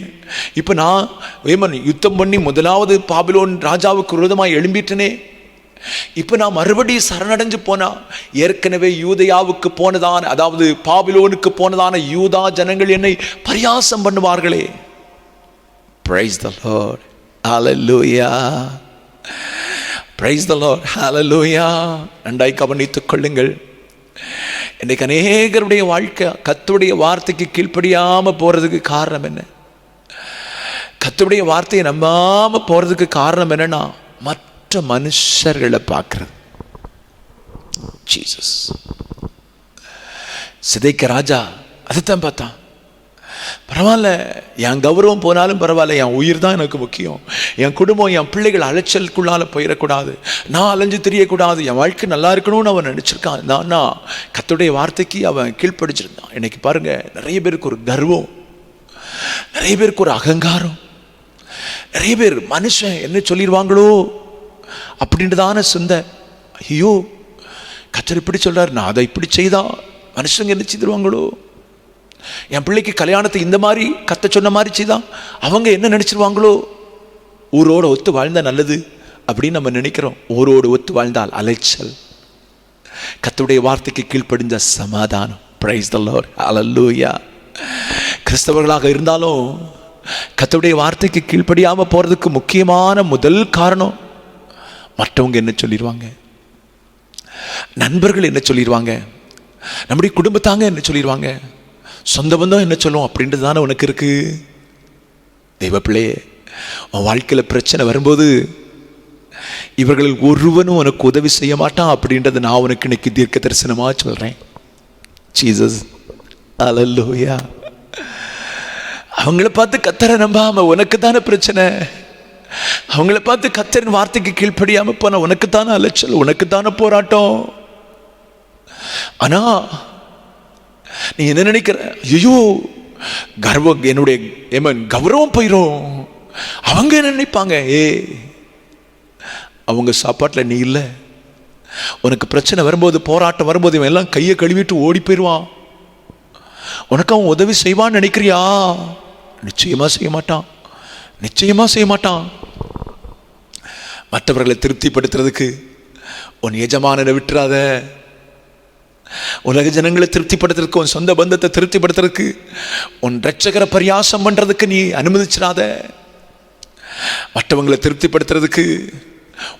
இப்போ நான் யுத்தம் பண்ணி முதலாவது பாபிலோன் ராஜாவுக்கு விரோதமாக எழும்பிட்டனே, இப்போ நான் மறுபடியும் சரணடைஞ்சு போனா ஏற்கனவே யூதயாவுக்கு போனதான, அதாவது பாபிலோனுக்கு போனதான யூதா ஜனங்கள் என்னை பரியாசம் பண்ணுவார்களே. Praise the Lord. Hallelujah. Praise the Lord. Hallelujah. நன்றாய் கவனித்துக் கொள்ளுங்கள். இன்றைக்கு அநேகருடைய வாழ்க்கை கர்த்தருடைய வார்த்தைக்கு கீழ்ப்படியாம போறதுக்கு காரணம் என்ன? கர்த்தருடைய வார்த்தையை நம்பாம போறதுக்கு காரணம் என்னன்னா, மற்ற மனுஷர்களை பார்க்கிறது. ஜீசஸ் சிதைக்க ராஜா அதைத்தான் பார்த்தான். பரவாயில்ல, என் கௌரவம் போனாலும் பரவாயில்ல, என் உயிர் தான் எனக்கு முக்கியம், என் குடும்பம் என் பிள்ளைகள் அலைச்சலுக்குள்ளால போயிடக்கூடாது, நான் அலைஞ்சு தெரியக்கூடாது, என் வாழ்க்கை நல்லா இருக்கணும்னு அவன் நினச்சிருக்கான். நான் கர்த்தருடைய வார்த்தைக்கு அவன் கீழ்ப்படிச்சிருந்தான். இன்னைக்கு பாருங்க, நிறைய பேருக்கு ஒரு கர்வம், நிறைய பேருக்கு ஒரு அகங்காரம், நிறைய பேர் மனுஷன் என்ன சொல்லிடுவாங்களோ அப்படின்றதான சிந்தை. ஐயோ கர்த்தர் இப்படி சொல்றாரு, நான் அதை இப்படி செய்தா மனுஷங்க என்ன செய்திருவாங்களோ, என் பிள்ளைக்கு கல்யாணத்தை இந்த மாதிரி கத்த சொன்ன மாதிரி செய்தான் அவங்க என்ன நினைச்சிருவாங்களோ, ஊரோட ஒத்து வாழ்ந்தா நல்லது அப்படின்னு நம்ம நினைக்கிறோம். ஊரோடு ஒத்து வாழ்ந்தால் அலைச்சல், கர்த்தருடைய வார்த்தைக்கு கீழ்ப்படிஞ்ச சமாதானம். Praise the Lord. Hallelujah. கிறிஸ்தவர்களாக இருந்தாலும் கர்த்தருடைய வார்த்தைக்கு கீழ்ப்படியாம போறதுக்கு முக்கியமான முதல் காரணம், மற்றவங்க என்ன சொல்லிடுவாங்க, நண்பர்கள் என்ன சொல்லிடுவாங்க, நம்முடைய குடும்பத்தாங்க என்ன சொல்லிடுவாங்க, சொந்த பந்தம் என்ன சொல்லும் அப்படின்றது தானே உனக்கு இருக்கு. தெய்வ பிள்ளையே, உன் வாழ்க்கையில் பிரச்சனை வரும்போது இவர்கள் ஒருவனும் உனக்கு உதவி செய்ய மாட்டான் அப்படின்றத நான் உனக்கு இன்னைக்கு தீர்க்க தரிசனமா சொல்றேன். ஜீசஸ். அல்லேலூயா. அவங்கள பார்த்து கர்த்தரை நம்பாம உனக்கு தானே பிரச்சனை, அவங்கள பார்த்து கர்த்தரின் வார்த்தைக்கு கீழ்ப்படியாம போன உனக்கு தானே அலைச்சல், உனக்கு தானே போராட்டம். ஆனா நீ என்ன நினைக்கிற, ஐயோ கர்வம், என்னுடைய கௌரவம் போயிரும், அவங்க என்ன நினைப்பாங்க, அவங்க சாப்பாட்டில் நீ இல்லை, உனக்கு பிரச்சனை வரும்போது போராட்டம் வரும்போது இவன் எல்லாம் கையை கழுவிட்டு ஓடி போயிடுவான், உனக்கு அவன் உதவி செய்வான்னு நினைக்கிறியா? நிச்சயமா செய்ய மாட்டான், நிச்சயமா செய்ய மாட்டான். மற்றவர்களை திருப்திப்படுத்துறதுக்கு உன் எஜமானனை விட்டுறாத, உலக ஜனங்களை திருப்திப்படுத்துறதுக்கு, உன் சொந்த பந்தத்தை திருப்திப்படுத்துறதுக்கு, உன் ரட்சகரை பரியாசம் பண்றதுக்கு நீ அனுமதிச்சிடாத. மற்றவங்களை திருப்திப்படுத்துறதுக்கு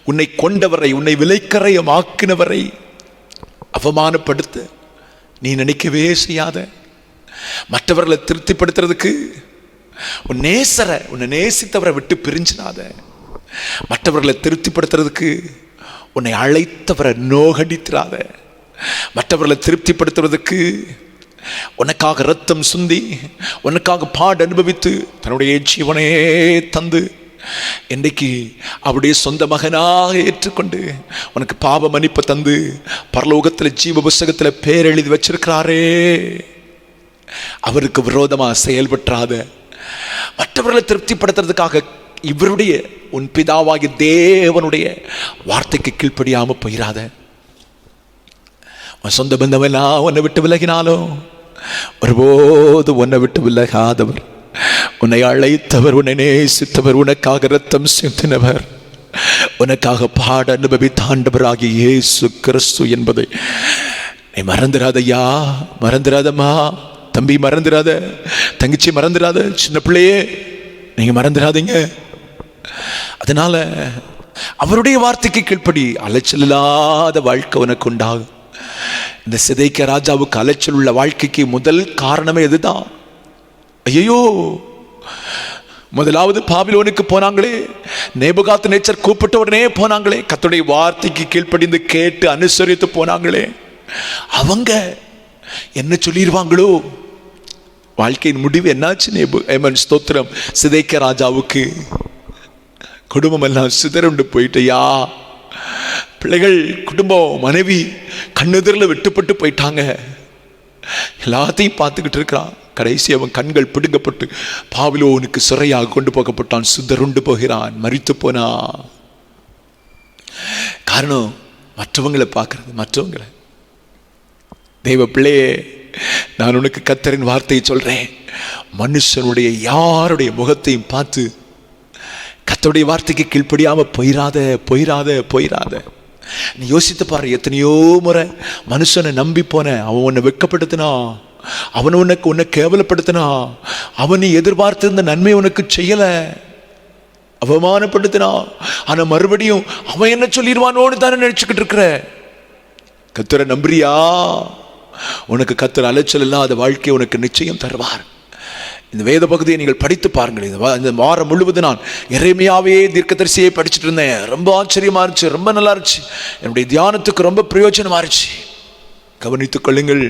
உன்னை கொண்டவரை, உன்னை விலைக்கரையம் ஆக்கினவரை அவமானப்படுத்த நீ நினைக்கவே செய்யாத. மற்றவர்களை திருப்திப்படுத்துறதுக்கு உன் நேசரை, உன்னை நேசித்தவரை விட்டு பிரிஞ்சிடாத. மற்றவர்களை திருப்திப்படுத்துறதுக்கு உன்னை அழைத்தவரை நோகடித்திராத. மற்றவர்களை திருப்திப்படுத்துவதற்கு உனக்காக ரத்தம் சுந்தி, உனக்காக பாடு அனுபவித்து தன்னுடைய ஜீவனே தந்து இன்றைக்கு அவருடைய சொந்த மகனாக ஏற்றுக்கொண்டு உனக்கு பாவ மன்னிப்பு தந்து பரலோகத்தில் ஜீவ புஸ்தகத்தில் பேர் எழுதி வச்சிருக்கிறாரே, அவருக்கு விரோதமா செயல்பற்றாத, மற்றவர்களை திருப்திப்படுத்துறதுக்காக இவருடைய உன் பிதாவாகிய தேவனுடைய வார்த்தைக்கு கீழ்ப்படியாம போயிடாத. உன் சொந்த பந்தமெல்லாம் உன்னை விட்டு விலகினாலும் ஒருபோது உன்னை விட்டு விலகாதவர், உன்னை அழைத்தவர், உன்னை நேசித்தவர், உனக்காக ரத்தம் சிந்தினவர், உனக்காக பாட அனுபவித்த ஆண்டவராகிய இயேசு கிறிஸ்து என்பதை நீ மறந்துடாதையா, மறந்துடாதம்மா, தம்பி மறந்துடாத, தங்கச்சி மறந்துடாத, சின்ன பிள்ளையே நீங்க மறந்துடாதீங்க. அதனால அவருடைய வார்த்தைக்கு கீழ்ப்படி, அலைச்சல் இல்லாத வாழ்க்கை உனக்கு உண்டாகும். இந்த சிதைக்க ராஜாவுக்கு அலைச்சல் உள்ள வாழ்க்கைக்கு முதல் காரணமே இதுதான். ஐயோ, முதலாவது பாபிலோனுக்கு போனாங்களே, நேபுகாத் நேச்சர் கூப்பிட்ட உடனே போனாங்களே, கர்த்தருடைய வார்த்தைக்கு கீழ்ப்படிந்து கேட்டு அனுசரித்து போனாங்களே, அவங்க என்ன சொல்லிடுவாங்களோ, வாழ்க்கையின் முடிவு என்னாச்சு? ஸ்தோத்திரம். சிதைக்க ராஜாவுக்கு குடும்பம் எல்லாம் சிதறுண்டு போயிட்டையா, பிள்ளைகள், குடும்பம், மனைவி கண்ணுதிரில் வெட்டுப்பட்டு போயிட்டாங்க. எல்லாத்தையும் பார்த்துக்கிட்டு இருக்கிறான். கடைசி அவன் கண்கள் பிடுங்கப்பட்டு பாபிலோனுக்கு சிறையாக கொண்டு போகப்பட்டான், சிதறுண்டு போகிறான், மரித்து போனான். காரணம் மற்றவங்களை பார்க்கறது. மற்றவங்களை, தெய்வ பிள்ளையே, நான் உனக்கு கர்த்தரின் வார்த்தையை சொல்றேன். மனுஷனுடைய யாருடைய முகத்தையும் பார்த்து கர்த்தருடைய வார்த்தைக்கு கீழ்ப்படியாம போயிராத. நீ யோசித்து பாரு, எத்தனையோ முறை மனுஷனை நம்பி போன, அவன் உன்னை வெட்கப்படுத்தினா, அவன் உன்னை கேவலப்படுத்தினா, அவன் நீ எதிர்பார்த்திருந்த நன்மை உனக்கு செய்யல, அவமானப்படுத்தினா, ஆனா மறுபடியும் அவன் என்ன சொல்லிடுவானோன்னு தானே நினைச்சுக்கிட்டு இருக்கிற. கர்த்தரை நம்புறியா? உனக்கு கர்த்தர் அலைச்சல் இல்லாத வாழ்க்கை உனக்கு நிச்சயம் தருவார். இந்த வேத பகுதியை நீங்கள் படித்து பாருங்கள். இந்த வாரம் முழுவதும் நான் எரேமியாவே தீர்க்கதரிசியை படிச்சுட்டு இருந்தேன். ரொம்ப ஆச்சரியமா இருந்துச்சு, ரொம்ப நல்லா இருந்துச்சு, என்னுடைய தியானத்துக்கு ரொம்ப பிரயோஜனமா இருந்துச்சு. கவனித்துக் கொள்ளுங்கள்.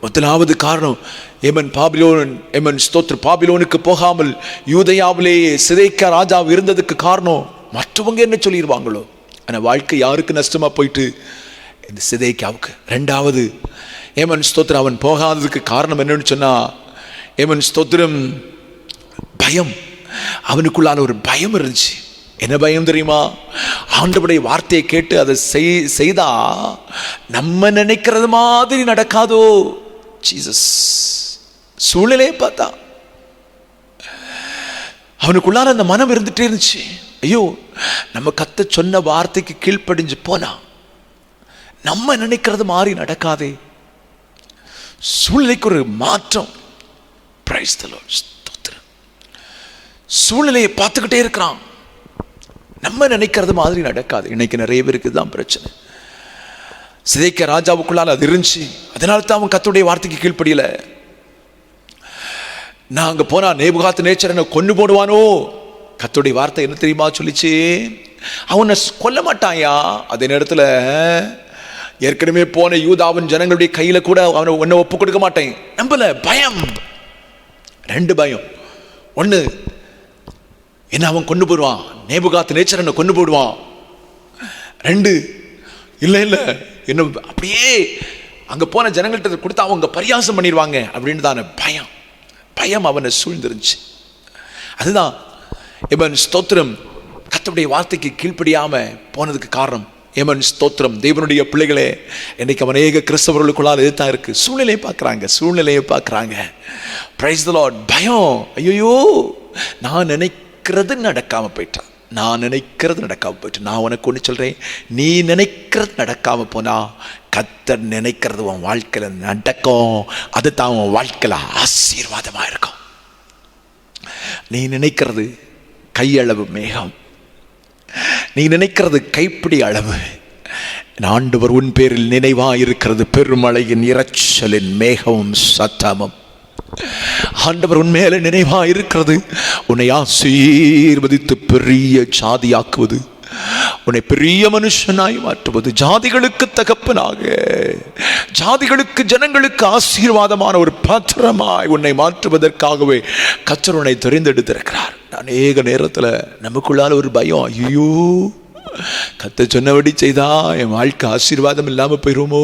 முதலாவது காரணம், பாபிலோனுக்கு போகாமல் யூதேயாவிலேயே சிதேக்கியா ராஜா இருந்ததுக்கு காரணம், மற்றவங்க என்ன சொல்லிடுவாங்களோ. ஆனா வாழ்க்கை யாருக்கு நஷ்டமா போயிட்டு? இந்த சிதேக்கியாவுக்கு. ரெண்டாவது, ஸ்தோத்திரம், அவன் போகாததுக்கு காரணம் என்னன்னு சொன்னா, ஸ்தோத்திரம், பயம். அவனுக்குள்ளான ஒரு பயம் இருந்துச்சு. என்ன பயம் தெரியுமா? ஆண்டவருடைய வார்த்தையை கேட்டு அதை செய்தா நம்ம நினைக்கிறது மாதிரி நடக்காதோ. ஜீசஸ் சூழ்நிலையை பார்த்தா அவனுக்குள்ளான அந்த மனம் இருந்துட்டே இருந்துச்சு. ஐயோ, நம்ம கத்த சொன்ன வார்த்தைக்கு கீழ்ப்படிஞ்சு போனா நம்ம நினைக்கிறது மாதிரி நடக்காதே. சூழ்நிலைக்கு ஒரு மாற்றம். சூழ்நிலையை பார்த்துக்கிட்டே இருக்கிறான், நம்ம நினைக்கிறது மாதிரி நடக்காது. இன்னைக்கு நிறைய பேருக்கு தான் பிரச்சனை. சிதேக்கியா ராஜாவுக்குள்ளால் அது இருந்துச்சு, அதனால தான் அவன் கர்த்தருடைய வார்த்தைக்கு கீழ்ப்படியல. நான் அங்க போனா நேபுகாத்நேச்சர் என்ன கொன்னு போடுவானோ. கர்த்தருடைய வார்த்தை என்ன தெரியுமா சொல்லிச்சு? அவனை கொல்ல மாட்டாயா. அதே நேரத்தில் ஏற்கனவே போன யூதாவின் ஜனங்களுடைய கையில கூட அவனை ஒன்ன ஒப்பு கொடுக்க மாட்டேன். நம்பல. பயம். ரெண்டு பயம். ஒண்ணு, என்ன அவன் கொண்டு போடுவான், நேபுகாத்நேச்சர் என்ன கொண்டு போடுவான். ரெண்டு, இல்ல என்ன அப்படியே அங்க போன ஜனங்கள்கிட்ட கொடுத்தா அவங்க பரியாசம் பண்ணிடுவாங்க அப்படின்னு தானே பயம். பயம் அவனை சூழ்ந்துருந்துச்சு. அதுதான் ஸ்தோத்திரம், கர்த்தருடைய வார்த்தைக்கு கீழ்ப்படியாம போனதுக்கு காரணம். ஸ்தோத்திரம், தேவனுடைய பிள்ளைகளே, இன்னைக்கு அநேக கிறிஸ்தவர்களுக்குள்ளால் இதுதான் இருக்கு. சூழ்நிலையை பார்க்குறாங்க. Price the Lord. பயம். ஐயோ, நான் நினைக்கிறது நடக்காம போயிட்டான். நான் உனக்கு ஒன்று சொல்றேன், நீ நினைக்கிறது நடக்காம போனா கர்த்தர் நினைக்கிறது உன் வாழ்க்கையில நடக்கும். அது தான் உன் வாழ்க்கையில ஆசீர்வாதமா இருக்கும். நீ நினைக்கிறது கையளவு மேகம், நீ நினைக்கிறது கைப்பிடி அளவு. ஆண்டவர் உன் பேரில் நினைவாயிருக்கிறது பெருமழையின் இரைச்சலின் மேகமும் சத்தமும். ஆண்டவர் உன் மேல நினைவாயிருக்கிறது உன்னை ஆசீர்வதித்து பெரிய ஜாதியாக்குவது, உன்னை பெரிய மனுஷனாய் மாற்றுவது, ஜாதிகளுக்கு தகப்பனாக, ஜாதிகளுக்கு ஜனங்களுக்கு ஆசீர்வாதமான ஒரு பாத்திரமாய் உன்னை மாற்றுவதற்காகவே கர்த்தர் உன்னை தெரிந்தெடுத்திருக்கிறார். அநேக நேரத்தில் நமக்குள்ளால ஒரு பயம், ஐயோ கர்த்தர் சொன்னபடி செய்தா என் வாழ்க்கை ஆசீர்வாதம் இல்லாமல் போயிருமோ,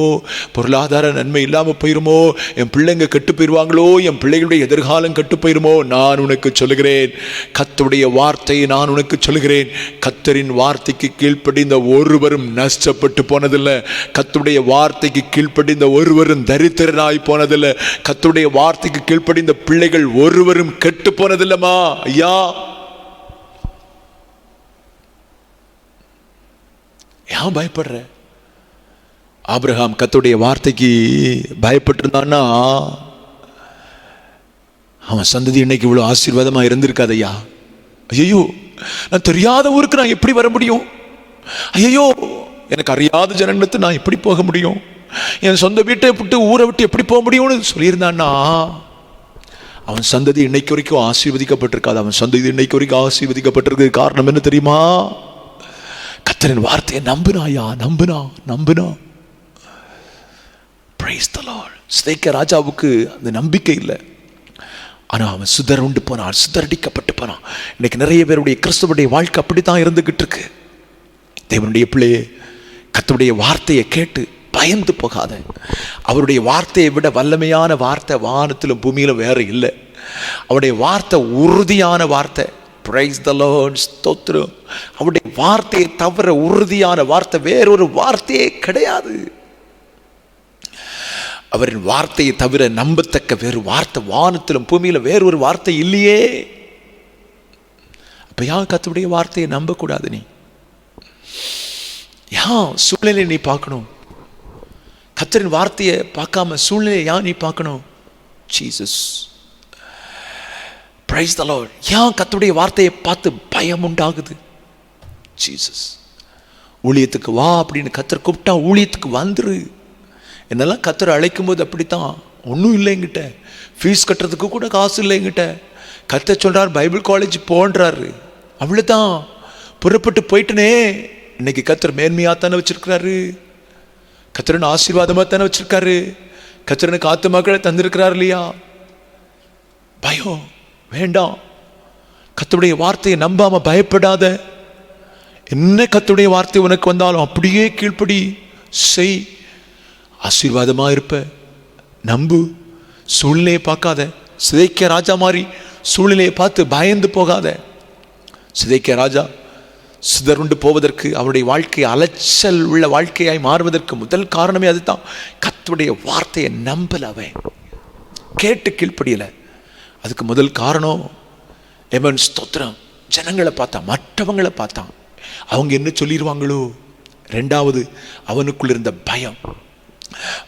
பொருளாதார நன்மை இல்லாமல் போயிருமோ, என் பிள்ளைங்க கெட்டு போயிடுவாங்களோ, என் பிள்ளைகளுடைய எதிர்காலம் கெட்டு போயிருமோ. நான் உனக்கு சொல்லுகிறேன், கர்த்தருடைய வார்த்தையை நான் உனக்கு சொல்லுகிறேன், கர்த்தரின் வார்த்தைக்கு கீழ்ப்படிந்த ஒருவரும் நஷ்டப்பட்டு போனதில்லை. கர்த்தருடைய வார்த்தைக்கு கீழ்ப்படிந்த ஒருவரும் தரித்திரனாய் போனதில்லை. கர்த்தருடைய வார்த்தைக்கு கீழ்ப்படிந்த பிள்ளைகள் ஒருவரும் கெட்டு போனதில்லைமா. ஐயா, ஏன் பயப்படுற? ஆபிரகாம் கர்த்தருடைய வார்த்தைக்கு பயப்பட்டிருந்தான்னா அவன் சந்ததி இன்னைக்கு இவ்வளவு ஆசீர்வாதமா இருந்திருக்காதையா. ஐயோ, நான் தெரியாத ஊருக்கு நான் எப்படி வர முடியும்? ஐயோ, எனக்கு அறியாத ஜனங்களுக்கு நான் எப்படி போக முடியும்? என் சொந்த வீட்டை விட்டு ஊரை விட்டு எப்படி போக முடியும்னு சொல்லியிருந்தான்னா அவன் சந்ததி இன்னைக்கு வரைக்கும் ஆசீர்வதிக்கப்பட்டிருக்காது. அவன் சந்ததி இன்னைக்கு வரைக்கும் ஆசீர்வதிக்கப்பட்டிருக்கு. காரணம் என்ன தெரியுமா? கர்த்தரின் வார்த்தையை நம்பினா. Price the Lord. சிதேக்கியா ராஜாவுக்கு அந்த நம்பிக்கை இல்லை. ஆனா அவன் சிதறடிக்கப்பட்டு போனான். இன்னைக்கு நிறைய பேருடைய கிறிஸ்தவனுடைய வாழ்க்கை அப்படித்தான் இருந்துகிட்டு இருக்கு. தேவனுடைய பிள்ளையே, கர்த்தருடைய வார்த்தையை கேட்டு பயந்து போகாத. அவருடைய வார்த்தையை விட வல்லமையான வார்த்தை வானத்திலும் பூமியிலும் வேற இல்லை. அவருடைய வார்த்தை உறுதியான வார்த்தை. Price the Lord. ஸ்தோத்திரம். அவருடைய வார்த்தையை தவிர உறுதியான வார்த்தை வேறொரு வார்த்தையே கிடையாது. அவரின் வார்த்தையை தவிர நம்பத்தக்க வேறு வார்த்தை வானத்திலும் பூமியில வேறு ஒரு வார்த்தை இல்லையே. அப்ப ஏன் கர்த்தருடைய வார்த்தையை நம்பக்கூடாது? நீ ஏன் சூழ்நிலையை நீ பார்க்கணும்? கர்த்தரின் வார்த்தையை பார்க்காம சூழ்நிலையை ஏன் நீ பார்க்கணும்? Jesus, price the Lord. ஏன் கர்த்தருடைய வார்த்தையை பார்த்து பயம் உண்டாகுது? ஜீசஸ், ஊழியத்துக்கு வா அப்படின்னு கர்த்தர் கூப்பிட்டா ஊழியத்துக்கு வந்துரு. என்னெல்லாம் கர்த்தர் அழைக்கும் போது அப்படித்தான். ஒன்றும் இல்லை என்கிட்ட, ஃபீஸ் கட்டுறதுக்கு கூட காசு இல்லை என்கிட்ட. கர்த்தர் சொல்றார் பைபிள் காலேஜ் போன்றாரு, அவ்வளோதான். புறப்பட்டு போயிட்டுனே. இன்னைக்கு கர்த்தர் மேன்மையாக தானே வச்சிருக்கிறாரு, கர்த்தரன் ஆசீர்வாதமாக தானே வச்சிருக்காரு, கர்த்தரனுக்கு ஆத்துமாக்களை தந்திருக்கிறார் இல்லையா? பயம் வேண்டாம். கர்த்தருடைய வார்த்தையை நம்பாம பயப்படாத. என்ன கர்த்தருடைய வார்த்தை உனக்கு வந்தாலும் அப்படியே கீழ்ப்படி செய். ஆசீர்வாதமா இருப்ப. நம்பு. சூழ்நிலையை பார்க்காத. சிதைக்கிய ராஜா மாதிரி சூழ்நிலையை பார்த்து பயந்து போகாத. சிதைக்கிய ராஜா சிதறுண்டு போவதற்கு, அவருடைய வாழ்க்கை அலைச்சல் உள்ள வாழ்க்கையாய் மாறுவதற்கு முதல் காரணமே அதுதான். கர்த்தருடைய வார்த்தையை நம்பல, அவன் கேட்டு கீழ்ப்படியல. அதுக்கு முதல் காரணம் எமன் ஸ்தோத்திரம், ஜனங்களை பார்த்தான், மற்றவங்களை பார்த்தான், அவங்க என்ன சொல்லிடுவாங்களோ. ரெண்டாவது அவனுக்குள் இருந்த பயம்.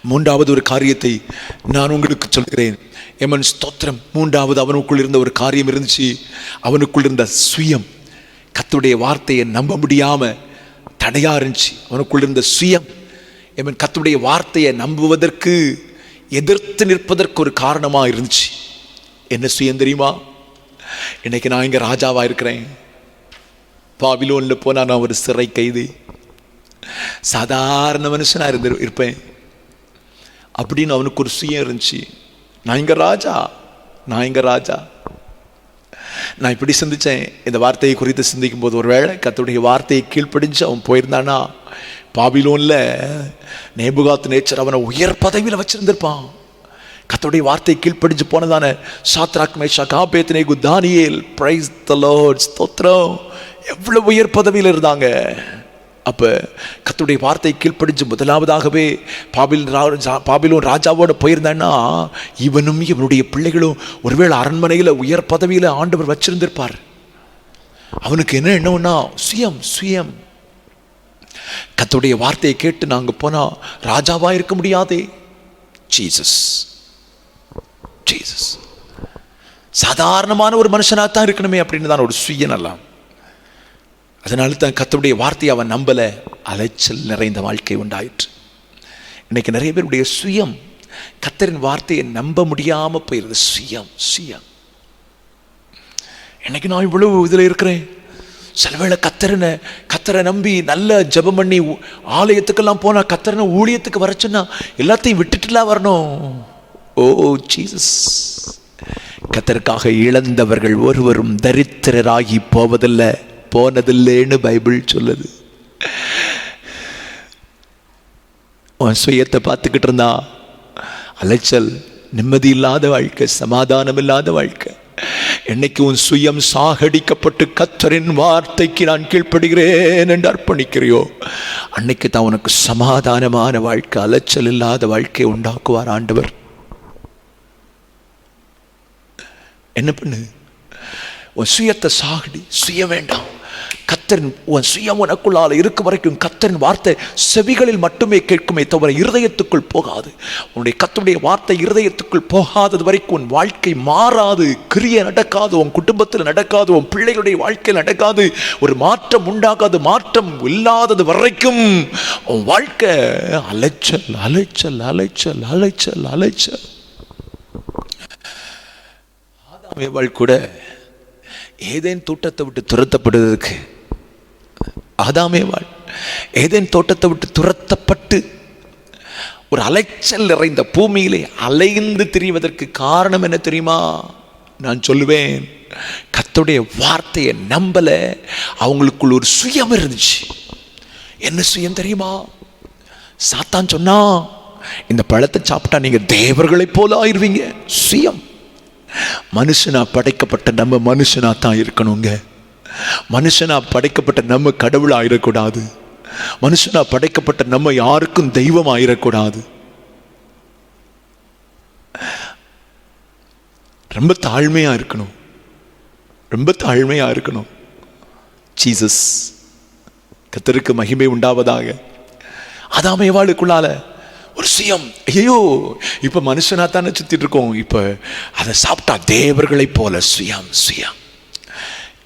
மூன்றாவது ஒரு காரியத்தை நான் உங்களுக்கு சொல்கிறேன். எமன் ஸ்தோத்திரம். மூன்றாவது அவனுக்குள் இருந்த ஒரு காரியம் இருந்துச்சு. அவனுக்குள் இருந்த சுயம். கர்த்தருடைய வார்த்தையை நம்ப முடியாம தடையா இருந்துச்சு. அவனுக்குள் இருந்த சுயம். எமன் கர்த்தருடைய வார்த்தையை நம்புவதற்கு எதிர்த்து நிற்பதற்கு ஒரு காரணமா இருந்துச்சு. என்ன சுயம் தெரியுமா? இன்னைக்கு நான் இங்க ராஜாவா இருக்கிறேன், பாபிலோன்ல போனா நான் ஒரு சிறை கைதி, சாதாரண மனுஷனா இருப்பேன் அப்படின்னு அவனுக்கு ஒரு சுயம் இருந்துச்சு. நான் இங்க ராஜா, நான் இங்க ராஜா. நான் இப்படி சிந்திச்சேன் இந்த வார்த்தையை குறித்து சிந்திக்கும் போது, ஒருவேளை கர்த்தருடைய வார்த்தையை கீழ்ப்படிஞ்சு அவன் போயிருந்தானா பாபிலோன்ல நேபுகாத் நேச்சர் அவனை உயர் பதவியில் வச்சிருந்திருப்பான். கர்த்தருடைய வார்த்தையை கீழ்ப்படிஞ்சு போனதான சாத்ராக் மேஷாக் ஆபேத்நேகோ தானியேல், பிரைஸ் தி லார்ட், ஸ்தோத்திரம், எவ்வளவு உயர் பதவியில் இருந்தாங்க. அப்ப கர்த்தருடைய வார்த்தையை கீழ்ப்படிஞ்சு முதலாவதாகவே பாபிலோன் ராஜாவோட போயிருந்தான்னா இவனும் இவனுடைய பிள்ளைகளும் ஒருவேளை அரண்மனையில உயர் பதவியில ஆண்டவர் வச்சிருந்திருப்பார். அவனுக்கு என்ன எண்ணம்னா சுயம் சுயம். கர்த்தருடைய வார்த்தையை கேட்டு நாங்க போனா ராஜாவா இருக்க முடியாதே. ஜீசஸ் ஜீசஸ் சாதாரணமான ஒரு மனுஷனாத்தான் இருக்கணுமே அப்படின்னு தான் ஒரு சுயநலம். அதனால தான் கர்த்தருடைய வார்த்தையை அவன் நம்பல. அலைச்சல் நிறைந்த வாழ்க்கை உண்டாயிற்று. இன்னைக்கு நிறைய பேருடைய சுயம் கர்த்தரின் வார்த்தையை நம்ப முடியாம போயிருது. சுயம் சுயம். இன்னைக்கு நான் இவ்வளவு இதுல இருக்கிறேன், சிலவேளை கர்த்தரை நம்பி நல்ல ஜெபம் பண்ணி ஆலயத்துக்கெல்லாம் போனா கர்த்தரனை ஊழியத்துக்கு வர சொன்னா எல்லாத்தையும் விட்டுட்டுலாம் வரணும். ஓ ஜீசஸ், கர்த்தருக்காக இழந்தவர்கள் ஒருவரும் தரித்திரராகி போனதில்லைன்னு பைபிள் சொல்லுது. உன் சுயத்தை பார்த்துக்கிட்டு இருந்தா அலைச்சல், நிம்மதி இல்லாத வாழ்க்கை, சமாதானம் இல்லாத வாழ்க்கை. என்னைக்கு உன் சுயம் சாகடிக்கப்பட்டு கர்த்தரின் வார்த்தைக்கு நான் கீழ்ப்படுகிறேன் என்று அர்ப்பணிக்கிறியோ அன்னைக்கு தான் உனக்கு சமாதானமான வாழ்க்கை, அலைச்சல் இல்லாத வாழ்க்கை உண்டாக்குவார் ஆண்டவர். என்ன பண்ணு? உன் சுயத்தை சாகடி. சுயம் வேண்டாம். கர்த்தரின் உன் சுயம் உனக்குள்ளால இருக்கும் வரைக்கும் கர்த்தரின் வார்த்தை செவிகளில் மட்டுமே கேட்குமே தவிர இருதயத்துக்குள் போகாது. உன்னுடைய கர்த்தருடைய வார்த்தை இருதயத்துக்குள் போகாதது வரைக்கும் உன் வாழ்க்கை மாறாது, கிரியை நடக்காது, உன் குடும்பத்தில் நடக்காது, உன் பிள்ளைகளுடைய வாழ்க்கையில் நடக்காது, ஒரு மாற்றம் உண்டாகாது. மாற்றம் இல்லாதது வரைக்கும் உன் வாழ்க்கை அலைச்சல் அலைச்சல் அலைச்சல் அலைச்சல் அலைச்சல். ஆதாம் கூட ஏதேன் தோட்டத்தை விட்டு துரத்தப்படுவதற்கு, ஆதாமேவாள் ஏதேன் தோட்டத்தை விட்டு துரத்தப்பட்டு ஒரு அலைச்சல் நிறைந்த பூமியிலே அலைந்து திரிவதற்கு காரணம் என்ன தெரியுமா? நான் சொல்லுவேன், கர்த்தருடைய வார்த்தையை நம்பல. அவங்களுக்குள்ள ஒரு சுயம் இருந்துச்சு. என்ன சுயம் தெரியுமா? சாத்தான் சொன்னா இந்த பழத்தை சாப்பிட்டா நீங்க தேவர்களை போல ஆயிருவீங்க. சுயம். மனுஷனா படைக்கப்பட்ட நம்ம மனுஷனா தான் இருக்கணுங்க. மனுஷனா படைக்கப்பட்ட நம்ம கடவுள் ஆயிடக்கூடாது. மனுஷனா படைக்கப்பட்ட நம்ம யாருக்கும் தெய்வம் ஆயிடக்கூடாது. ரொம்ப தாழ்மையா இருக்கணும், ரொம்ப தாழ்மையா இருக்கணும். ஜீசஸ். கர்த்தருக்கு மகிமை உண்டாவதாக. ஆதாம் ஏவாளுக்குள்ளால ஒரு சுயம். ஐயோ, இப்ப மனுஷனா தானே சுத்திட்டு இருக்கோம், இப்ப அதை சாப்பிட்டா தேவர்களை போல சுயம். சுயம்.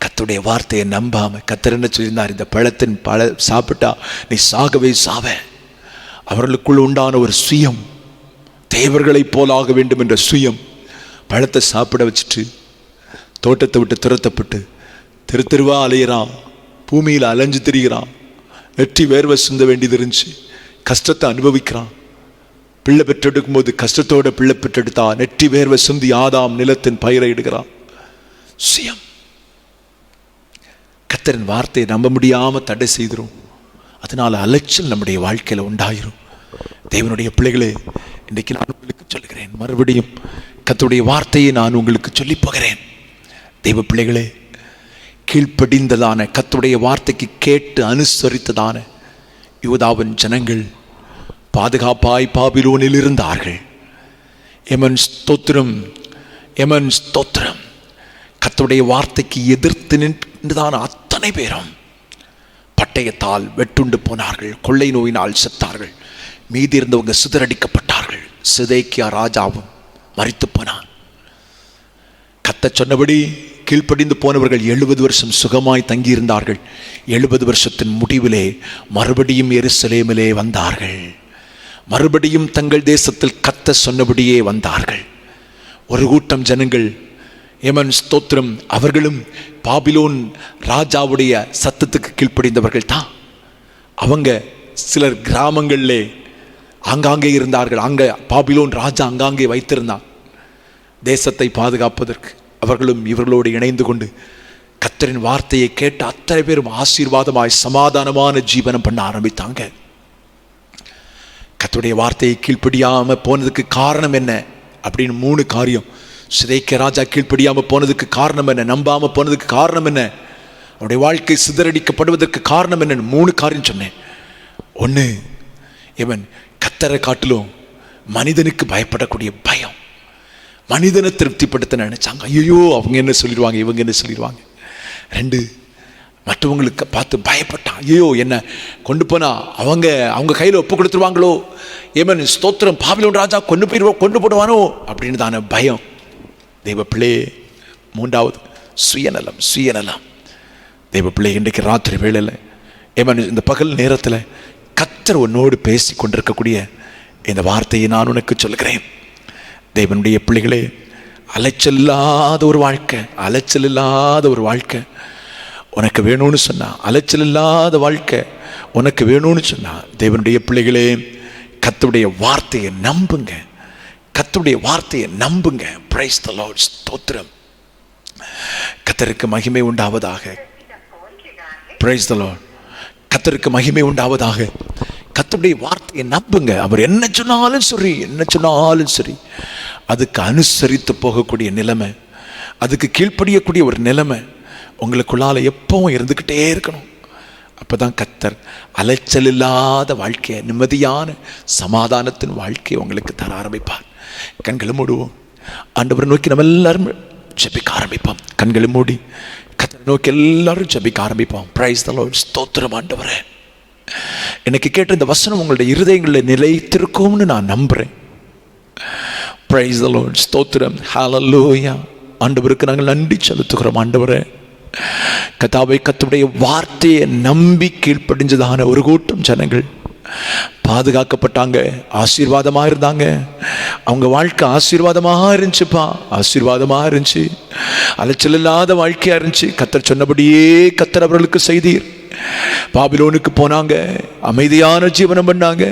கர்த்தருடைய வார்த்தையை நம்பாம, கர்த்தர் என்ன சொல்லியிருந்தார், இந்த பழத்தின் சாப்பிட்டா நீ சாகவே சாவ. அவர்களுக்குள் உண்டான ஒரு சுயம், தேவர்களை போலாக வேண்டும் என்ற சுயம், பழத்தை சாப்பிட வச்சுட்டு தோட்டத்தை விட்டு துரத்தப்பட்டு தெரு தெருவா அலையிறான், பூமியில் அலைஞ்சு திரிகிறான், வெற்றி வேர்வை சிந்த வேண்டியது இருந்துச்சு, கஷ்டத்தை அனுபவிக்கிறான். பிள்ளை பெற்றெடுக்கும் போது கஷ்டத்தோட பிள்ளை பெற்றெடுத்தா நெற்றி வேர்வை சிந்தி ஆதாம் நிலத்தின் பயிரை இடுகிறான். சுயம். கர்த்தரின் வார்த்தையை நம்ப முடியாம தடை செய்திரும். அதனால அலைச்சல் நம்முடைய வாழ்க்கையில உண்டாயிரும். தேவனுடைய பிள்ளைகளே, இன்றைக்கு நான் உங்களுக்கு சொல்லுகிறேன், மறுபடியும் கர்த்தருடைய வார்த்தையை நான் உங்களுக்கு சொல்லி போகிறேன். தெய்வ பிள்ளைகளே, கீழ்ப்படிந்ததான கர்த்தருடைய வார்த்தைக்கு கேட்டு அனுசரித்ததான யூதாவின் ஜனங்கள் பாதுகாப்பாய் பாபிலோனில் இருந்தார்கள். எமன் ஸ்தோத்திரம், எமன் ஸ்தோத்திரம். கர்த்தருடைய வார்த்தைக்கு எதிர்த்து நின்றுதான அத்தனை பேரும் பட்டயத்தால் வெட்டுண்டு போனார்கள், கொள்ளை நோயினால் செத்தார்கள். மீதி இருந்தவங்க சிதறடிக்கப்பட்டார்கள். சிதேக்கியா ராஜாவும் மரித்து போனான். கர்த்தர் சொன்னபடி கீழ்ப்படிந்து போனவர்கள் 70 வருஷம் சுகமாய் தங்கியிருந்தார்கள். 70 வருஷத்தின் முடிவிலே மறுபடியும் எருசலேமிலே வந்தார்கள். மறுபடியும் தங்கள் தேசத்தில் கர்த்தர் சொன்னபடியே வந்தார்கள். ஒரு கூட்டம் ஜனங்கள், எமன் ஸ்தோத்திரம், அவர்களும் பாபிலோன் ராஜாவுடைய சத்தத்துக்கு கீழ்ப்படிந்தவர்கள் தான். அவங்க சிலர் கிராமங்களிலே ஆங்காங்கே இருந்தார்கள். அங்கே பாபிலோன் ராஜா அங்காங்கே வைத்திருந்தான் தேசத்தை பாதுகாப்பதற்கு. அவர்களும் இவர்களோடு இணைந்து கொண்டு கர்த்தரின் வார்த்தையை கேட்ட அத்தனை பேரும் ஆசீர்வாதமாய் சமாதானமான ஜீவனம் பண்ண ஆரம்பித்தாங்க. கர்த்தருடைய வார்த்தையை கீழ்ப்படியாம போனதுக்கு காரணம் என்ன அப்படின்னு 3 காரியம். சிதேக்கியா ராஜா கீழ்ப்படியாம போனதுக்கு காரணம் என்ன, நம்பாம போனதுக்கு காரணம் என்ன, அவருடைய வாழ்க்கை சிதறடிக்கப்படுவதற்கு காரணம் என்னன்னு 3 காரியம் சொன்னேன். 1, இவன் கர்த்தரை காட்டிலும் மனிதனுக்கு பயப்படக்கூடிய பயம். மனிதனை திருப்திப்படுத்த நினைச்சாங்க. ஐயோ, அவங்க என்ன சொல்லிடுவாங்க, இவங்க என்ன சொல்லிடுவாங்க. 2, மற்றவங்களுக்கு பார்த்து பயப்பட்டான். ஐயோ, என்ன கொண்டு போனா அவங்க கையில் ஒப்பு கொடுத்துருவாங்களோ, ஏமன் ஸ்தோத்திரம், பாபிலோன் ராஜா கொண்டு போடுவானோ அப்படின்னு தானே பயம். தெய்வ பிள்ளை. 3வது சுயநலம். சுயநலம். தெய்வ பிள்ளை, இன்றைக்கு ராத்திரி வேளையில் ஏமன் இந்த பகல் நேரத்தில் கர்த்தர் உன்னோடு பேசி கொண்டிருக்கக்கூடிய இந்த வார்த்தையை நான் உனக்கு சொல்லுகிறேன். தேவனுடைய பிள்ளைகளே, அலைச்சல் இல்லாத ஒரு வாழ்க்கை, அலைச்சல் இல்லாத ஒரு வாழ்க்கை உனக்கு வேணும்னு சொன்னா, அலைச்சல் இல்லாத வாழ்க்கை உனக்கு வேணும்னு சொன்னா, தேவனுடைய பிள்ளைகளே, கர்த்தருடைய வார்த்தையை நம்புங்க. கர்த்தருடைய வார்த்தையை நம்புங்க. Price the Lord. ஸ்தோத்திரம். கர்த்தருக்கு மகிமை உண்டாவதாக. Price the Lord. கர்த்தருக்கு மகிமை உண்டாவதாக. கர்த்தருடைய வார்த்தையை நம்புங்க. அவர் என்ன சொன்னாலும் சரி, என்ன சொன்னாலும் சரி, அதுக்கு அனுசரித்து போகக்கூடிய நிலைமை, அதுக்கு கீழ்ப்படியக்கூடிய ஒரு நிலைமை உங்களுக்குள்ளால எப்பவும் இருந்துக்கிட்டே இருக்கணும். அப்போதான் கர்த்தர் அலைச்சல் இல்லாத வாழ்க்கையை, நிம்மதியான சமாதானத்தின் வாழ்க்கையை உங்களுக்கு தர ஆரம்பிப்பார். கண்களை மூடுவோம். ஆண்டவரை நோக்கி நம்ம எல்லாரும் ஜெபிக்க ஆரம்பிப்போம். கண்களை மூடி கர்த்தரை நோக்கி எல்லாரும் ஜெபிக்க ஆரம்பிப்போம். Price the Lord. ஸ்தோத்திரம் ஆண்டவரே. இன்னைக்கு கேட்ட இந்த வசனம் உங்களுடைய இருதயங்களில் நிலைத்திருக்கும்னு நான் நம்புறேன். Price the Lord. ஸ்தோத்திரம். ஹல்லேலூயா. ஆண்டவருக்கு நாங்கள் நன்றி செலுத்துகிறோம். ஆண்டவரே, கர்த்தாவே, கர்த்தருடைய வார்த்தையை நம்பி கீழ்ப்படிஞ்சதான ஒரு கூட்டம் ஜனங்கள் பாதுகாக்கப்பட்டாங்க, ஆசீர்வாதமாக இருந்தாங்க. அவங்க வாழ்க்கை ஆசீர்வாதமாக இருந்துச்சுப்பா, ஆசீர்வாதமாக இருந்துச்சு. அலைச்சல் இல்லாத வாழ்க்கையாக இருந்துச்சு. கர்த்தர் சொன்னபடியே கர்த்தர் அவர்களுக்கு செய்தீர். பாபிலோனுக்கு போனாங்க, அமைதியான ஜீவனம் பண்ணாங்க.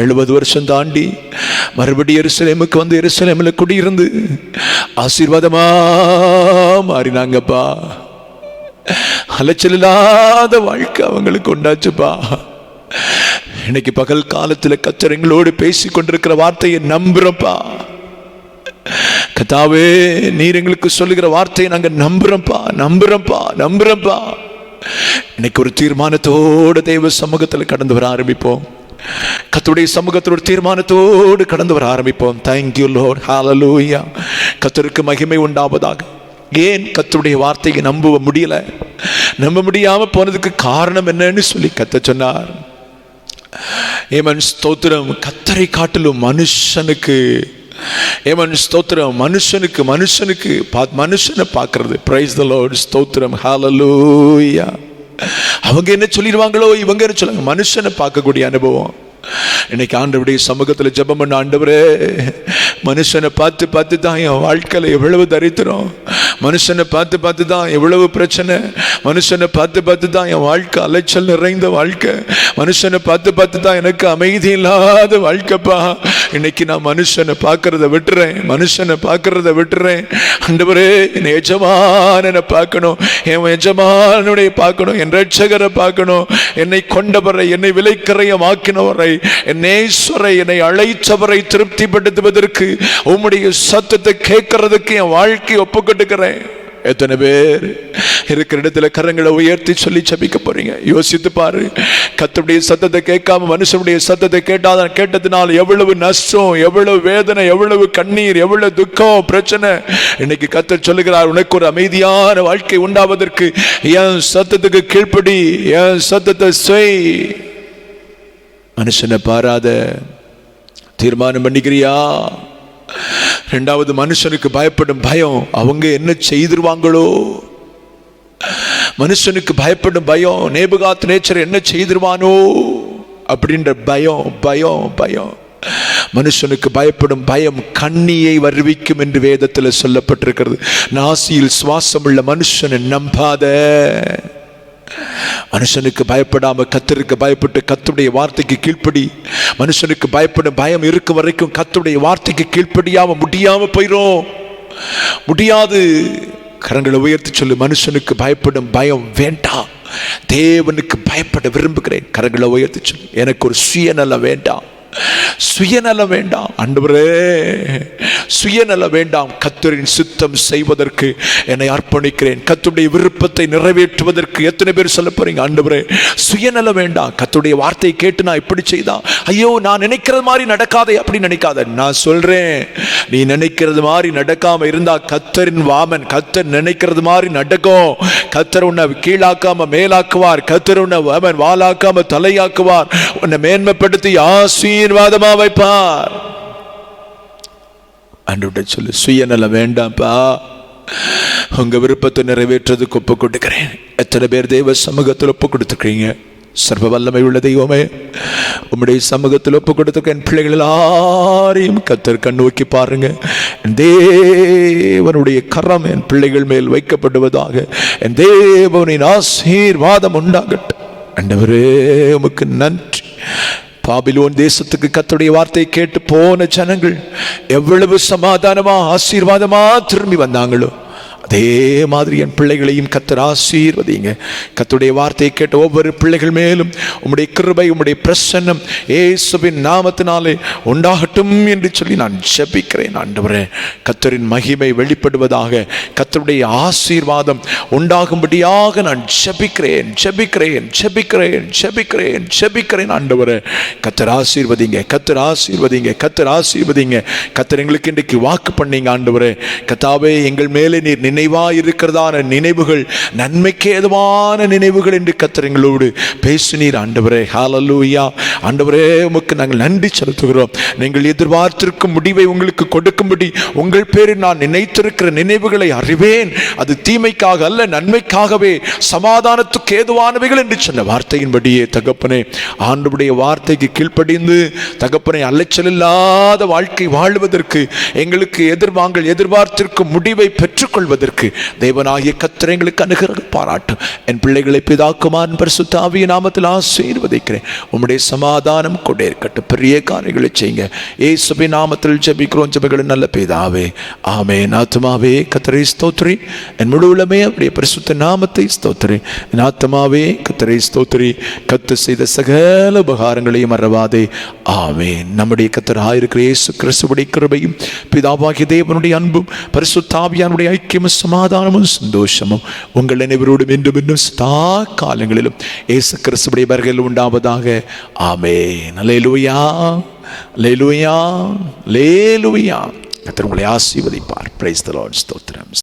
70 வருஷம் தாண்டி மறுபடியும் எருசலேமுக்கு வந்து எருசலேமில் குடியிருந்து ஆசீர்வாதமா மாறினாங்கப்பா. அலைச்சல் இல்லாத வாழ்க்கை அவங்களுக்கு உண்டாச்சுப்பா. இன்னைக்கு பகல் காலத்தில் கர்த்தர் எங்களோடு பேசி கொண்டிருக்கிற வார்த்தையை நம்புறப்பா. கர்த்தாவே, நீர் எங்களுக்கு சொல்லுகிற வார்த்தையை நாங்க நம்புறோம்ப்பா, நம்புறோம்ப்பா, நம்புறோம்ப்பா. இன்னைக்கு ஒரு தீர்மானத்தோட தேவ சமூகத்தில் கடந்து வர ஆரம்பிப்போம். கர்த்தருடைய சமூகத்தில் ஒரு தீர்மானத்தோடு கடந்து வர ஆரம்பிப்போம். தேங்க்யூ லார்ட், ஹல்லேலூயா. கர்த்தருக்கு மகிமை உண்டாவதாக. ஏன் கர்த்தருடைய வார்த்தையை நம்ப முடியாம போனதுக்கு காரணம் என்னன்னு சொல்லி கர்த்தர் சொன்னார். ஏமன் ஸ்தோத்திரம். கர்த்தரை காட்டிலும் மனுஷனுக்கு, ஏமன் ஸ்தோத்திரம், மனுஷனுக்கு மனுஷனை பார்க்கிறது. பிரைஸ் தி லார்ட், ஸ்தோத்திரம், ஹல்லேலூயா. அவங்க என்ன சொல்லிடுவாங்களோ, இவங்க என்ன சொல்லுவாங்க, மனுஷனை பார்க்கக்கூடிய அனுபவம். இன்னைக்கு ஆண்டவருடைய சமூகத்தில் ஜெபம் பண்ண, ஆண்டவரே மனுஷனை பார்த்து தான் என் வாழ்க்கையில் எவ்வளவு தரித்திரம், மனுஷனை பார்த்து தான் எவ்வளவு பிரச்சனை, மனுஷனை பார்த்து தான் என் வாழ்க்கை அலைச்சல் நிறைந்த வாழ்க்கை, மனுஷனை பார்த்து தான் எனக்கு அமைதி இல்லாத வாழ்க்கைப்பா. இன்னைக்கு நான் மனுஷனை பார்க்கறத விட்டுறேன். ஆண்டவரே என் எஜமானனை பார்க்கணும், என் எஜமானுடைய பார்க்கணும், என் ரட்சகரை பார்க்கணும், என்னை கொண்டவரை, என்னை விலைக்கரையமாக்கினவரை, என் நேசரை, என்னை அழைத்தவரை திருப்திப்படுத்துவதற்கு, உம்முடைய சத்தத்தை கேட்கறதுக்கு என் வாழ்க்கையை ஒப்புக்கொடுக்கிறேன். எத்தனை பேர் இருக்கிற இடத்துல கரங்களை உயர்த்தி சொல்லி ஜெபிக்க போறீங்க? யோசித்து பாரு. கர்த்தருடைய சத்தத்தை கேட்காம மனுஷனுடைய சத்தத்தை கேட்டதுனால எவ்வளவு நஷ்டம், எவ்வளவு வேதனை, எவ்வளவு கண்ணீர், எவ்வளவு துக்கம், பிரச்சனை. இன்னைக்கு கர்த்தர் சொல்லுகிறார், உனக்கு ஒரு அமைதியான வாழ்க்கை உண்டாவதற்கு என் சத்தத்துக்கு கீழ்ப்படி, என் சத்தத்தை செய். மனுஷனை பாராத தீர்மானம் பண்ணிக்கிறியா? ரெண்டாவது, மனுஷனுக்கு பயப்படும் பயம், அவங்க என்ன செய்திருவாங்களோ. மனுஷனுக்கு பயப்படும் பயம், நேபுகாத் நேச்சர் என்ன செய்திருவானோ அப்படின்ற பயம். மனுஷனுக்கு பயப்படும் பயம் கண்ணியை வருவிக்கும் என்று வேதத்தில் சொல்லப்பட்டிருக்கிறது. நாசியில் சுவாசம் உள்ள மனுஷனை நம்பாத. மனுஷனுக்கு பயப்படாம கர்த்தருக்கு பயப்பட்டு கர்த்தருடைய வார்த்தைக்கு கீழ்ப்படி. மனுஷனுக்கு பயப்படும் பயம் இருக்கும் வரைக்கும் கர்த்தருடைய வார்த்தைக்கு கீழ்ப்படியாம போயிரும். முடியாது. கரங்களை உயர்த்தி சொல்லு, மனுஷனுக்கு பயப்படும் பயம் வேண்டாம், தேவனுக்கு பயப்பட விரும்புகிறேன். கரங்களை உயர்த்தி சொல்லு, எனக்கு ஒரு சுயநலம் வேண்டாம், சுயநலம் வேண்டாம். ஆண்டவரே சுயநலம் வேண்டாம், கர்த்தரின் சித்தம் செய்வதற்கு என்னை அர்ப்பணிக்கிறேன், கர்த்தருடைய விருப்பத்தை நிறைவேற்றுவதற்கு. எத்தனை பேர் சொல்ல போறீங்க, ஆண்டவரே சுயநலம் வேண்டாம், கர்த்தருடைய வார்த்தையை கேட்டு நான் இப்படி செய்தான், ஐயோ நான் நினைக்கிறது மாதிரி நடக்காதே, அப்படி நினைக்காத. நான் சொல்றேன், நீ நினைக்கிறது மாதிரி நடக்காம இருந்தா கர்த்தரின் வாமன், கர்த்தர் நினைக்கிறது மாதிரி நடக்கும். கர்த்தர் உன்னை கீழாக்காம மேலாக்குவார், கர்த்தர் உன்னை வாமன் வாலாக்காம தலையாக்குவார், உன்னை மேன்மைப்படுத்தி ஆசீர்வாதமா வைப்பார். ஆண்டவரே சொல்லு, சுயநலம் வேண்டாம்ப்பா, உங்க விருப்பத்தை நிறைவேற்றதுக்கு ஒப்பு கொடுக்கிறேன். எத்தனை பேர் தேவ சமூகத்தில் ஒப்பு கொடுத்துக்கிறீங்க? சர்வ வல்லமை உள்ள தெய்வமே, உம்முடைய சமூகத்தில் ஒப்பு கொடுத்துக்க என் பிள்ளைகள் எல்லாரையும் கர்த்தர் கண் நோக்கி பாருங்க. என் தேவனுடைய கரம் என் பிள்ளைகள் மேல் வைக்கப்படுவதாக. என் தேவனின் ஆசீர்வாதம் உண்டாகட்டும். ஆண்டவரே உமக்கு நன்றி. பாபிலோன் தேசத்துக்கு கர்த்தருடைய வார்த்தையை கேட்டு போன ஜனங்கள் எவ்வளவு சமாதானமா ஆசீர்வாதமா திரும்பி வந்தாங்களோ, அதே மாதிரி என் பிள்ளைகளையும் கர்த்தர் ஆசீர்வதிங்க. கர்த்தருடைய வார்த்தையை கேட்ட ஒவ்வொரு பிள்ளைகள் மேலும் உம்முடைய கிருபை, உம்முடைய பிரசன்னம் இயேசுவின் நாமத்தினாலே உண்டாகட்டும் என்று சொல்லி நான் ஜெபிக்கிறேன். ஆண்டவரே கர்த்தரின் மகிமை வெளிப்படுவதாக, கர்த்தருடைய ஆசீர்வாதம் உண்டாகும்படியாக நான் ஜெபிக்கிறேன். ஆண்டவரே கர்த்தர் ஆசீர்வதிங்க, கர்த்தர் ஆசீர்வதிங்க. கர்த்தர் எங்களுக்கு இன்றைக்கு வாக்கு பண்ணீங்க. ஆண்டவரே கர்த்தாவே, எங்கள் மேலே நீர் நினைவாயிருக்கிறதான நினைவுகள் நன்மைக்கு ஏதுவான நினைவுகள் என்று கர்த்தர் எங்களோடு பேசினீர். ஆண்டவரே ஹல்லேலூயா. ஆண்டவரே உமக்கு நாங்கள் நன்றி செலுத்துகிறோம். நீங்கள் எதிர்பார்த்திருக்கும் முடிவை உங்களுக்கு கொடுக்கும்படி உங்கள் பேரில் நான் நினைத்திருக்கிற நினைவுகளை அறிவேன், அது தீமைக்காக அல்ல நன்மைக்காகவே சமாதானத்துக்கு ஏதுவானவைகள் என்று சொன்ன வார்த்தையின்படியே தகப்பனே, ஆண்டவருடைய வார்த்தைக்கு கீழ்ப்படிந்து தகப்பனே அலைச்சல் இல்லாத வாழ்க்கை வாழ்வதற்கு, எங்களுக்கு எதிர்பார்த்திருக்கும் முடிவை பெற்றுக்கொள்வதற்கு தேவனாகிய கர்த்தர் எங்களுக்கு அனுகிரகம் பாராட்டும். என் பிள்ளைகளை பிதாக்குமாரன் பரிசுத்த ஆவியின் நாமத்தில் ஆசீர்வதிக்கிறேன். உம்முடைய சமாதானம் கொண்டே இருக்கட்டும். பெரிய காரியங்களை செய்யுங்க. இயேசுவின் நாமத்தில் ஜெபிக்கிறோம் ஜெபங்களின் நல்ல பிதாவே, ஆமென். ஆத்துமாவே கர்த்தரை ஸ்தோத்திரி, என் முழு உள்ளமே அவருடைய பரிசுத்த நாமத்தை ஸ்தோத்திரி. என் ஆத்துமாவே கர்த்தரை ஸ்தோத்திரி, கர்த்தர் செய்த சகல உபகாரங்களையும் மறவாதே. ஆமென். நம்முடைய கர்த்தராயிருக்கிற இயேசு கிறிஸ்துவுடைய கிருபையும் பிதாவாகிய தேவனுடைய அன்பும் பரிசுத்த ஆவியானுடைய ஐக்கியமும் சமாதானமும் சந்தோஷமும் உங்கள் அனைவரோடும் என்றும் இன்னும் சதா காலங்களிலும் இயேசு கிறிஸ்துவுடைய வருகையில் உண்டாவதாக. ஆமென். அல்லேலூயா, அல்லேலூயா, அல்லேலூயா. கர்த்தர் உங்களை ஆசீர்வதிப்பார். Price the Lord. ஸ்தோத்திரம்.